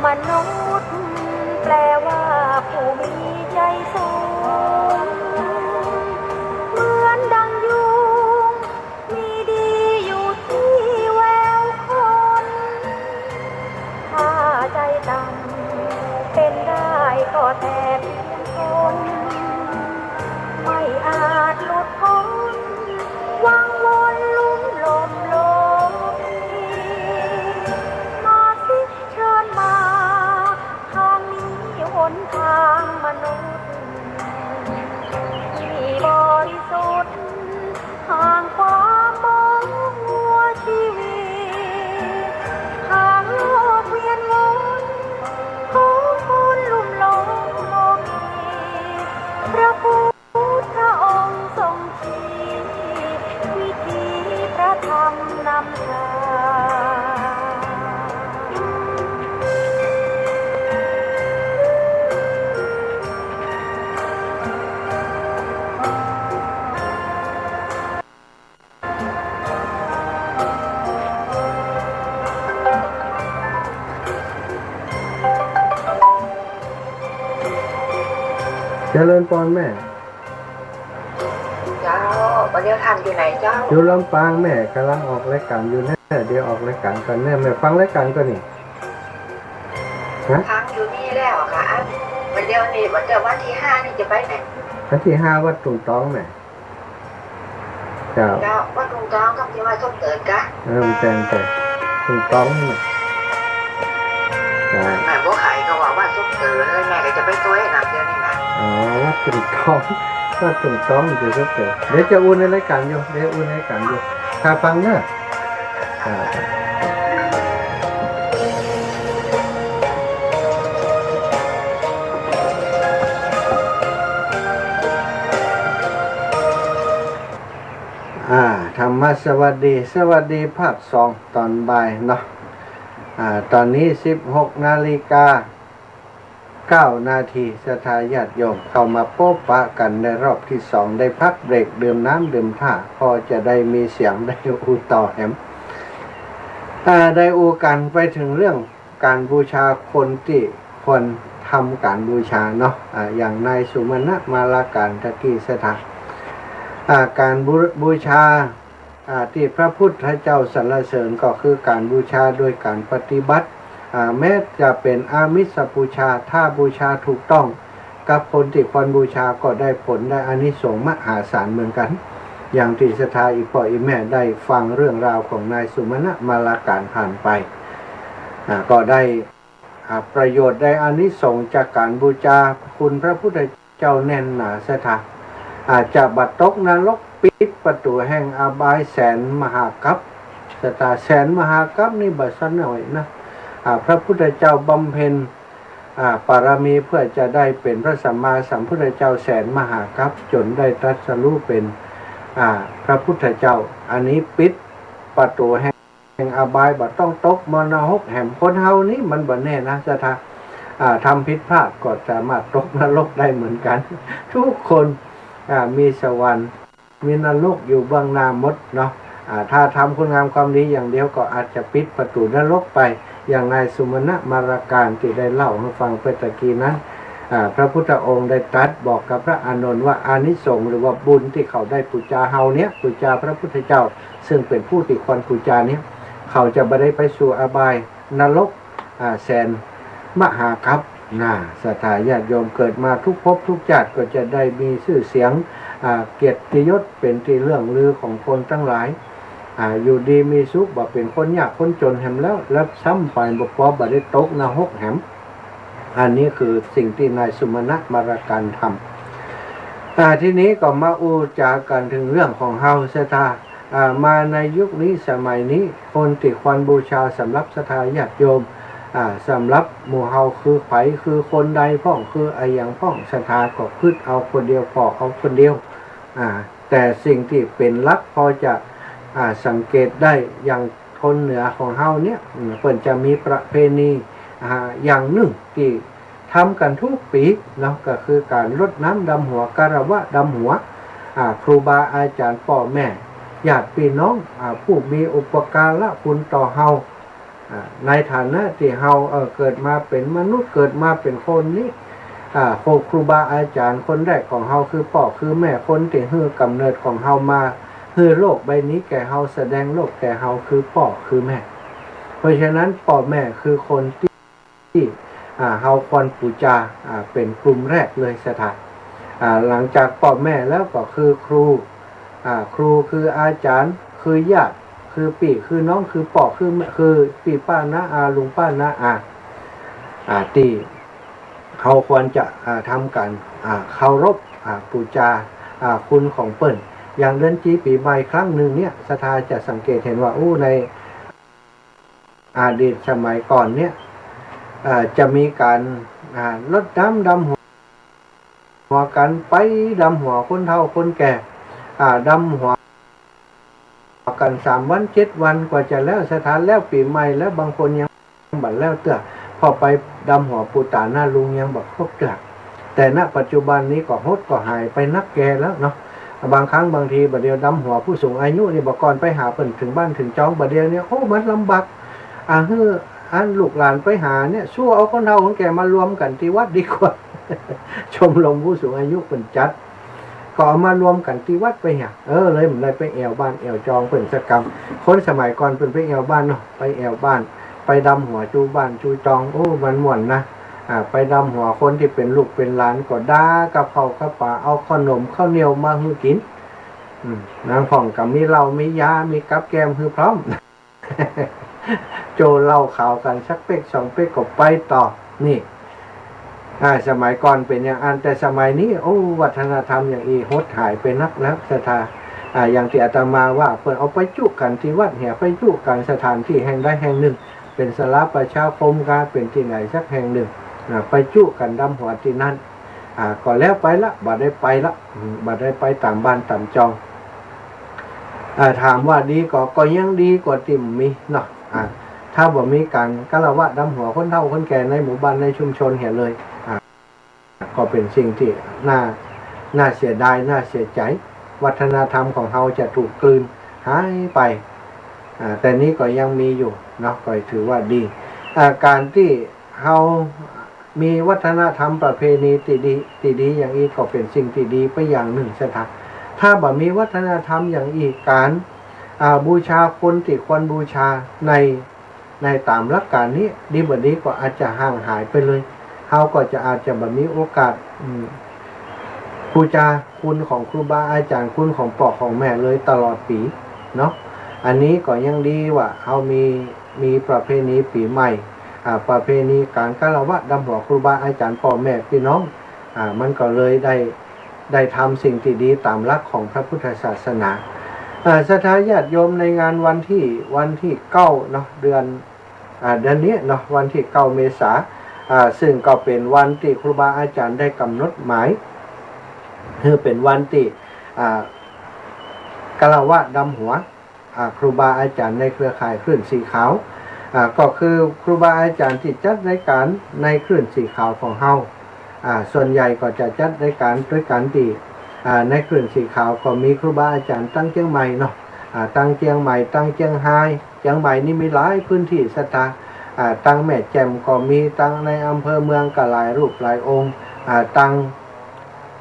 มนุษย์แปลว่าผู้มีใจสูงเหมือนดังยุงมีดีอยู่ที่แววคนถ้าใจต่ำเป็นได้ก็แต่เพียงทนไม่อาจหลุดพ้นวังวนลุ่มลมโลกมาสิเชิญมาทางนี้หนทางมนุษย์ที่บริสุทธิ์ห่างความมองมัวชีวิตห่างโลกเวียนวนของคนลุ่มหลงโมกีพระพุทธองค์ทรงชี้วิธีพระธรรมนำทาง เจริญพรแม่ เจ้าวันเดียวทำอยู่ไหนเจ้า อยู่ลำปางแม่กำลังออกรายการอยู่แน่เดี๋ยวออกรายการกันแน่แม่ฟังรายการก็นี่ฮะ ทางอยู่นี่แล้วค่ะอันวันเดียวนี่วันเดียววันที่5นี่จะไปไหน วันที่5วัดตุ่มต้องแม่เจ้า เจ้าวัดลุงจ้องกับที่ว่าส้มเติร์นกะ แต่ตุ่มต้องนี่จ้า แม่บัวไข่ก็ว่าส้มเติร์นเลยแม่ก็จะไปตัวให้นำเดียวนี่นะ อ๋อวัดตุ่มต้องวัดตุ่มต้องอยู่ก็เกิดเดี๋ยวจะอุ่นในรายการอยู่เดี๋ยวอุ่นในรายการอยู่ถ้าฟังเนอะธรรมะสวัสดีภาค2ตอนบ่ายเนาะตอนนี้16:09 สถาญาติโยมเข้ามาพบปะกันในรอบที่2ได้พักเบรกดื่มน้ำดื่มท่าพอจะได้มีเสียงได้อูต่อแหมได้อูกันไปถึงเรื่องการบูชาคนที่ควรทำการบูชาเนาะอย่างนายสุมาณะมาลาการตะกี้สถานการบูชาที่พระพุทธเจ้าสรรเสริญก็คือการบูชาโดยการปฏิบัติแม้จะเป็นอามิสบูชาถ้าบูชาถูกต้องกับคนที่ควรบูชาก็ได้ผลได้อานิสงส์มหาศาลเหมือนกันอย่างที่ศรัทธาอีพ่ออีแม่ได้ฟังเรื่องราวของนายสุมาณะมาลาการผ่านไปก็ได้ประโยชน์ได้อานิสงส์จากการบูชาคุณพระพุทธเจ้าแน่นหนาศรัทธาอาจจะบัดตกนรกปิดประตูแห่งอบายแสนมหากัปศรัทธาแสนมหากัปนี่บัดสักหน่อยนะพระพุทธเจ้าบำเพ็ญปารมีเพื่อจะได้เป็นพระสัมมาสัมพุทธเจ้าแสนมหากัปจนได้ตรัสรู้เป็นพระพุทธเจ้าอันนี้ปิดประตูแห่งอบายบัดต้องตกมรณะแห่งคนเฮานี้มันบ่แน่นะศรัทธาทำผิดพลาดก็สามารถตกนรกได้เหมือนกันทุกคนมีสวรรค์มีนรกอยู่เบื้องหน้าหมดเนาะถ้าทำคุณงามความดีอย่างเดียวก็อาจจะปิดประตูนรกไปอย่างนายสุมาณะมาลาการที่ได้เล่าให้ฟังเมื่อตะกี้นั้นพระพุทธองค์ได้ตรัสบอกกับพระอานนท์ว่าอานิสงส์หรือว่าบุญที่เขาได้ปูชาเฮาเนี้ยปูชาพระพุทธเจ้าซึ่งเป็นผู้ที่ควรปูชาเนี้ยเขาจะไม่ได้ไปสู่อบายนรกแสนมหากัปศรัทธาญาติโยมเกิดมาทุกภพทุกชาติก็จะได้มีชื่อเสียงเกียรติยศเป็นที่เรื่องลือของคนทั้งหลายอยู่ดีมีสุขบ่เป็นคนยากคนจนแหมแล้วซ้ำไปบ่พอบ่ได้ตกนรกแหมอันนี้คือสิ่งที่นายสุมาณะมาลาการทำทีนี้ก็มาอูจากันถึงเรื่องของเฮาศรัทธามาในยุคนี้สมัยนี้คนที่ควรบูชาสำหรับศรัทธาญาติโยมสำหรับหมู่เฮาคือไผคือคนใดพ้องคืออย่างพ้องศรัทธาก็พึ่งเอาคนเดียวพอเอาคนเดียวแต่สิ่งที่เป็นหลักพอจะสังเกตได้อย่างคนเหนือของเฮาเนี่ยเพิ่นจะมีประเพณีอย่างหนึ่งที่ทำกันทุกปีเนาะก็คือการรดน้ำดำหัวคารวะดำหัวครูบาอาจารย์พ่อแม่ญาติพี่น้องผู้มีอุปการะคุณต่อเฮาในฐานะที่เฮาเกิดมาเป็นมนุษย์เกิดมาเป็นคนนี้ครูบาอาจารย์คนแรกของเฮาคือพ่อคือแม่คนที่ให้กำเนิดของเฮามาให้โลกใบนี้แก่เฮาแสดงโลกแก่เฮาคือพ่อคือแม่เพราะฉะนั้นพ่อแม่คือคนที่เฮาควรบูชาเป็นกลุ่มแรกเลยศรัทธาหลังจากพ่อแม่แล้วก็คือครูคืออาจารย์คือญาติคือพี่คือน้องคือพ่อคือพี่ป้าน้าอาลุงป้าน้าที่เขาควรจะทำกันเคารพบูชาคุณของเปิ้นอย่างเดือนจีปีใหม่ครั้งหนึ่งเนี่ยศรัทธาจะสังเกตเห็นว่าในอดีตสมัยก่อนเนี่ยจะมีการรดน้ำดำหัวกันไปดำหัวคนเฒ่าคนแก่ดำหัวกัน3 วัน7 วันกว่าจะแล้วสถานแล้วปีใหม่แล้วบางคนยังบัดแล้วเตื้อพอไปดำหัวปูตาหน้าลุงยังบักครบเตื้อแต่ณปัจจุบันนี้ก็ฮดก็หายไปนักแกแล้วเนาะบางครั้งบางทีบัดเดียวดำหัวผู้สูงอายุนี่บอกก่อนไปหาเพิ่นถึงบ้านถึงจ้องบัดเดียวเนี่ยโอ้มันลำบากลูกหลานไปหาเนี่ยสู้เอาคนเฒ่าคนแก่มารวมกันที่วัดดีกว่า ชมรมผู้สูงอายุเป็นจัดก็เอามารวมกันที่วัดไปเนี่ยเลยเหมือนเลยไปแอวบ้านแอวจองเป็นสกรรมคนสมัยก่อนเป็นไปแอวบ้านเนาะไปแอวบ้านไปดำหัวจูบ้านจูจองโอ้มันม่วนนะไปดำหัวคนที่เป็นลูกเป็นหลานก็ด่ากับเขากับป่าเอาขนมข้าวเหนียวมาให้กินนางผ่องกับมีเหล้ามียามีกับแกมคือพร้อม โจเล่าข่าวกันสักเป๊กสองเป๊กก็ไปต่อนี่สมัยก่อนเป็นอย่างอันแต่สมัยนี้โอ้วัฒนธรรมอย่างอีหดหายไปนักแล้วศรัทธาอย่างที่อาตมาว่าเปิดเอาไปจุกันที่วัดเหี่ยไปจุกันสถานที่แห่งใดแห่งหนึ่งเป็นสลาประชาคมการเป็นที่ไหนสักแห่งหนึ่งไปจุกันดำหัวที่นั่นก็แล้วไปละบัดได้ไปละบัดได้ไปต่างบ้านต่างจองถามว่าดีก็ยังดีกว่าติ่มมีเนาะถ้าบ่มีการกะละวะดำหัวคนเฒ่าคนแก่ในหมู่บ้านในชุมชนเห็นเลยก็เป็นสิ่งที่น่าเสียดายน่าเสียใจวัฒนธรรมของเราจะถูกกลืนหายไปแต่นี้ก็ยังมีอยู่เนาะก็ถือว่าดีการที่เรามีวัฒนธรรมประเพณีที่ดีอย่างนี้ก็เป็นสิ่งที่ดีไปอย่างหนึ่งสถานถ้าบ่มีวัฒนธรรมอย่างอีกการบูชาคนที่ควรบูชาในตามหลักการนี้ดีบ่ดีก็อาจจะห่างหายไปเลยเขาก็จะอาจจะแบบมีโอกาสบูชาคุณของครูบาอาจารย์คุณของพ่อของแม่เลยตลอดปีเนาะอันนี้ก็ยังดีว่าเขามีประเพณีปีใหม่ประเพณีการกะละวะดำหัวครูบาอาจารย์พ่อแม่พี่น้องมันก็เลยได้ทำสิ่งที่ดีตามหลักของพระพุทธศาสนาศรัทธาญาติโยมในงานวันที่9เนาะเดือนนี้เนาะวันที่9เมษายนซึ่งก็เป็นวันที่ครูบาอาจารย์ได้กำหนดหมายคือเป็นวันที่กะละวะดำหัวครูบาอาจารย์ในเครือข่ายคลื่นสีขาวก็คือครูบาอาจารย์ที่จัดรายการในคลื่นสีขาวของเฮาส่วนใหญ่ก็จะจัดรายการด้วยการที่ในคลื่นสีขาวก็มีครูบาอาจารย์ตั้งเชียงใหม่เนาะตั้งเชียงใหม่ตั้งเชียงไฮ้เชียงใหม่นี่มีหลายพื้นที่ศรัทธาตั้งแม่แจ่มก็มีตั้งในอำเภอเมืองก็หลายรูปหลายองค์ตั้ง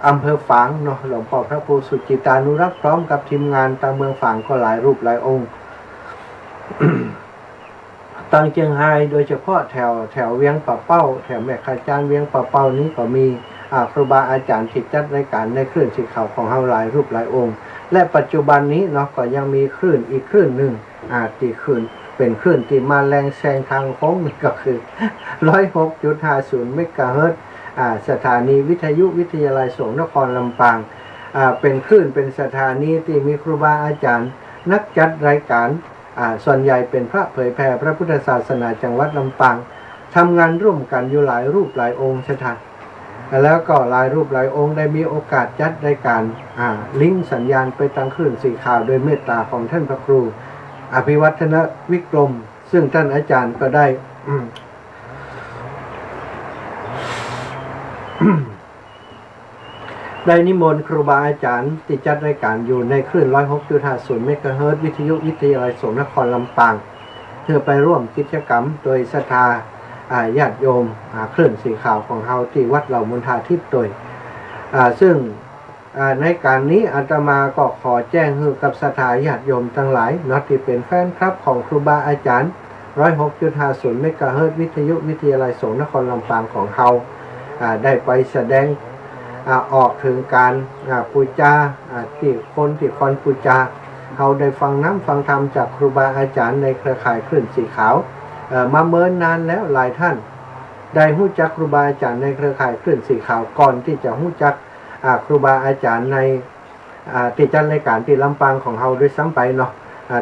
อำเภอฝางเนาะหลวงพ่อพระครูสุจิตานุรักษ์พร้อมกับทีมงานตั้งเมืองฝางก็หลายรูปหลายองค์ ตั้งเชียงไฮ้โดยเฉพาะแถวเวียงป่าเป้าแถวแม่ขจานเวียงป่าเป้านี้ก็มีครูบาอาจารย์ที่จัดรายการในคลื่นสีขาวของเฮาหลายรูปหลายองค์และปัจจุบันนี้เนาะก็ยังมีคลื่นอีกคลื่นหนึ่งที่คลื่นเป็นคลื่นที่มาแรงแซงทางโค้งก็คือ 106.50 เมกะเฮิรตซ์สถานีวิทยุวิทยาลัยสงฆ์นครลำปางเป็นคลื่นเป็นสถานีที่มีครูบาอาจารย์นักจัดรายการส่วนใหญ่เป็นพระเผยแผ่พระพุทธศาสนาจังหวัดลำปางทำงานร่วมกันอยู่หลายรูปหลายองค์สถานแล้วก็หลายรูปหลายองค์ได้มีโอกาสจัดรายการลิงก์สัญญาณไปทางคลื่นสีขาวโดยเมตตาของท่านพระครูอภิวัฒนวิกรมซึ่งท่านอาจารย์ก็ได้ ได้นิมนต์ครูบาอาจารย์ที่จัดรายการอยู่ในคลื่น 106.50 เมกะเฮิรตซ์วิทยุวิทยาลัยสงฆ์นครลำปางเพื่อไปร่วมกิจกรรมโดยศรัทธาญาติโยมคลื่นสีขาวของเฮาที่วัดเหล่ามณฑาทิพย์โดยซึ่งในการนี้อาตมาก็ขอแจ้งให้กับศรัทธาญาติโยมทั้งหลายเนาะที่เป็นแฟนคลับของครูบาอาจารย์ 106.50 เมกะเฮิรตซ์วิทยุวิทยาลัยสงฆ์นครลำปางของเฮาได้ไปแสดงออกถึงการปูจาที่คนที่คอนปูจาเขาได้ฟังน้ำฟังธรรมจากครูบาอาจารย์ในเครือข่ายคลื่นสีขาวมาเมินนานแล้วหลายท่านได้ฮู้จักครูบาอาจารย์ในเครือข่ายคลื่นสีขาวก่อนที่จะฮู้จักครูบาอาจารย์ในที่จัดรายการที่ลำปางของเฮาด้วยซ้ำไปเนาะ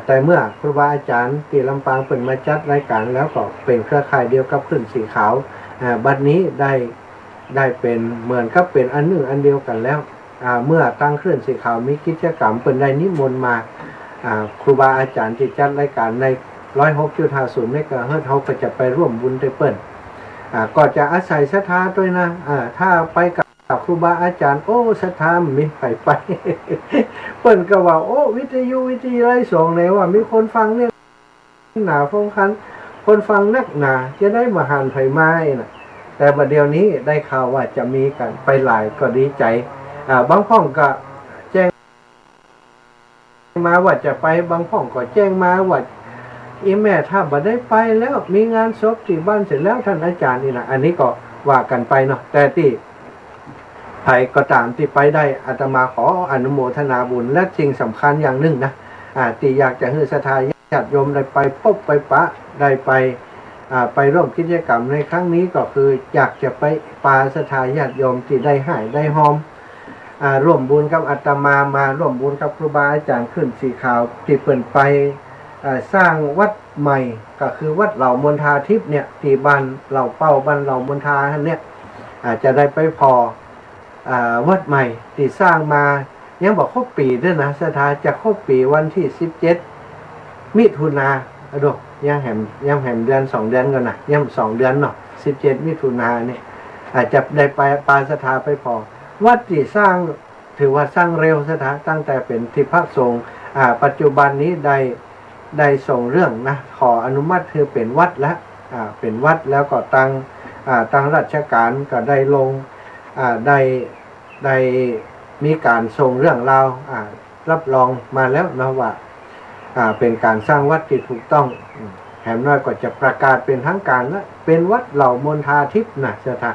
แต่เมื่อครูบาอาจารย์ที่ลำปางเป็นมาจัดรายการแล้วก็เป็นเครือข่ายเดียวกับคลื่นสีขาวบัดนี้ได้เป็นเหมือนกับเป็นอันหนึ่งอันเดียวกันแล้วเมื่อตั้งคลื่นสีขาวมีกิจกรรมเป็นได้นิมนต์มาครูบาอาจารย์ที่จัดรายการใน 106.50 เมกะเฮิรตซ์เขาก็จะไปร่วมบุญด้วยเปิ้นก็จะอาศัยศรัทธาด้วยนะถ้าไปกับครูบาอาจารย์โอ้ศรัทธามีไป เปิ้นก็ว่าโอ้วิทยุวิทยาลัยสงฆ์เนี่ยว่ามีคนฟังเนี่ยหนาฟังคันคนฟังนักหนาจะได้มาหันไผไม้น่ะ แต่บัดเดี๋ยวนี้ได้ข่าวว่าจะมีกันไปหลายก็ดีใจบางพ่องก็แจ้งมาว่าจะไปบางพ่องก็แจ้งมาว่าอีแม่ถ้าบ่ได้ไปแล้วมีงานศพที่บ้านเสร็จแล้วท่านอาจารย์นี่นะอันนี้ก็ว่ากันไปเนาะแต่ที่ใครก็ตามที่ไปได้อาตมาขออนุโมทนาบุญและสิ่งสำคัญอย่างหนึ่งนะที่อยากจะให้ศรัทธาญาติโยมได้ไปพบไปปะได้ไปร่วมกิจกรรมในครั้งนี้ก็คืออยากจะไปปาศรัทธาญาติโยมที่ได้หายได้หอมร่วมบุญกับอาตมาร่วมบุญกับครูบาอาจารย์ขึ้นสีขาวที่เปิ่นไปสร้างวัดใหม่ก็คือวัดเหล่ามณฑาทิพย์เนี่ยที่บ้านเหล่าเป้าบ้านเหล่ามณฑาเนี่ยจะได้ไปพอวัดใหม่ที่สร้างมายังบอกครบปีด้วยนะศรัทธาจะครบปีวันที่17มิถุนาดูยังแหมเดือน2เดือนก่อนนะยัง2เดือนเนาะ17มิถุนาเนี่ยอาจจะได้ไปปาศรัทธาไปพอวัดที่สร้างถือว่าสร้างเร็วศรัทธาตั้งแต่เป็นที่พักสงฆ์ปัจจุบันนี้ได้ส่งเรื่องนะขออนุมัติคือเป็นวัดแล้วเป็นวัดแล้วก็ตั้งราชการก็ได้ลงได้มีการส่งเรื่องราวรับรองมาแล้วนะว่าเป็นการสร้างวัดที่ถูกต้องแถมน้อยก็จะประกาศเป็นทางการแล้วเป็นวัดเหล่ามณฑาทิพย์นะศรัทธา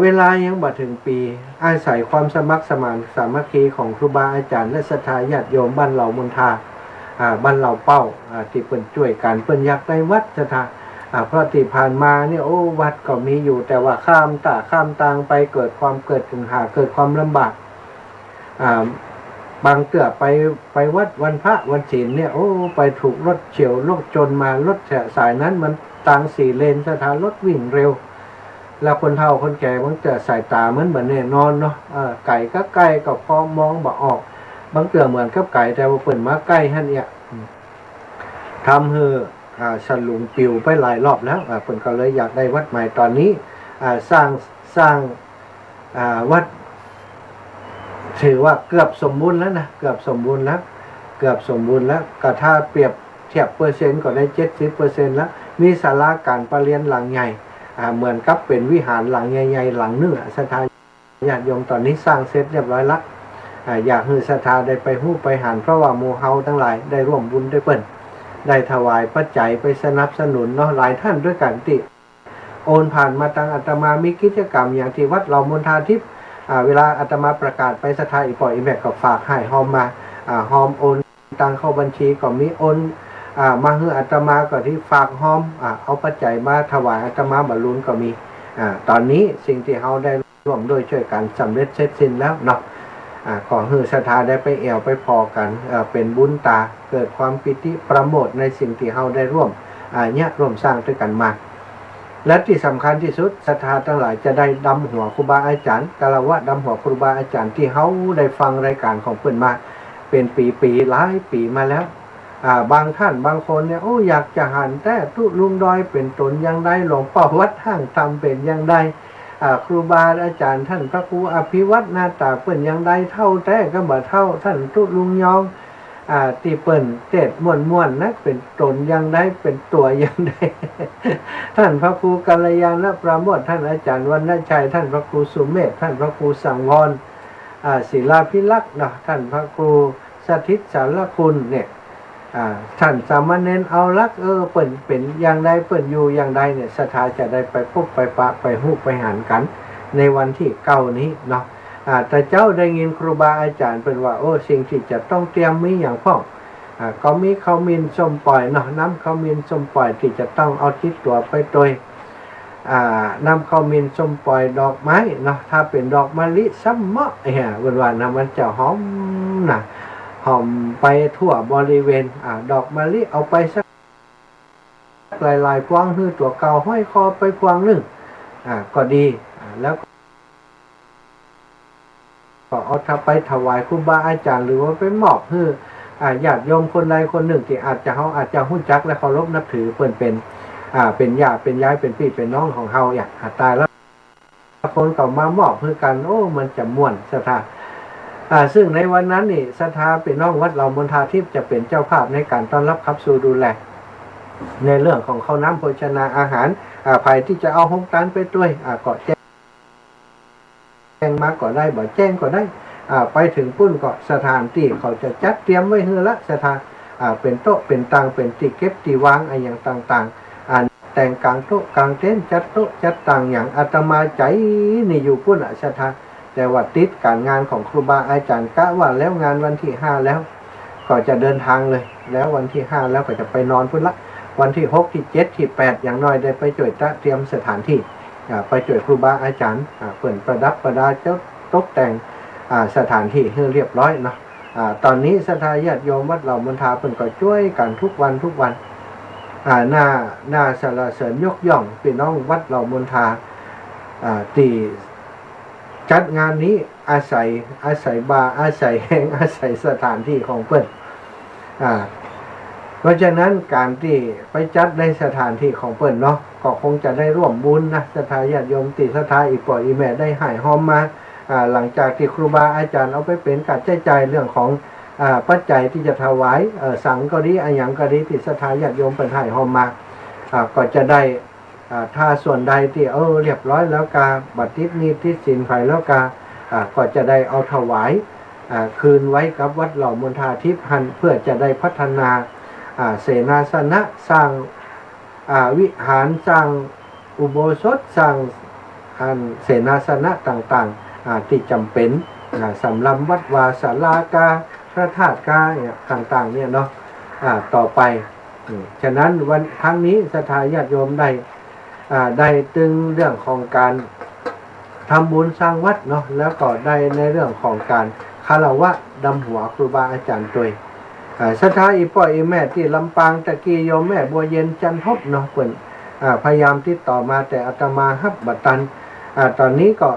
เวลายังบ่ถึงปีอาศัยความสมัครสมานสามัคคีของครูบาอาจารย์และศรัทธาญาติโยมบ้านเหล่ามณฑาบ้านเหล่าเป้าที่เปิ้นช่วยกันเปิ้นอยากได้วัดศรัทธาเพราะที่ผ่านมาเนี่ยวัดก็มีอยู่แต่ว่าข้ามตางไปเกิดปัญหาเกิดความลำบากบางเตือไปวัดวันพระวันศีลเนี่ยไปถูกรถเฉียวรถชนมารถสายนั้นมันต่าง4เลนสถานรถวิ่งเร็วแล้วคนเฒ่าคนแก่บางเตือสายตามันเหมือนแน่นอนเนาะไก่ก็ใกล้ก็พอมองบ่ออกบางเตือเหมือนกับไก่แต่ว่าเปิ่นมาใกล้หั่นเนี่ยทำให้สลุงปิวไปหลายรอบแล้วเปิ่นก็เลยอยากได้วัดใหม่ตอนนี้สร้างวัดถือว่าเกือบสมบูรณ์แล้วนะเกือบสมบูรณ์แล้วก็ถ้าเปรียบเทียบเปอร์เซ็นต์ก็ได้ 70% แล้วมีศาลาการประเรียนหลังใหญ่เหมือนกับเป็นวิหารหลังใหญ่ๆหลังนึงศรัทธาญาติโยมตอนนี้สร้างเสร็จเรียบร้อยแล้วอยากให้ศรัทธาได้ไปฮู้ไปหานเพราะว่าหมู่เฮาทั้งหลายได้ร่วมบุญด้วยเปิ้นได้ถวายปัจจัยไปสนับสนุนเนาะหลายท่านด้วยกันที่โอนผ่านมาทางอาตมามีกิจกรรมอย่างที่วัดเหล่ามณฑาทิพย์เวลาอาตมาประกาศไปศรัทธาอีปอยอีแบกก็ฝากให้หอมมาหอมโอนตังเข้าบัญชีก็มีโอนมาให้อาตมาก็ที่ฝากหอมเอาปัจจัยมาถวายอาตมาบรรลุก็มีตอนนี้สิ่งที่เฮาได้ร่วมด้วยช่วยกันสำเร็จเสร็จสิ้นแล้วเนาะขอให้ศรัทธาได้ไปแอวไปพอกันเป็นบุญตาเกิดความปิติประโมทในสิ่งที่เฮาได้ร่วมร่วมสร้างด้วยกันมาและที่สำคัญที่สุดศรัทธาทั้งหลายจะได้ดำหัวครูบาอาจารย์กะละวะดำหัวครูบาอาจารย์ที่เฮาได้ฟังรายการของเพิ่นมาเป็นปีหลายปีมาแล้วบางท่านบางคนเนี่ยอยากจะหันแต่ทุลุงดอยเป็นตนอย่างใดหลวงพ่อวัดห้างทำเป็นอย่างใดครูบาอาจารย์ท่านพระครูอภิวัตหน้าตาเปิ้นอย่างใดเท่าแต่ก็บ่เท่าท่านทุลุงยองที่เปิ้นเทศม่วนๆนะเป็นตนอย่างใดเป็นตัวอย่างใด ท่านพระครูกัลยาณประโมทท่านอาจารย์วรรณชัยท่านพระครูสุเมธท่านพระครูสังวรศิลาภิลักษ์เนาะท่านพระครูสถิตสารคุณเนี่ยท่านสามเณรเอาลักเปิ้นเป็นอย่างใดเปิ้นอยู่อย่างใดเนี่ยศรัทธาจะได้ไปพบไปปะไปฮู้ไปหานกันในวันที่9นี้เนาะแต่เจ้าได้ยินครูบาอาจารย์เปิ้นว่าสิ่งที่จะต้องเตรียมมีอย่างพ้องก็มีข้าวมินส้มปล่อยเนาะน้ำข้าวมินส้มปล่อยที่จะต้องเอาติดตัวไปโดยน้ำข้าวมินส้มปล่อยดอกไม้เนาะถ้าเป็นดอกมะลิซ้ำเมาะวันวานนะมันจะหอมนะหอมไปทั่วบริเวณดอกมะลิเอาไปสักหลายๆพวงคือตัวเก่าห้อยคอไปพวงนึงก็ดีแล้วก็เอาถ้าไปถวายครูบาอาจารย์หรือว่าไปมอบให้ญาติโยมคนใดคนหนึ่งที่อาจจะฮู้จักและเคารพนับถือเปิ้นเป็นญาติเป็นยายเป็นพี่เป็นน้องของเฮาอยากตายแล้วคนก็มามอบให้กันมันจะม่วนศรัทธาซึ่งในวันนั้นนี่ศรัทธาเป็นน้องวัดเหล่ามณฑาทิพย์จะเป็นเจ้าภาพในการต้อนรับขับสู่ดูแลในเรื่องของข้าวน้ำโภชนาอาหาร ภัยที่จะเอาห้องตันไปด้วยก็แจ้งมาก็ได้บ่แจ้งก็ได้ไปถึงปุ้นก็สถานที่เขาจะจัดเตรียมไว้ให้ละสถานเป็นโต๊ะเป็นตังเป็นที่เก็บที่วางอย่างต่างๆแต่งกลางโต๊ะกลางเต็นท์จัดโต๊ะจัดตังอย่างอาตมาใจนี่อยู่ปุ้นสถานแต่ว่าติดการงานของครูบาอาจารย์กะว่าแล้วงานวันที่5แล้วก็จะเดินทางเลยแล้ววันที่5แล้วก็จะไปนอนพุ่นละวันที่6ที่7ที่8อย่างน้อยได้ไปช่วยเตรียมสถานที่ไปช่วยครูบาอาจารย์เปิดประดับประดาเจ้าตกแต่งสถานที่ให้เรียบร้อยเนาะตอนนี้ศรัทธาญาติโยมวัดเหล่ามณฑาเพิ่นก็ช่วยกันทุกวันหน้าสรรเสริญยกย่องพี่น้องวัดเหล่ามณฑาตีจัดงานนี้อาศัยบาอาศัยแห่งอาศัยสถานที่ของเพิ่นเพราะฉะนั้นการที่ไปจัดในสถานที่ของเพิ่นเนาะก็คงจะได้ร่วมบุญนะศรัทธาญาติโยมติศรัทธาอีปออีแม่ได้หายหอมมาหลังจากที่ครูบาอาจารย์เอาไปเป็นการใช้จ่ายเรื่องของปัจจัยที่จะถวายสังก็ดีอันยังก็ดีที่ศรัทธาญาติโยมเป็นหายหอมมาก็จะได้ถ้าส่วนใดที่เรียบร้อยแล้วกาบัตรทิศนี้ทิศสินไฟแล้วกาก็จะได้เอาถวายคืนไว้กับวัดเหล่ามณฑาทิพย์เพื่อจะได้พัฒนาเสนาสนะสร้างวิหารสร้างอุโบสถสร้างเสนาสนะต่างๆที่จำเป็นสำหรับวัดวาศาลากาพระธาตุกาต่างๆเนี่ยเนาะต่อไปฉะนั้นวันครั้งนี้ศรัทธาญาติโยมได้ตึงเรื่องของการทำบุญสร้างวัดเนาะแล้วก็ได้ในเรื่องของการคารวะดำหัวครูบาอาจารย์ด้วยศรัทธาอีป่ออีแม่ที่ลำปางตะกี้โยมแม่บัวเย็นจันทบเนาะเพิ่นพยายามติดต่อมาแต่อาตมาฮับบัตันตอนนี้ก็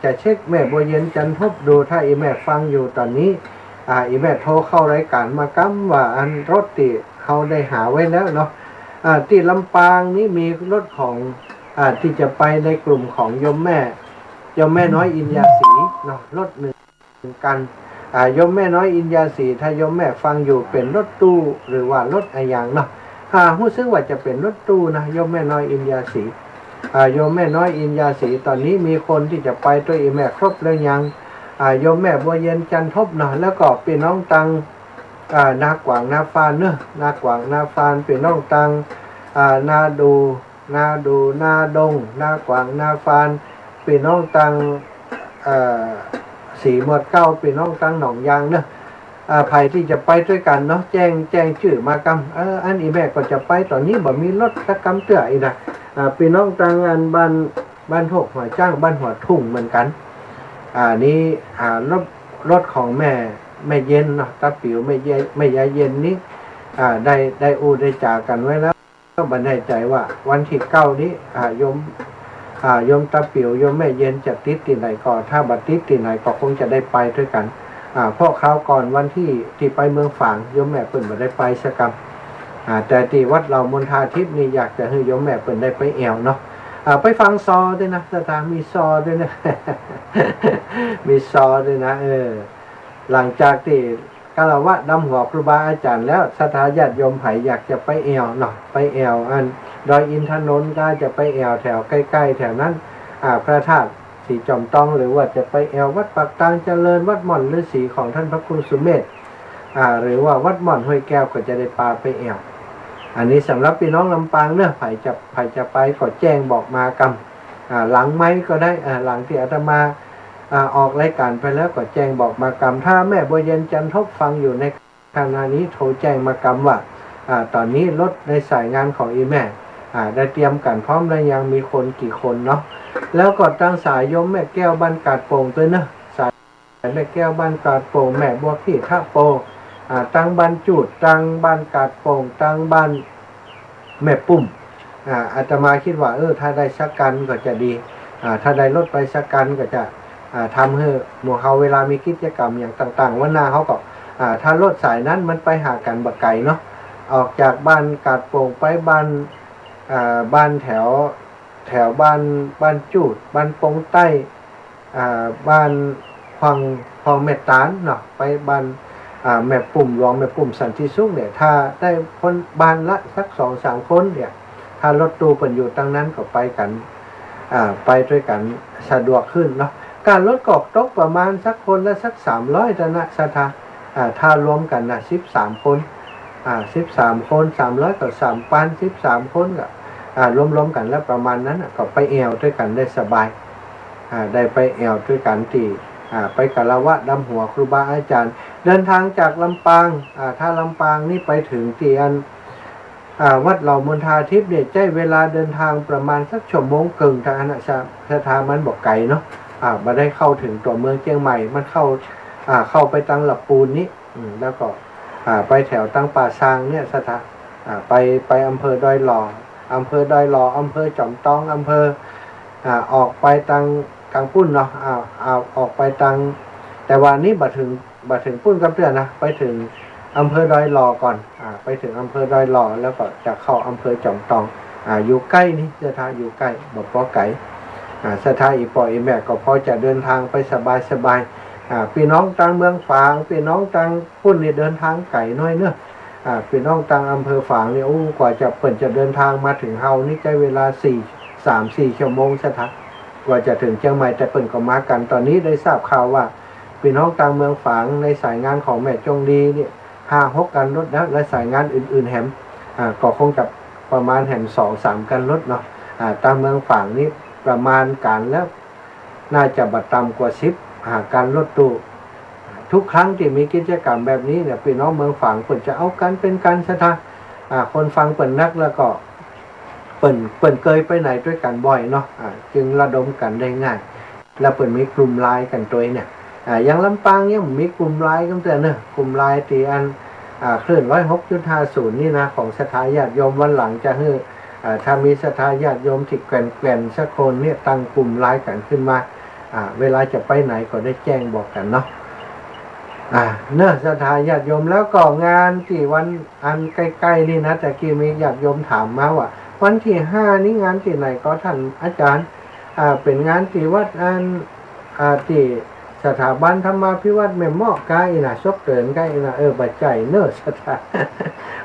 จะเช็คแม่บัวเย็นจันทบดูถ้าอีแม่ฟังอยู่ตอนนี้อีแม่โทรเข้ารายการมากั้มว่าอันรถติเขาได้หาไว้แล้วเนาะที่ลำปางนี้มีรถของที่จะไปในกลุ่มของโยมแม่น้อยอินยาศรีเนาะรถหนึ่งกันโยมแม่น้อยอินยาศรีถ้าโยมแม่ฟังอยู่เป็นรถตู้หรือว่ารถอะไรอย่างเนาะรู้สึกว่าจะเป็นรถตู้นะโยมแม่น้อยอินยาศรีโยมแม่น้อยอินยาศรีตอนนี้มีคนที่จะไปด้วยอีแม่ครบแล้วยังโยมแม่บัวเย็นจันทบเนาะแล้วก็พี่น้องตังนากวางนาฟานเนอะนากวางนาฟานพี่น้องตังนาดูนาดงนากวางนาฟานพี่น้องตังสีหมวดเก้าพี่น้องตังหนองยางเนอะภัยที่จะไปด้วยกันเนาะแจ้งชื่อมากำอันอีแม่ก็จะไปตอนนี้บ่มีรถตะกำเตื้ออีกนะพี่น้องตังอันบ้านหกหัวจ้างบ้านหัวทุ่งเหมือนกันนี้รถของแม่เย็นเนาะตาปิ๋วแม่ยายเย็นนี้ได้ได้จากกันไว้แล้วก็บันไดใจว่าวันที่9นี้โยมตาปิ๋วโยมแม่เย็นจะติดที่ไหนก็ถ้าบัดติดที่ไหนก็คงจะได้ไปด้วยกันเพราะคราวก่อนวันที่ไปเมืองฝางโยมแม่เปิ่นบ่ได้ไปสักกรรมแต่ที่วัดเหล่ามณฑาทิพย์นี่อยากจะให้โยมแม่เปิ่นได้ไปแอวเนาะไปฟังซอด้วยนะสถานมีซอด้วยนะ มีซอด้วยนะหลังจากที่กล่าวว่าดำหัวครูบาอาจารย์แล้วศรัทธาญาติโยมไผอยากจะไปแอวเนาะไปแอวอันดอยอินทนนท์ก็จะไปแอวแถวใกล้ๆแถวนั้นพระธาตุสีจอมต้องหรือว่าจะไปแอววัดปากตางเจริญวัดหม่อนฤาษีของท่านพระครูสุเมธหรือว่าวัดหม่อนห้วยแก้วก็จะได้ปาไปแอวอันนี้สำหรับพี่น้องลำปางเนอะไผจะไปก็แจ้งบอกมากำหลังไม้ก็ได้หลังที่อาตมาออกรายการไปแล้วก็แจ้งบอกมากำถ้าแม่บัวเย็นจันทบฟังอยู่ในขณะนี้โทรแจ้งมากำว่าตอนนี้รถในสายงานของอีแม่ได้เตรียมกันพร้อมแล้วยังมีคนกี่คนเนาะแล้วก็ตั้งสายโยมแม่แก้วบ้านกาดโป่งด้วยเนอะสายแม่แก้วบ้านกาดโป่งแม่บัวขี้ท่าโปตั้งบ้านจูดตั้งบ้านกาดโป่งตั้งบ้านแม่ปุ่มอาตมาคิดว่าถ้าได้สักกันก็จะดีถ้าได้รถไปสักกันก็จะทำให้หมู่เขาเวลามีกิจกรรมอย่างต่างๆวันหน้าเขาก็ถ้ารถสายนั้นมันไปหากันบักไก่เนาะออกจากบ้านกาดโป่งไปบ้านแถวบ้านจูดบ้านปงใต้บ้านคลองแม่ตานเนาะไปบ้านแม่ปุ่มรองแม่ปุ่มสันติสุขเนี่ยถ้าได้คนบ้านละสัก 2-3 คนเนี่ย ถ้ารถตู้เปิ่นอยู่ตั้งนั้นก็ไปกันไปด้วยกันสะดวกขึ้นเนาะการรถกอกตกประมาณสักคนละสัก300นะสถาถ้ารวมกันนะ13คน13คน300ต่อ3ปัน13คนก็รวมๆกันแล้วประมาณนั้นก็ไปแอวด้วยกันได้สบายได้ไปแอวด้วยกันที่ไปกะละวะดำหัวครูบาอาจารย์เดินทางจากลำปางถ้าลำปางนี่ไปถึงที่วัดเหล่ามณฑาทิพย์เนี่ยใช้เวลาเดินทางประมาณสักชั่วโมงครึ่งทางสถามันบอกไก่เนาะมาได้เข้าถึงตัวเมืองเชียงใหม่มันเข้าไปตังหลับปูนนี้แล้วก็ไปแถวตังป่าซางเนี่ยไปอำเภอดอยหล่ออำเภอจอมตองอำเภอออกไปตังกลางปุ้นเนาะออกไปตังแต่วันนี้บัดถึงปุ้นกับเพื่อนนะไปถึงอำเภอดอยหล่อก่อนไปถึงอำเภอดอยหล่อแล้วก็จะเข้าอำเภอจอมตองอยู่ใกล้นี่สถานอยู่ใกล้บ่พอไกลสถานอีปออีแม่ก็พอจะเดินทางไปสบายพี่น้องต่างเมืองฝางพี่น้องต่างปุ้นนี่เดินทางไกลน้อยเนอะพี่น้องต่างอำเภอฝางนี่กว่าจะเปิ่นจะเดินทางมาถึงเฮานี่ใช้เวลา3-4 ชั่วโมงสถานกว่าจะถึงเชียงใหม่แต่เปิ่นก็มากันตอนนี้ได้ทราบข่าวว่าพี่น้องต่างเมืองฝางในสายงานของแม่จงดีเนี่ย5-6 กันรถแล้วและสายงานอื่นๆแหมก็คงจะประมาณแหม2-3 กันรถเนาะต่างเมืองฝางนี่ประมาณการแล้วน่าจะบัดต่ำกว่า10การรถตู้ทุกครั้งที่มีกิจกรรมแบบนี้เนี่ยพี่น้องเมืองฝางเปิ่นจะเอากันเป็นการสถานคนฟังเปิ่นนักแล้วก็เปิ่นเคยไปไหนด้วยกันบ่อยเนาะจึงระดมกันได้ง่ายแล้วเปิ่นมีกลุ่มไลน์กันตัวเนี่ยอย่างลำปางเนี่ยมีกลุ่มไลน์กันแต่เนอะกลุ่มไลน์ที่คลื่น 106.50 นี่นะของสถาญาติโยมวันหลังจะถ้ามีสถาญาติโยมที่แกว่นสักคนเนี่ยตั้งกลุ่มไลน์กันขึ้นมาเวลาจะไปไหนก็ได้แจ้งบอกกันเนาะเนอะสถาญาติโยมแล้วก็งานที่วันอันใกล้ๆนี่นะแต่กี้มีญาติโยมถามมาว่าวันที่5นี่งานที่ไหนก็ท่านอาจารย์เป็นงานที่วัดที่สถาบันธรรมาภิวัตน์แม่หม้อใกล้นะซบเตินใกล้นะบัดใจเนอะสถา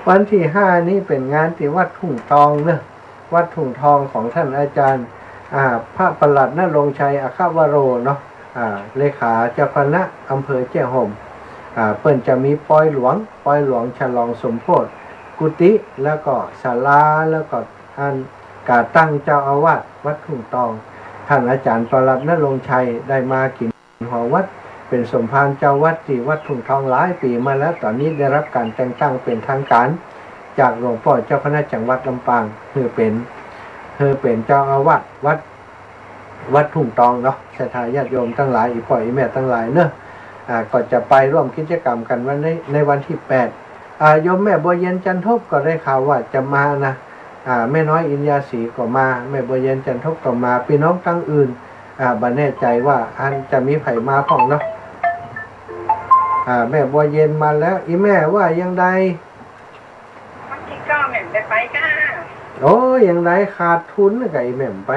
วันที่5นี่เป็นงานที่วัดทุ่งทองเนอะวัดทุ่งทองของท่านอาจารย์พระประหลัดณรงค์ชัยอัครวโรเนาะเลขาเจ้าคณะอำเภอแจ้ห่มเปิ้นจะมีปอยหลวงฉลองสมโภชกุฏิแล้วก็ศาลาแล้วก็การตั้งเจ้าอาวาสวัดทุ่งทองท่านอาจารย์ประหลัดณรงค์ชัยได้มากินหอวัดเป็นสมภารเจ้าวัดที่วัดทุ่งทองหลายปีมาแล้วตอนนี้ได้รับการแต่งตั้งเป็นทางการจากหลวงพ่อเจ้าคณะจังหวัดลำปางคือเป็นเจ้าอาวาสวัดทุ่งทองเนาะสถาญาติโยมทั้งหลายอีพ่ออีแม่ทั้งหลายเนอะก็จะไปร่วมกิจกรรมกันในวันที่8โยมแม่บัวเย็นจันทบก็ได้ข่าวว่าจะมานะแม่น้อยอินยาศรีก็มาแม่บัวเย็นจันทบก็มาพี่น้องทั้งอื่นบ่แน่ใจว่าจะมีไผมาพ้องเนาะแม่บัวเย็นมาแล้วอีแม่ว่ายังไดวันที่9แม่ได้ไปจ้าโอ้ยังไดขาดทุนกับอีแม่ไป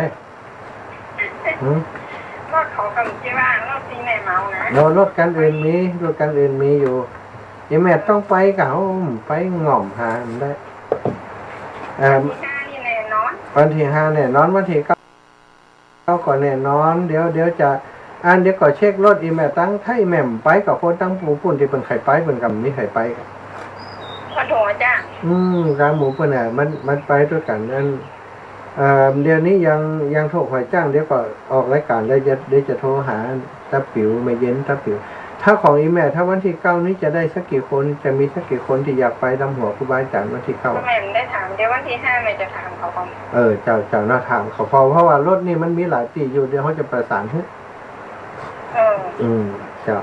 รถของกำจีว่ารถที่แม่เมานะรถกันอื่นมีอยู่อีแม่ต้องไปกับเขาไปง่อมหาได้วันที่5นี่แน่นอนวันที่5แน่นอนวันที่9ก็แน่นอนเดี๋ยวจะเดี๋ยวก็เช็ครถอีแม่ตั้งไทยแม่มไปกับคนตั้งปูปุ่นที่เป็นไข่ไปเป็นกับนี้ไข่ไปขอโทษจ้าร้านหมูเปิ้นน่ะมันไปด้วยกันนั่นเดี๋ยวนี้ยังโทรหอยจ้างเดี๋ยวก็ออกรายการได้จะโทรหาตาปิ๋วไม่เย็นตาปิ๋วถ้าของอีแม่ถ้าวันที่9นี้จะได้สักกี่คนจะมีสักกี่คนที่อยากไปดำหัวครูบาอาจารย์วันที่9แม่ได้ถามเดี๋ยววันที่5แม่จะถามเขาก่อนเจ้าน่าถามเขาเพราะว่ารถนี่มันมีหลายตีอยู่เดี๋ยวเขาจะประสานให้เจ้า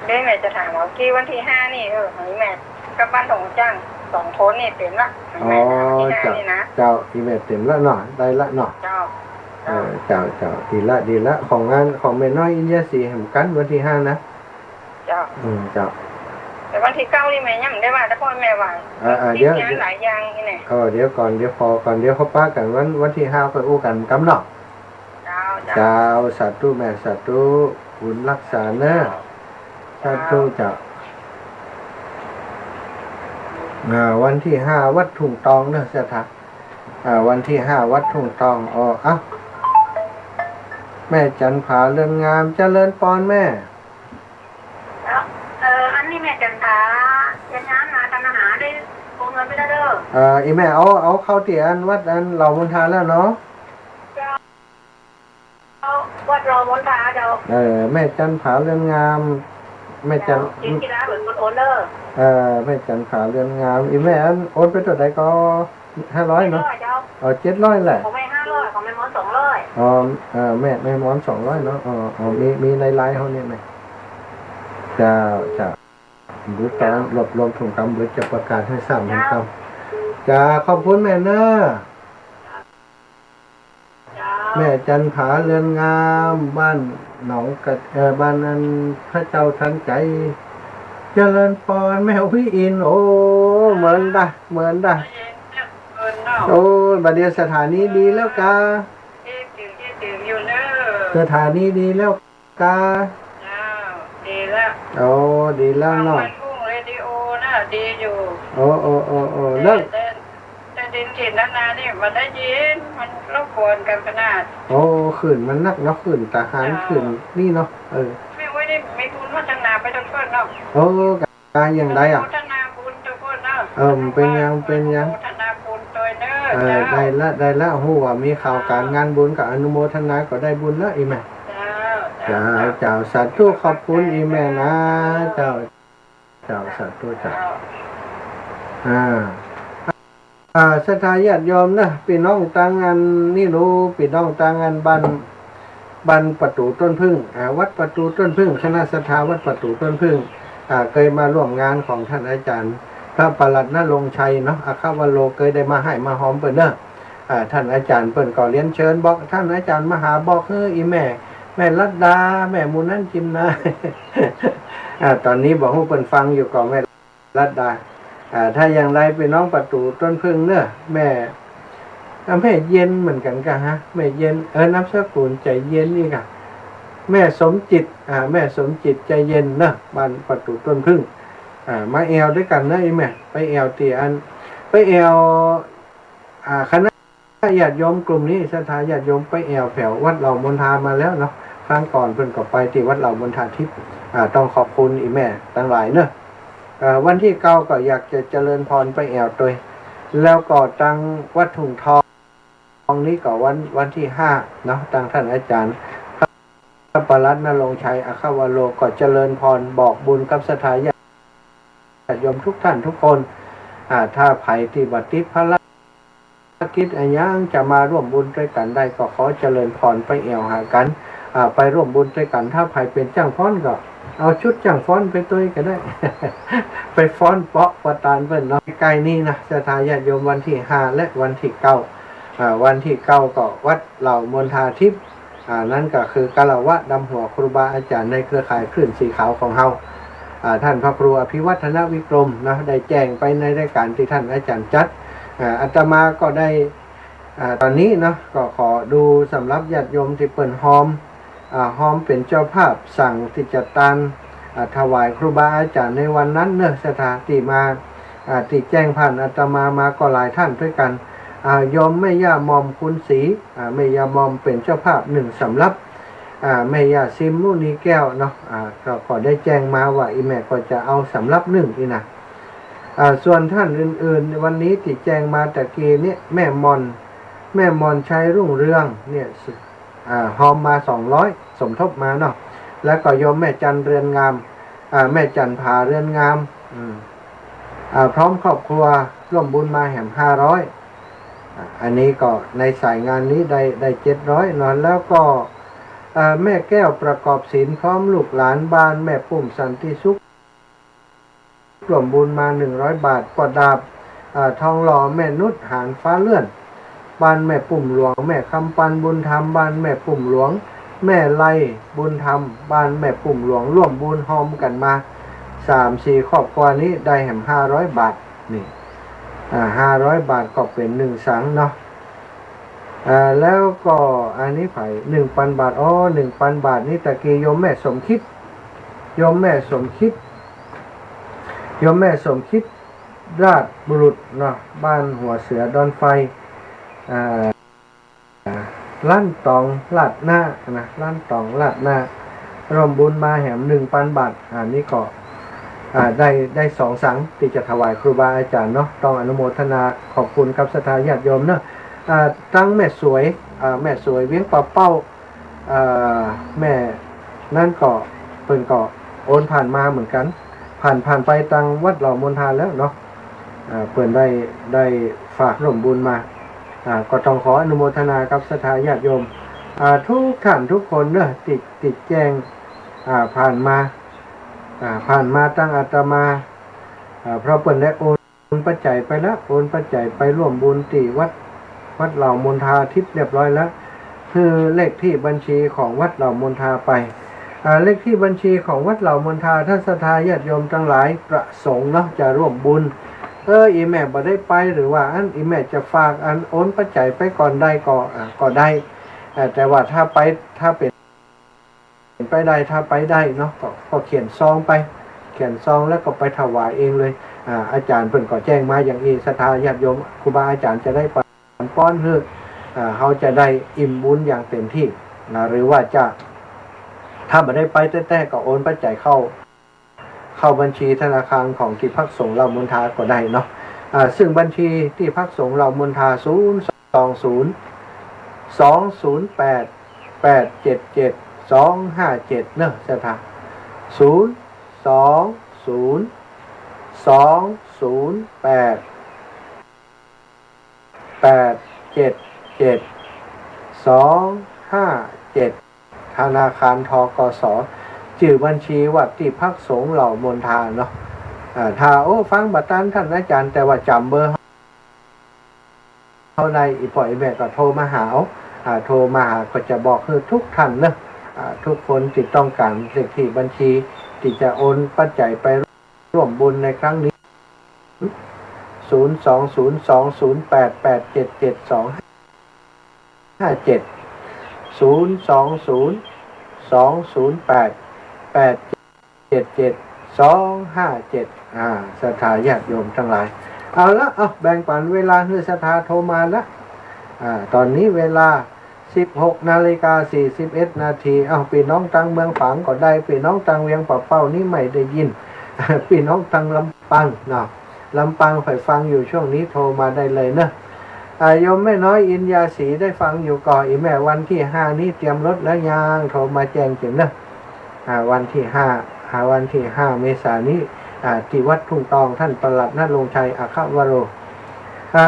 ได้แม่จะถามว่ากี่วันที่5นี่ให้แม่กับบ้านของจ้าง2คนนี่เต็มละอ๋อเจ้าอีเมลเต็มละหน่อยได้ละหน่อยเจ้าดีละของงานของแม่น้อยอินยาศรีแห่งกันวันที่5นะเจ้าเจ้าแต่วันที่9นี่แม่ยังได้ว่าแต่พ่อแม่ว่าเดี๋ยวหลายอย่างนี่แหละเดี๋ยวเขาป้ากันวันที่5ค่อยอู้กันกำเนาะเจ้าสาธุแม่สาธุบุญรักษาเนอะสาธุเจ้าวันที่5วัดทุ่งทองเนอะสถา วันที่5วัดทุ่งทองแม่จันผาเรือนงามเจริญปอนแม่ อันนี้แม่จันทาจะย้ายมาทำอาหารได้โอนเงินไปแล้วเด้ออีแม่เอาเข้าเตียนวัดอันเหล่ามณฑาแล้วเนาะวัดรอมนทาเจ้าแม่จันผาเรือนงามแม่จันกินกีฬาเหมือนคนโอนเด้อแม่จันผาเรือนงามอีแม่อันโอนไปตัวใดก็500เนาะ700แหละของแม่500ของแม่มอน200แม่มอน200เนาะมีในไลน์เขาเนี่ยไหมจะดูตอนรวบรวมถุงกำหรือจะประกาศให้ทราบนะครับจะขอบคุณแม่เนอะแม่จันผาเรือนงามบ้านหนองกระบ้านนั้นพระเจ้าทันใจเจริญพรแม่พี่อินโอ้เหมือนได้โอ้บัดเดียวสถานีดีแล้วกาสถานีดีแล้วกาดีแล้วดีแล้วเนาะเรดิโอน่ะดีอยู่เลิกแต่ดินถิ่นนานี่มันได้ยินมันรบกวนกันขนาดขืนมันนักเนาะขืนทหารขืนนี่เนาะไม่ไว้ได้ไม่บุญพัฒนาไปทุกคนเนาะการอย่างไรพัฒนาบุญทุกคนเนาะเป็นยังพัฒนาบุญตัวเนอะได้ละหัวมีข่าวการงานบุญกับอนุโมทนาก็ได้บุญแล้วอีแม่เจ้าสาธุขอบคุณอีแม่นะเจ้าสาธุเจ้าสถาญาติโยมนะพี่น้องต่างงานนี่รู้พี่น้องต่างงานบ้านประตูต้นพึ่งวัดประตูต้นพึ่งคณะสถาวัดประตูต้นพึ่งเคยมาร่วมงานของท่านอาจารย์พระประหลัดณรงค์ชัยเนาะอาคาวโลเคยได้มาให้มาหอมเปิ้นเนอะท่านอาจารย์เปิ้นก็เรียนเชิญบอกท่านอาจารย์มหาบอกอีแม่รัตดาแม่มูนั่นจิมนะตอนนี้บอกให้เปิ้นฟังอยู่ก่อนแม่รัตดาถ้าอย่างไรไปน้องประตูต้นพึ่งเนอะแม่เย็นเหมือนกันกะฮะแม่เย็นนับสกุลใจเย็นนี่กะแม่สมจิตแม่สมจิตใจเย็นเนอะบ้านประตูต้นพึ่งมาแอวด้วยกันนะไอ้แม่ไปแอวตีอันไปแอวคณะญาติโยมกลุ่มนี้สถาญาติโยมไปแอวแถววัดเหล่ามณฑามาแล้วเนาะครั้งก่อนเพิ่นก็ไปที่วัดเหล่ามณฑาทิพย์ต้องขอบคุณอีแม่ทั้งหลายเนอะวันที่9ก็อยากจะเจริญพรไปแอวตัวแล้วก็ตั้งวัดถุงทองนี้ก็วันที่5เนาะตั้งท่านอาจารย์พระประหลัดณรงค์ชัยอาคาวโลก็เจริญพรบอกบุญกับสถาญาติโยมทุกท่านทุกคนถ้าไผที่บัติดภารกิจยังจะมาร่วมบุญด้วยกันได้ก็ขอเจริญพรไปแอวหากันไปร่วมบุญด้วยกันถ้าไผเป็นจ้างฟ้อนก็เอาชุดจ้างฟ้อนไปตัวก็ได้ ไปฟ้อนเปาะประตานเพิ่นเนาะใกล้นี้นะสถาญาติโยมวันที่5และวันที่9วันที่9ก็วัดเหล่ามณฑาทิพย์นั่นก็คือกาลวะดำหัวครูบาอาจารย์ในเครือข่ายคลื่นสีขาวของเฮาท่านพระครูอภิวัฒนวิกรมนะได้แจ้งไปในรายการที่ท่านอาจารย์จัดอาตมาก็ได้ตอนนี้เนาะก็ขอดูสำหรับญาติโยมที่เปิ่นหอมเป็นเจ้าภาพสั่งที่จะตานถวายครูบาอาจารย์ในวันนั้นเนอะสถานที่มาที่แจ้งผ่านอาตมาก็หลายท่านด้วยกันโยมแม่ย่ามอมคุณศรีแม่ย่ามอมเป็นเจ้าภาพ1สำหรับแม่ย่าซิมมุนีแก้วเนาะก็ได้แจ้งมาว่าอีแม่ก็จะเอาสำหรับ1นี่นะส่วนท่านอื่นๆวันนี้ที่แจ้งมาตะกี้เนี่ยแม่มอนชัยรุ่งเรืองเนี่ยหอมมา200สมทบมาเนาะแล้วก็โยมแม่จันเรือนงามแม่จันผาเรือนงามพร้อมครอบครัวร่วมบุญมาแห่ม500อันนี้ก็ในสายงานนี้ได้700นอนแล้วก็แม่แก้วประกอบศิลป์พร้อมลูกหลานบ้านแม่ปุ่มสันติสุขร่วมบุญมา100 บาทปอดาบทองหล่อแม่นุชหานฟ้าเลื่อนบ้านแม่ปุ่มหลวงแม่คำปันบุญธรรมบ้านแม่ปุ่มหลวงแม่ไล่บุญธรรมบ้านแม่ปุ่มหลวงร่วมบุญหอมกันมา 3-4 ครอบครัวนี้ได้แห่ม500 บาทนี่500 บาทก็เป็น1สังเนาะแล้วก็อันนี้ไผ่ 1,000 บาท1,000 บาทนี่ตะกี้โยมแม่สมคิดราชบุรุษเนาะบ้านหัวเสือดอนไฟ อ่าลั่นตองลาดหน้านะลั่นตองลาดหน้าร่วมบุญมาแหม1,000 บาทนี่ก็ได้2 สังที่จะถวายครูบาอาจารย์เนาะต้องอนุโมทนาขอบคุณกับศรัทธาญาติโยมเนาะตั้งแม่สวยเวียงป่าเป้าแม่นั่นก็เพิ่นก็โอนผ่านมาเหมือนกันผ่านไปตังวัดเหล่ามนทาแล้วเนาะเพิ่นได้ฝากร่วมบุญมาก็ต้องขออนุโมทนากับศรัทธาญาติโยมทุกท่านทุกคนเนาะติดแจ้งผ่านมาตั้งอาตมาเพราะเพิ่นได้โอนปัจจัยไปแล้วโอนปัจจัยไปร่วมบุญที่วัดเหล่ามนทาทิพย์เรียบร้อยแล้วคือเลขที่บัญชีของวัดเหล่ามนทาไปเลขที่บัญชีของวัดเหล่ามนทาท่านศรัทธาญาติโยมทั้งหลายประสงค์เนาะจะร่วมบุญอีแม่บ่ได้ไปหรือว่าอีแม่จะฝากโอนปัจจัยไปก่อนได้ก็ได้แต่ว่าถ้าเป็นไปได้ถ้าไปได้เนาะก็เขียนซองไปแล้วก็ไปถวายเองเลยอาจารย์เพิ่นก็แจ้งมาอย่างนี้ศรัทธาญาติโยมครูบาอาจารย์จะได้ป้อนคือเขาจะได้อิ่มบุญอย่างเต็มที่หรือว่าจะถ้าไม่ได้ไปแต่ก็โอนปัจจัยเข้าบัญชีธนาคารของที่พักสงฆ์เหล่ามนทาก็ได้เนาะซึ่งบัญชีที่พักสงฆ์เหล่ามนทา020-208-877-257เนอะศรัทธา020-208-877-257ธนาคารทกส.ชื่อบัญชีวัดที่พักสงฆ์เหล่ามนทาเนาะถ้าฟังบัตรท่านอาจารย์แต่ว่าจำเบอร์เท่าใดอีพ่ออีแม่ก็โทรมาหาก็จะบอกคือทุกท่านเนาะทุกคนที่ต้องการเลขที่บัญชีที่จะโอนปัจจัยไปร่วมบุญในครั้งนี้020-208-877-257ศรัทธาญาติโยมทั้งหลายเอาแบ่งปันเวลาให้ศรัทธาโทรมาละตอนนี้เวลา 16:41 นาทีพี่น้องตังเมืองฝางก็ได้พี่น้องตังเวียงป่าเป้านี่ไม่ได้ยินพี่น้องตังลำปางเนาะลำปางฝ่ายฟังอยู่ช่วงนี้โทรมาได้เลยเนอะโยมแม่น้อยอินยาศรีได้ฟังอยู่ก่อนอีแม่วันที่5นี้เตรียมรถแล้วยังโทรมาแจ้งเข็มเนอะวันที่5เมษายนนี้ที่วัดทุ่งตองท่านปลัดณรงค์ชัยอัครวโร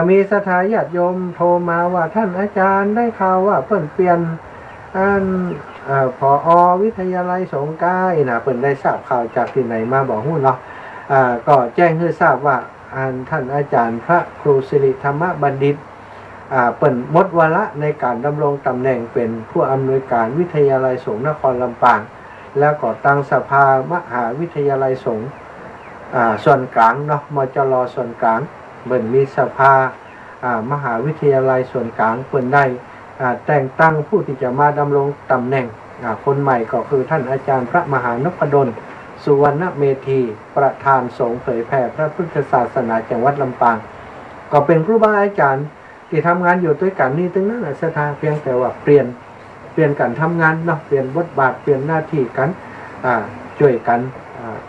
มีศรัทธาญาติโยมโทรมาว่าท่านอาจารย์ได้ข่าวว่าเพิ่นเปลี่ยนผอ.วิทยาลัยสงฆ์ใกล้นะเพิ่นได้ทราบข่าวจากที่ไหนมาบอกฮู้เนาะก็แจ้งให้ทราบว่าท่านอาจารย์พระครูสิริธรรมบัณฑิตเปิ่นหมดวาระในการดำรงตำแหน่งเป็นผู้อำนวยการวิทยาลัยสงฆ์นครลำปางแล้วก็ตั้งสภามหาวิทยาลัยสงฆ์ส่วนกลางเนาะมจร.ส่วนกลางเปิ่นมีสภามหาวิทยาลัยส่วนกลางเปิ่นได้แต่งตั้งผู้ที่จะมาดำรงตำแหน่งคนใหม่ก็คือท่านอาจารย์พระมหานพดลสุวรรณเมธีประธานสงฆ์เผยแผ่พระพุทธศาสนาจังหวัดลำปางก็เป็นครูบาอาจารย์ที่ทำงานอยู่ด้วยกันนี่ถึงนั้นศรัทธาเพียงแต่ว่าเปลี่ยนกันทำงานเนาะเปลี่ยนบทบาทเปลี่ยนหน้าที่กันช่วยกัน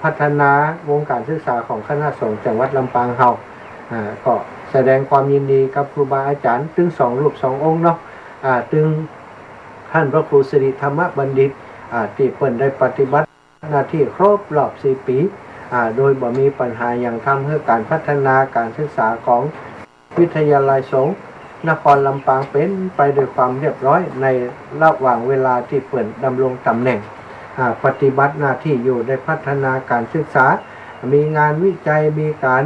พัฒนาวงการศึกษาของคณะสงฆ์จังหวัดลำปางเฮาก็แสดงความยินดีกับครูบาอาจารย์ถึง2 รูป 2 องค์เนาะถึงท่านพระครูสิริธรรมบัณฑิตที่เพิ่นได้ปฏิบัติหน้าที่ครบรอบ4 ปีโดยบ่มีปัญหาอย่างทำให้การพัฒนาการศึกษาของวิทยาลัยสงฆ์นครลำปางเป็นไปด้วยความเรียบร้อยในระหว่างเวลาที่เพิ่นดำรงตำแหน่งปฏิบัติหน้าที่อยู่ได้พัฒนาการศึกษามีงานวิจัยมีการ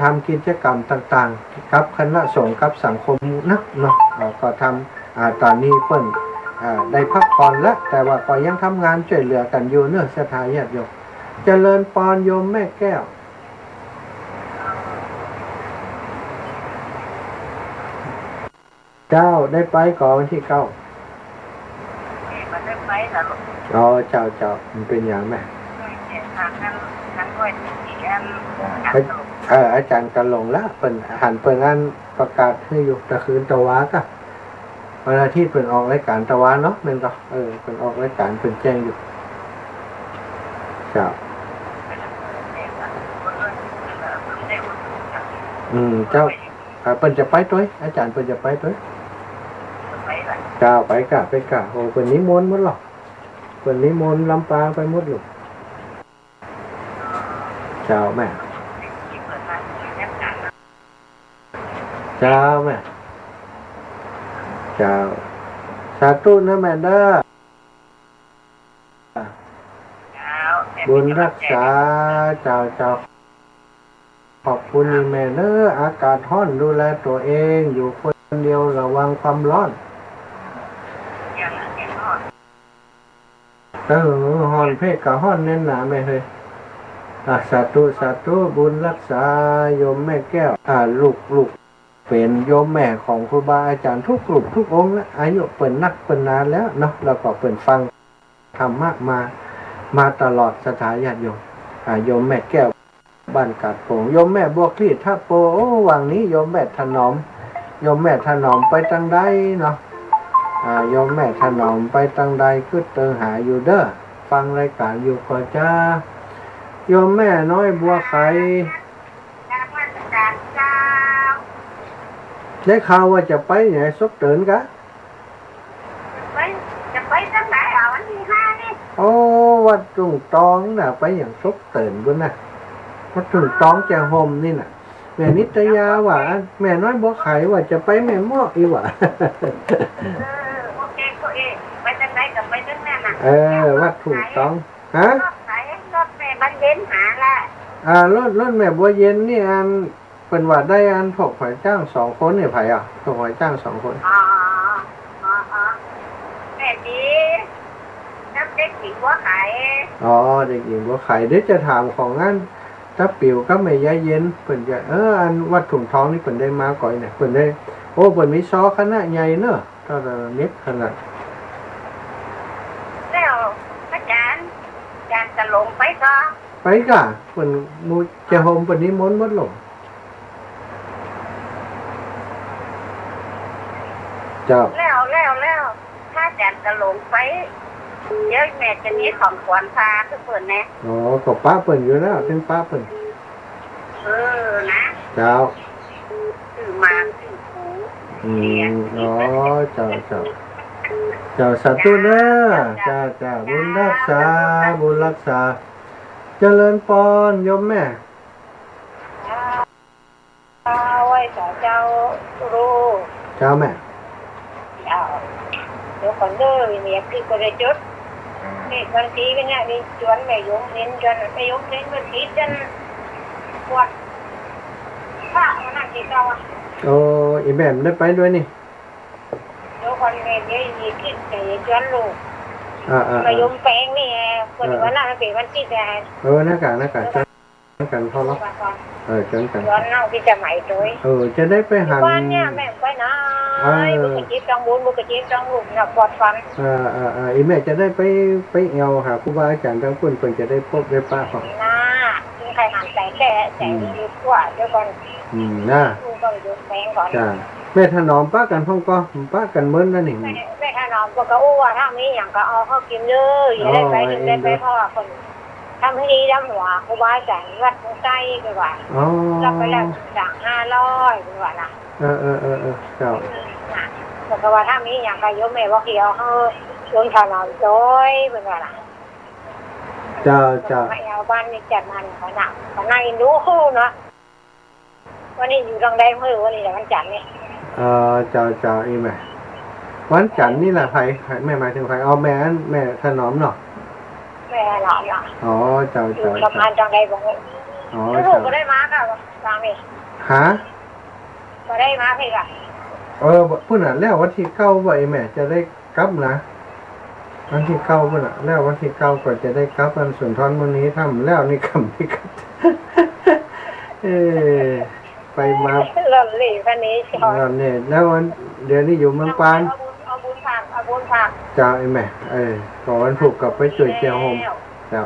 ทำกิจกรรมต่างๆกับคณะสงฆ์กับสังคมนักเนาะก็ทำตอนนี้เพิ่นได้พักผ่อนแล้วแต่ว่าก็ยังทำงานช่วยเหลือกันอยู่เนื้อศรัทธาญาติโยมเจริญพรโยมแม่แก้วเจ้าได้ไปก่อนวันที่9มันได้ไปนะลูกเจ้ามันเป็นอย่างแม่ทางนั้นด้วยที่ อาจารย์กันลงละเปิ่นหันเปิ่นอันประกาศให้อยู่ตะคืนตะวากะวันอาทิตย์เปิ่นออกรายการตะวาเนาะแม่นก็เปิ่นออกรายการเปิ่นแจ้งอยู่ครับเจ้าเปิ่นจะไปด้วยอาจารย์เปิ่นจะไปด้วยเจ้าไปกะโอ้เปิ่นนิมนต์หมดหรอกเปิ่นนิมนต์ลำปางไปหมดลูกเจ้าแม่เจ้าแม่เจ้าสาธุนะแม่เด้อบุญรักษาเจ้าขอบคุณแม่เด้ออากาศร้อนดูแลตัวเองอยู่คนเดียวระวังความร้อนฮ้อนเพศกับฮ้อนแน่นหนาแม่เฮ้ยสาธุบุญรักษาโยมแม่แก้วลูกเป็นโยมแม่ของครูบาอาจารย์ทุกกลุ่มทุกองค์แล้วอายุเปิ่นนักเปิ่นนานแล้วเนาะแล้วก็เปิ่นฟังธรรมะมาตลอดสถาญาติโยมโยมแม่แก้วบ้านกาดโป่งโยมแม่บัวคลีท่าโปวังนี้โยมแม่ถนอมไปทางใดเนาะโยมแม่ถนอมไปทางใดคือเติงหาอยู่เด้อฟังรายการอยู่ก็จ้าโยมแม่น้อยบัวไข่ได้ข่าวว่าจะไปไหนซบเตินกะจะไปตั้งไหนวันที่5นี่โอ้วัดตุงตองน่ะไปอย่างซบเตินบุญน่ะวัดตุงตองแจห่มนี่น่ะแม่นิตยาว่าแม่น้อยบัวไข่ว่าจะไปแม่มอกอีว่าโอเคไปตั้งไหนกับไปตั้งนั้นน่ะวัดตุงตองฮะรถแม่บันเย็นหาละรถแม่บัวเย็นนี่อันเป็นว่าได้อันถกหอยจ้าง2คนเนี่ยไผถกหอยจ้าง2คนแม่ดีน้ำเด็กหญิงบัวไข่เด็กหญิงบัวไข่เดี๋ยวจะถามของงั้นถ้าปิวก็ไม่ยาเย็นเปิ่นจะอันวัดถุงทองนี่เปิ่นได้มาก่อยเนี่ยเปิ่นได้เปิ่นมีซอคณะใหญ่เนอะถ้าเน็ตขนาดแล้วอาจารย์จะลงไปก็ไปกะเปิ่นมูจะโฮมเปิ่นนิมนต์หมดลงเจ้าแล้วถ้าอาจารย์จะลงไปเดี๋ยวแม่จะมีของขวัญพาทุกคนนะก็ป้าเปิ่นอยู่แล้วเป็นป้าเปิ่นนะเจ้าถือมาถือหูเจ้าสาธุเด้อจ้าบุญรักษาเจริญพรโยมแม่ไว้ต่อเจ้ารู้เจ้าแม่เดี๋ยวก่อนเด้อเมียคือก็ได้จุดนี่บางทีเป็นเนี่ยนี่ชวนแม่ยงเห็นจนแม่ยงเห็นบางทีจนปวดข้ามันนั่งกินเราอีแม่ได้ไปด้วยนี่เดี๋ยวก่อนแม่เดี๋ยวยีคิดแต่ชวนลูกแม่ยงแปลงนี่คนวันนั้นเป็นวันที่แต่หน้ากากกันพอแล้วจนกันย้อนเล่าที่จะใหม่ด้วยจะได้ไปหันบ้านเนี่ยแม่ไปนะบุกจีบจังบุญบุกจีบจังลูกเนี่ยปลอดฟันอีแม่จะได้ไปเอวหาครูบาอาจารย์ทั้งคนเพิ่นจะได้พบได้ป้าของน่าใครหันแต่ดีกว่าเดี๋ยวก่อนน่าลูกก็อยู่แปลงก่อนจ้าแม่ถนอมป้ากันพ่องก็ป้ากันเมิ้นนั่นนี่แม่ถนอมก็อู้ว่าถ้ามีอย่างก็เอาเข้ากินเลยอย่าได้ไปพ่อคนทำให้ดีดำหัวครูบาอาจารย์วัดใกล้ไปว่ารับไปแล้วสั่ง500ไปว่านะเจ้าแต่ว่าถ้ามีอย่างก็ยกแม่ว่าเขียวเฮาชวนถนอมจ้อยไปว่านะเจ้าไม่เอาบ้านนี่จัดมันเขาหนักเขานั่งอินดูเนาะวันนี้อยู่ตรงใดเมื่อวันนี้แหละวันจันทร์นี่เจ้าอีแม่วันจันทร์นี่แหละใครแม่หมายถึงใครแม่ถนอมเนาะแม่หลานเจ้าสะพานจังใดบอกลูกก็ได้มาค่ะสามีก็ได้มาพี่ค่ะพูดน่ะแล้ววันที่9ว่าไอ้แม่จะได้กลับนะวันที่9พุ่นน่ะแล้ววันที่9ก็จะได้กลับวันสุนทรมื้อนี้ทำแล้วนี่คำที่กลับไปมาหล่นหลีพันนี้ชอบนี่แล้ววันเดี๋ยวนี้อยู่เมืองปานเอาบุญผักจ้าไอ้แม่ก่อนวันผูกกับไปช่วยเจียวโฮมเจ้า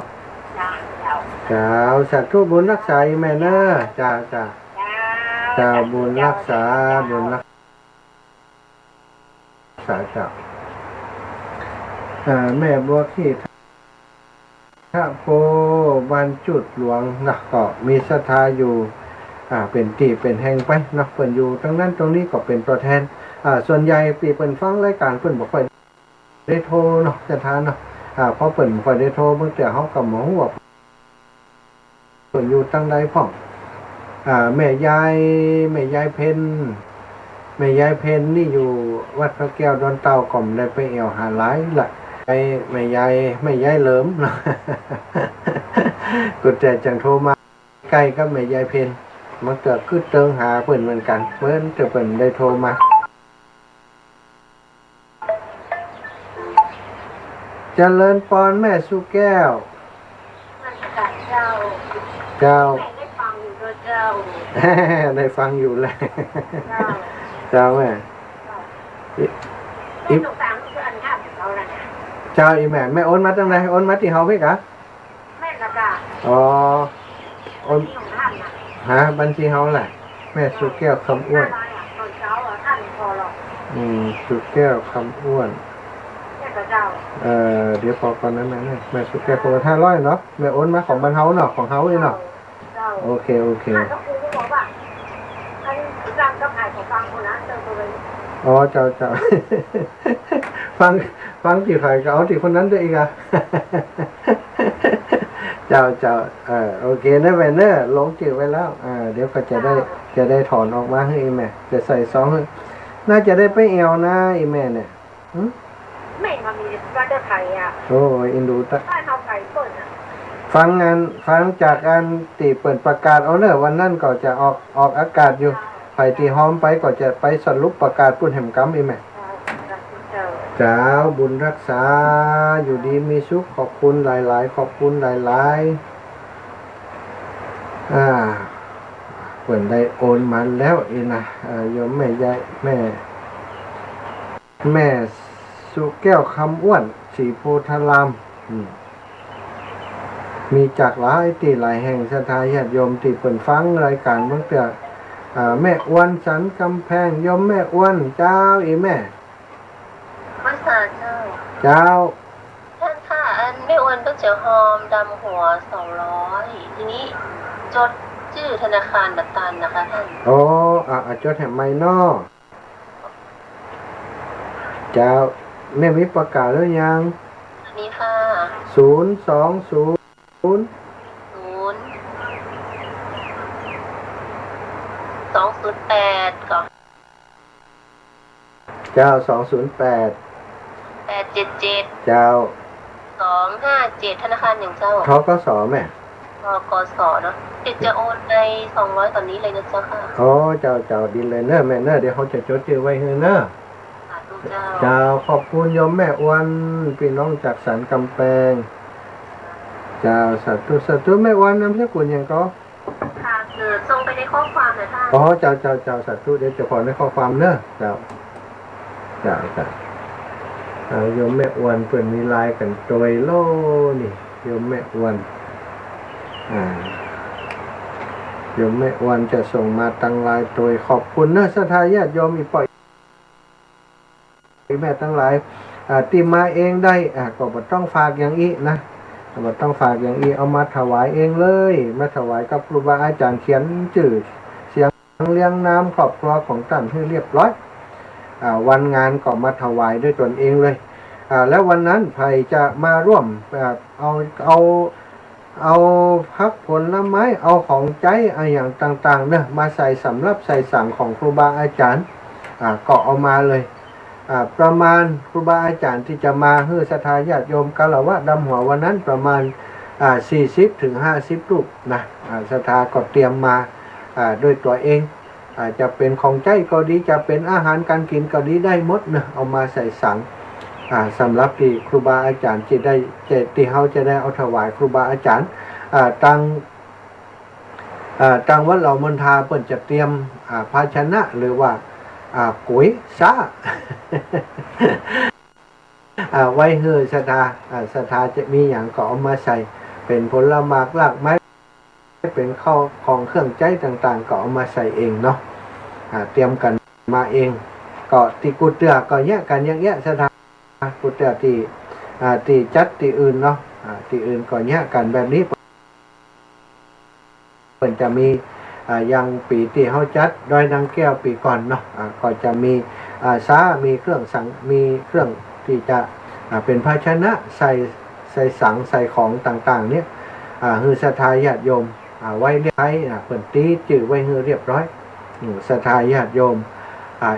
จ้าสาธุบุญรักษาอีแม่เนอะจ้าจ้าบุญรักษาบุญรักษาจ้าแม่บัวขี้ถ้าโพบานจุดหลวงนะก็มีศรัทธาอยู่เป็นตีเป็นแห่งไปนะเพิ่นอยู่ตรงนั้นตรงนี้ก็เป็นตัวแทนส่วนใหญ่ปีเพิ่นฟังรายการเพิ่นบ่ค่อยได้โทรเนาะจะทานเนาะเพราะเพิ่นบ่ค่อยได้โทรเพิ่นแต่เฮาก็บ่ฮู้ว่าเพิ่นอยู่ทางใดพ้องแม่ยายเพ็ญนี่อยู่วัดพระแก้วดอนเต่าก็ได้ไปแอวหาหลายละแม่ยายเหลิมเนาะ ก็แต่จังโทรมาใกล้กับแม่ยายเพ็ญมันก็คือเติงหาเพิ่นเหมือนกันเพิ่นจะเพิ่นได้โทรมาเจริญปอนแม่สุแก้วเจ้าได้ฟังอยู่ด้วยเจ้า ได้ฟังอยู่แล้วเจ้าแม่อีเจ้าอีแม่โอนมาจังไดโอนมาที่เฮาพี่กะแม่ละกะอ๋อโอนบัญชีเฮาแหละแม่สุแก้วคำอ้วนสุแก้วคำอ้วนเดี๋ยวพอก่อนนั้นแม่สุแก้วคนละ500เนาะแม่โอนมาของบ้านเฮาเนาะของเฮาเนาะโอเคอ๋อเจ้า ฟังที่ใครก็เอาที่คนนั้นได้อีกอ่ะ เจ้าโอเคนะแม่เนอะลงจิ๋วไว้แล้วเดี๋ยวก็จะได้ถอนออกมาให้อีแม่จะใส่ซองให้น่าจะได้ไปแอวนะอีแม่เนี่ยไม่มามีก็จะไทยโอ้ยอินดูตะถ้าเขาไก่เปิดฟังจากการตีเปิดประกาศเอาเนอะวันนั้นก็จะออกอากาศอยู่ไปตีห้อมไปก็จะไปสรุปประกาศปุ่นแห่งกรรมอีแม่เจ้าบุญรักษาอยู่ดีมีสุขขอบคุณหลายๆขอบคุณหลายๆเปิ่นได้โอนมันแล้วอีนะโยมแม่ยายแม่สุแก้วคำอ้วนสีโพธารามมีจากหลายที่หลายแห่งสถานญาติโยมที่เปิ่นฟังรายการเมื่อเตือแม่อ้วนสันกำแพงโยมแม่อ้วนเจ้าอีแม่ภาษาเจ้าท่านค่ะอันแม่อ้วนต้องเจียวหอมดำหัว200ทีนี้จดชื่อธนาคารบัตตันนะคะท่านจดแถมไมนอเจ้าแม่มีประกาศแล้วยังอันนี้ค่ะ208ก่อนเจ้า208 877เจ้า257ธนาคารอย่างเจ้าทกสแม่ทกสเนาะจะโอนไป200ตอนนี้เลยนะเจ้าค่ะเจ้าดีเลยเนอะแม่เนอะเดี๋ยวเขาจะจดชื่อไว้ให้เนอะเจ้าขอบคุณโยมแม่อ้วนพี่น้องจากสันกำแพงเจ้าสาธุแม่อ้วนนำสกุลยังก็ค่ะส่งไปในข้อความนะท่านเจ้าสาธุเดี๋ยวจะขอในข้อความเนอะเจ้าโยมแม่อ้วนเปิ่นมีลายกันโดยโลนี่โยมแม่อ้วนโยมแม่อ้วนจะส่งมาตั้งลายโดยขอบคุณเนอะศรัทธาญาติโยมอีปล่อยแม่ทั้งหลายตีมาเองได้ก็บ่ต้องฝากอย่างอีนะบ่ต้องฝากอย่างอีเอามาถวายเองเลยมาถวายกับครูบาอาจารย์เขียนชื่อเสียงเรียงนามครอบครัวของท่านให้เรียบร้อยวันงานก็มาถวายด้วยตนเองเลยแล้ววันนั้นใครจะมาร่วมเอาพักผลไม้เอาของใจอย่างต่างๆเนี่ยมาใส่สำรับใส่สั่งของครูบาอาจารย์ก็เอามาเลยประมาณครูบาอาจารย์ที่จะมาให้ศรัทธาญาติโยมกะละวะดำหัววันนั้นประมาณ40 ถึง 50รูปนะศรัทธาก็เตรียมมาด้วยตัวเองจะเป็นของใจก็ดีจะเป็นอาหารการกินก็ดีได้หมดนะเอามาใส่สังสำหรับที่ครูบาอาจารย์ที่เขาจะได้เอาถวายครูบาอาจารย์ตังวัดเหล่ามณฑาเปิ่นจะเตรียมภาชนะหรือว่าก๋วยซ่า ไว้เฮือศรัทธาจะมีอย่างก็เอามาใส่เป็นผลไม้หลากไม้ เป็นข้าวของเครื่องใจต่างๆก็เอามาใส่เองเนาะเตรียมกันมาเองก็ตีกูเตือก็แยกกันแยกสถานกูเตือตีจัดตีอื่นเนาะตีอื่นก็แยกกันแบบนี้เพิ่นจะมียังปีที่เฮาจัดดอยนางแก้วปีก่อนเนาะก็จะมีมีเครื่องสังมีเครื่องที่จะเป็นภาชนะใส่สังใส่ของต่างๆเนี่ยฮือศรัทธาญาติโยมไว้เรียบร้อยเพิ่นตีจื่อไว้ฮือเรียบร้อยศรัทธาญาติโยม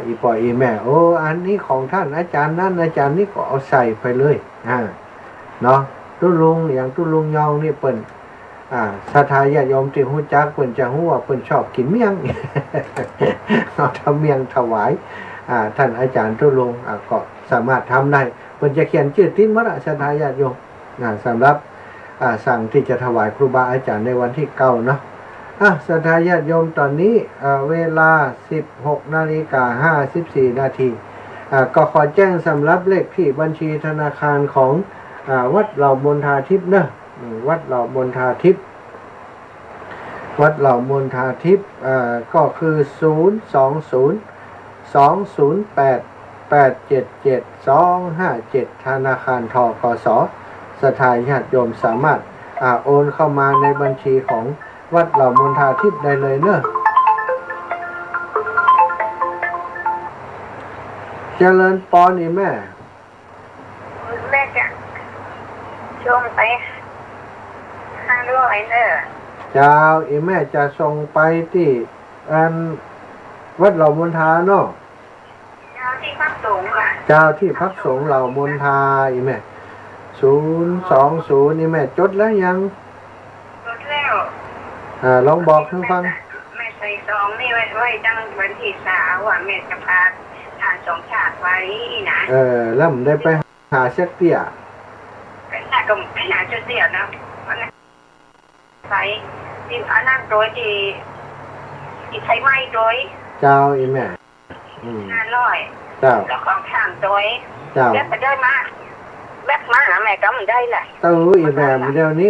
อีปออีแม่โอ้อันนี้ของท่านอาจารย์นั่นอาจารย์นี่ก็เอาใส่ไปเลยเนาะตุลุงอย่างตุลุงยองนี่เปิ้นศรัทธาญาติโยมที่ฮู้จักเพิ่นจะฮู้ว่าเพิ่นชอบกินเมี่ยง เอาทำเมี่ยงถวายท่านอาจารย์ตุลุงก็สามารถทำได้เพิ่นจะเขียนชื่อทิ้งมาละศรัทธาญาติโยมสำหรับสั่งที่จะถวายครูบาอาจารย์ในวันที่9เนาะศรัทธาญาติโยมตอนนี้เวลา 16:54 นาทีก็ขอแจ้งสำหรับเลขที่บัญชีธนาคารของวัดเหล่ามนทาทิพย์นะวัดเหล่ามนทาทิพย์วัดเหล่ามนทาทิพย์ก็คือ020-208-877-257ธนาคารธกส.ศรัทธาญาติโยมสามารถโอนเข้ามาในบัญชีของวัดเหล่ามนทาทิพย์ได้เลยเนอะเจริญปอนอีแม่จะช่วงไป500เนอะเจ้าอีแม่จะส่งไปที่วัดเหล่ามนทาเนาะเจ้าที่พักสงฆ์ล่ะเจ้าที่พักสงฆ์เหล่ามนทาอีแม่020นี่แม่จดแล้วยังจดแล้วลองบอกให้ฟังแม่ใส่ซองนี่ไว้จังวันที่3แม่จะพาทานสองชาติไว้นะแล้วผมได้ไปหาเช็คเตี้ยน่าก็ไม่น่าจะเสียนะไปที่อันนั้นโดยที่ใช้ไม้โดยเจ้าอีแม่500เจ้าแล้วก็ทางโดยเจ้าแล้วไปได้มาแบบมาหาแม่ก็มันได้แหละตู้อีแม่เดี๋ยวนี้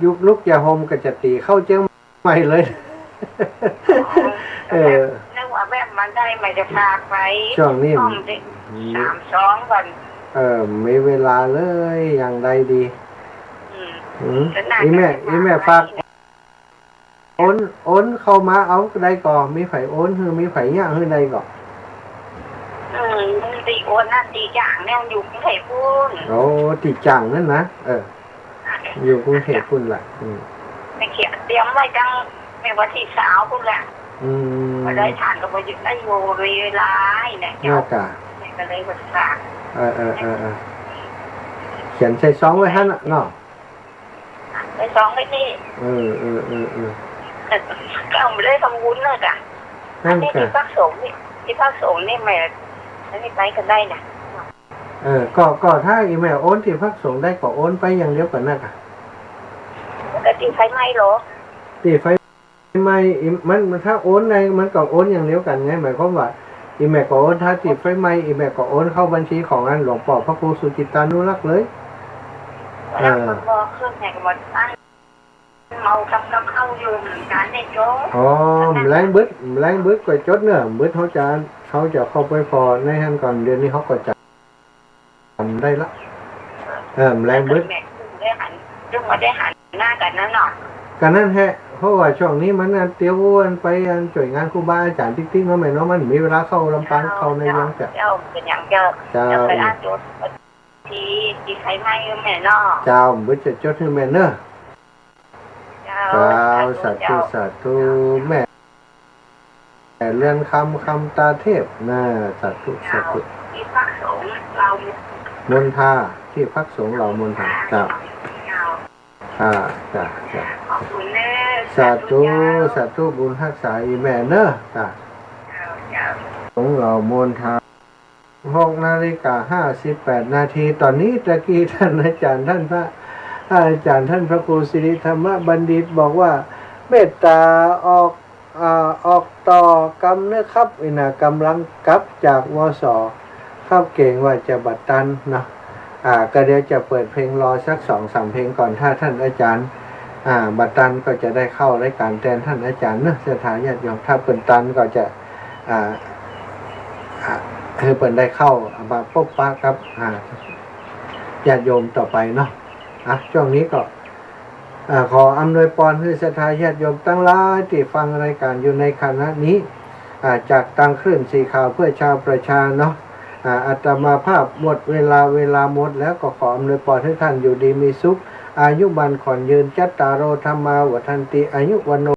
ยุคลุกยาโฮมก็จะตีเข้าเจ้าใหม่เลยนึกว่าแบบมันได้ไม่จะพาไปช่วงนี้32วันไม่เวลาเลยอย่างใดดีอีแม่ฝากโอนเข้ามาเอาได้ก่อนมีไผโอนคือมีไผย่างคือใดก่อนตีโอนนั่นตีจ่างแนวอยู่กรุงเทพพุ่นโอ้ตีจ่างนั่นนะอยู่กรุงเทพพุ่นแหละไม่เขียนเตรียมไว้จังในวันที่3พุ่นแหละมาได้ทานก็มาหยุดได้โวเวลาเนี่ยเจ้าก็เลยวันฝากเขียนใส่ซองไว้ให้เนาะใส่ซองไว้นี่ก็เอาไปได้ทำวุ้นเลยจ้ะอันนี้ที่พักสงฆ์นี่แม่ไม่ไปกันได้นะก็ถ้าอีแม่โอนที่พักสงฆ์ได้ก็โอนไปอย่างเดียวกันนะคะแต่ตีไฟไหม้หรอตีไฟไหม้มันถ้าโอนในมันก็โอนอย่างเดียวกันไงหมายความว่าอีแม่ก็โอนถ้าติดไฟไหม้อีแม่ก็โอนเข้าบัญชีของอันหลวงพ่อพระครูสุจิตตานุรักษ์เลยบอกเครื่องไหนก็บอกตั้งเมากับเข้าอยู่เหมือนกันเนี่ยโจ้แรงบึ้ดก็จดเนอะบึ้ดเขาจะเข้าไปพอในขั้นก่อนเดือนนี้เขาก็จะทำได้ละแรงบึ้ดได้หันหน้ากันนั่นหรอกันนั่นแฮะเพราะว่าช่วงนี้มันเตี้ยววนไปจ่วยงานครูบาอาจารย์ติ๊กๆเนาะแม่เนาะมันมีเวลาเข้าลำปางเข้าในยังจะเป็นอย่างเจ้าไปอ่านจดที่ใครไม่แม่เนาะเจ้าบึ้ดจะจดให้แม่เนอะเจ้าสาธุแม่เลื่อนคำตาเทพน่าสาธุที่พักสงฆ์เรามนทาที่พักสงฆ์เรามนทาเจ้าจ้าสาธุบุญรักษาอีแม่เนอะจ้าของเรามนทา6:58 นาทีตอนนี้ตะกี้ท่านอาจารย์ท่านพระครูสิริธรรมบัณฑิตบอกว่าเมตตาออกต่อกรรมนะครับกำลังกลับจากวสเข้าเก่งว่าจะบัดตันเนาะก็เดี๋ยวจะเปิดเพลงรอสัก 2-3 เพลงก่อนถ้าท่านอาจารย์ บัตรตันก็จะได้เข้ารายการแทนท่านอาจารย์เนอะสถานญาติโยมถ้าเปิดตันก็จะคือเปิดได้เข้ามาพบปะกับญาติโยมต่อไปเนาะช่วงนี้ก็ขออำนวยพรให้ศรัทธาญาติโยมตั้งหลายที่ฟังรายการอยู่ในขณะนี้จากตังคลื่นสีข่าวเพื่อชาวประชาเนาะอาตมาภาพหมดเวลาหมดแล้วก็ขออำนวยพรให้ท่านอยู่ดีมีสุขอายุบันขอนยืนจัตตารโอธรรมาวัฏันติอายุวันโน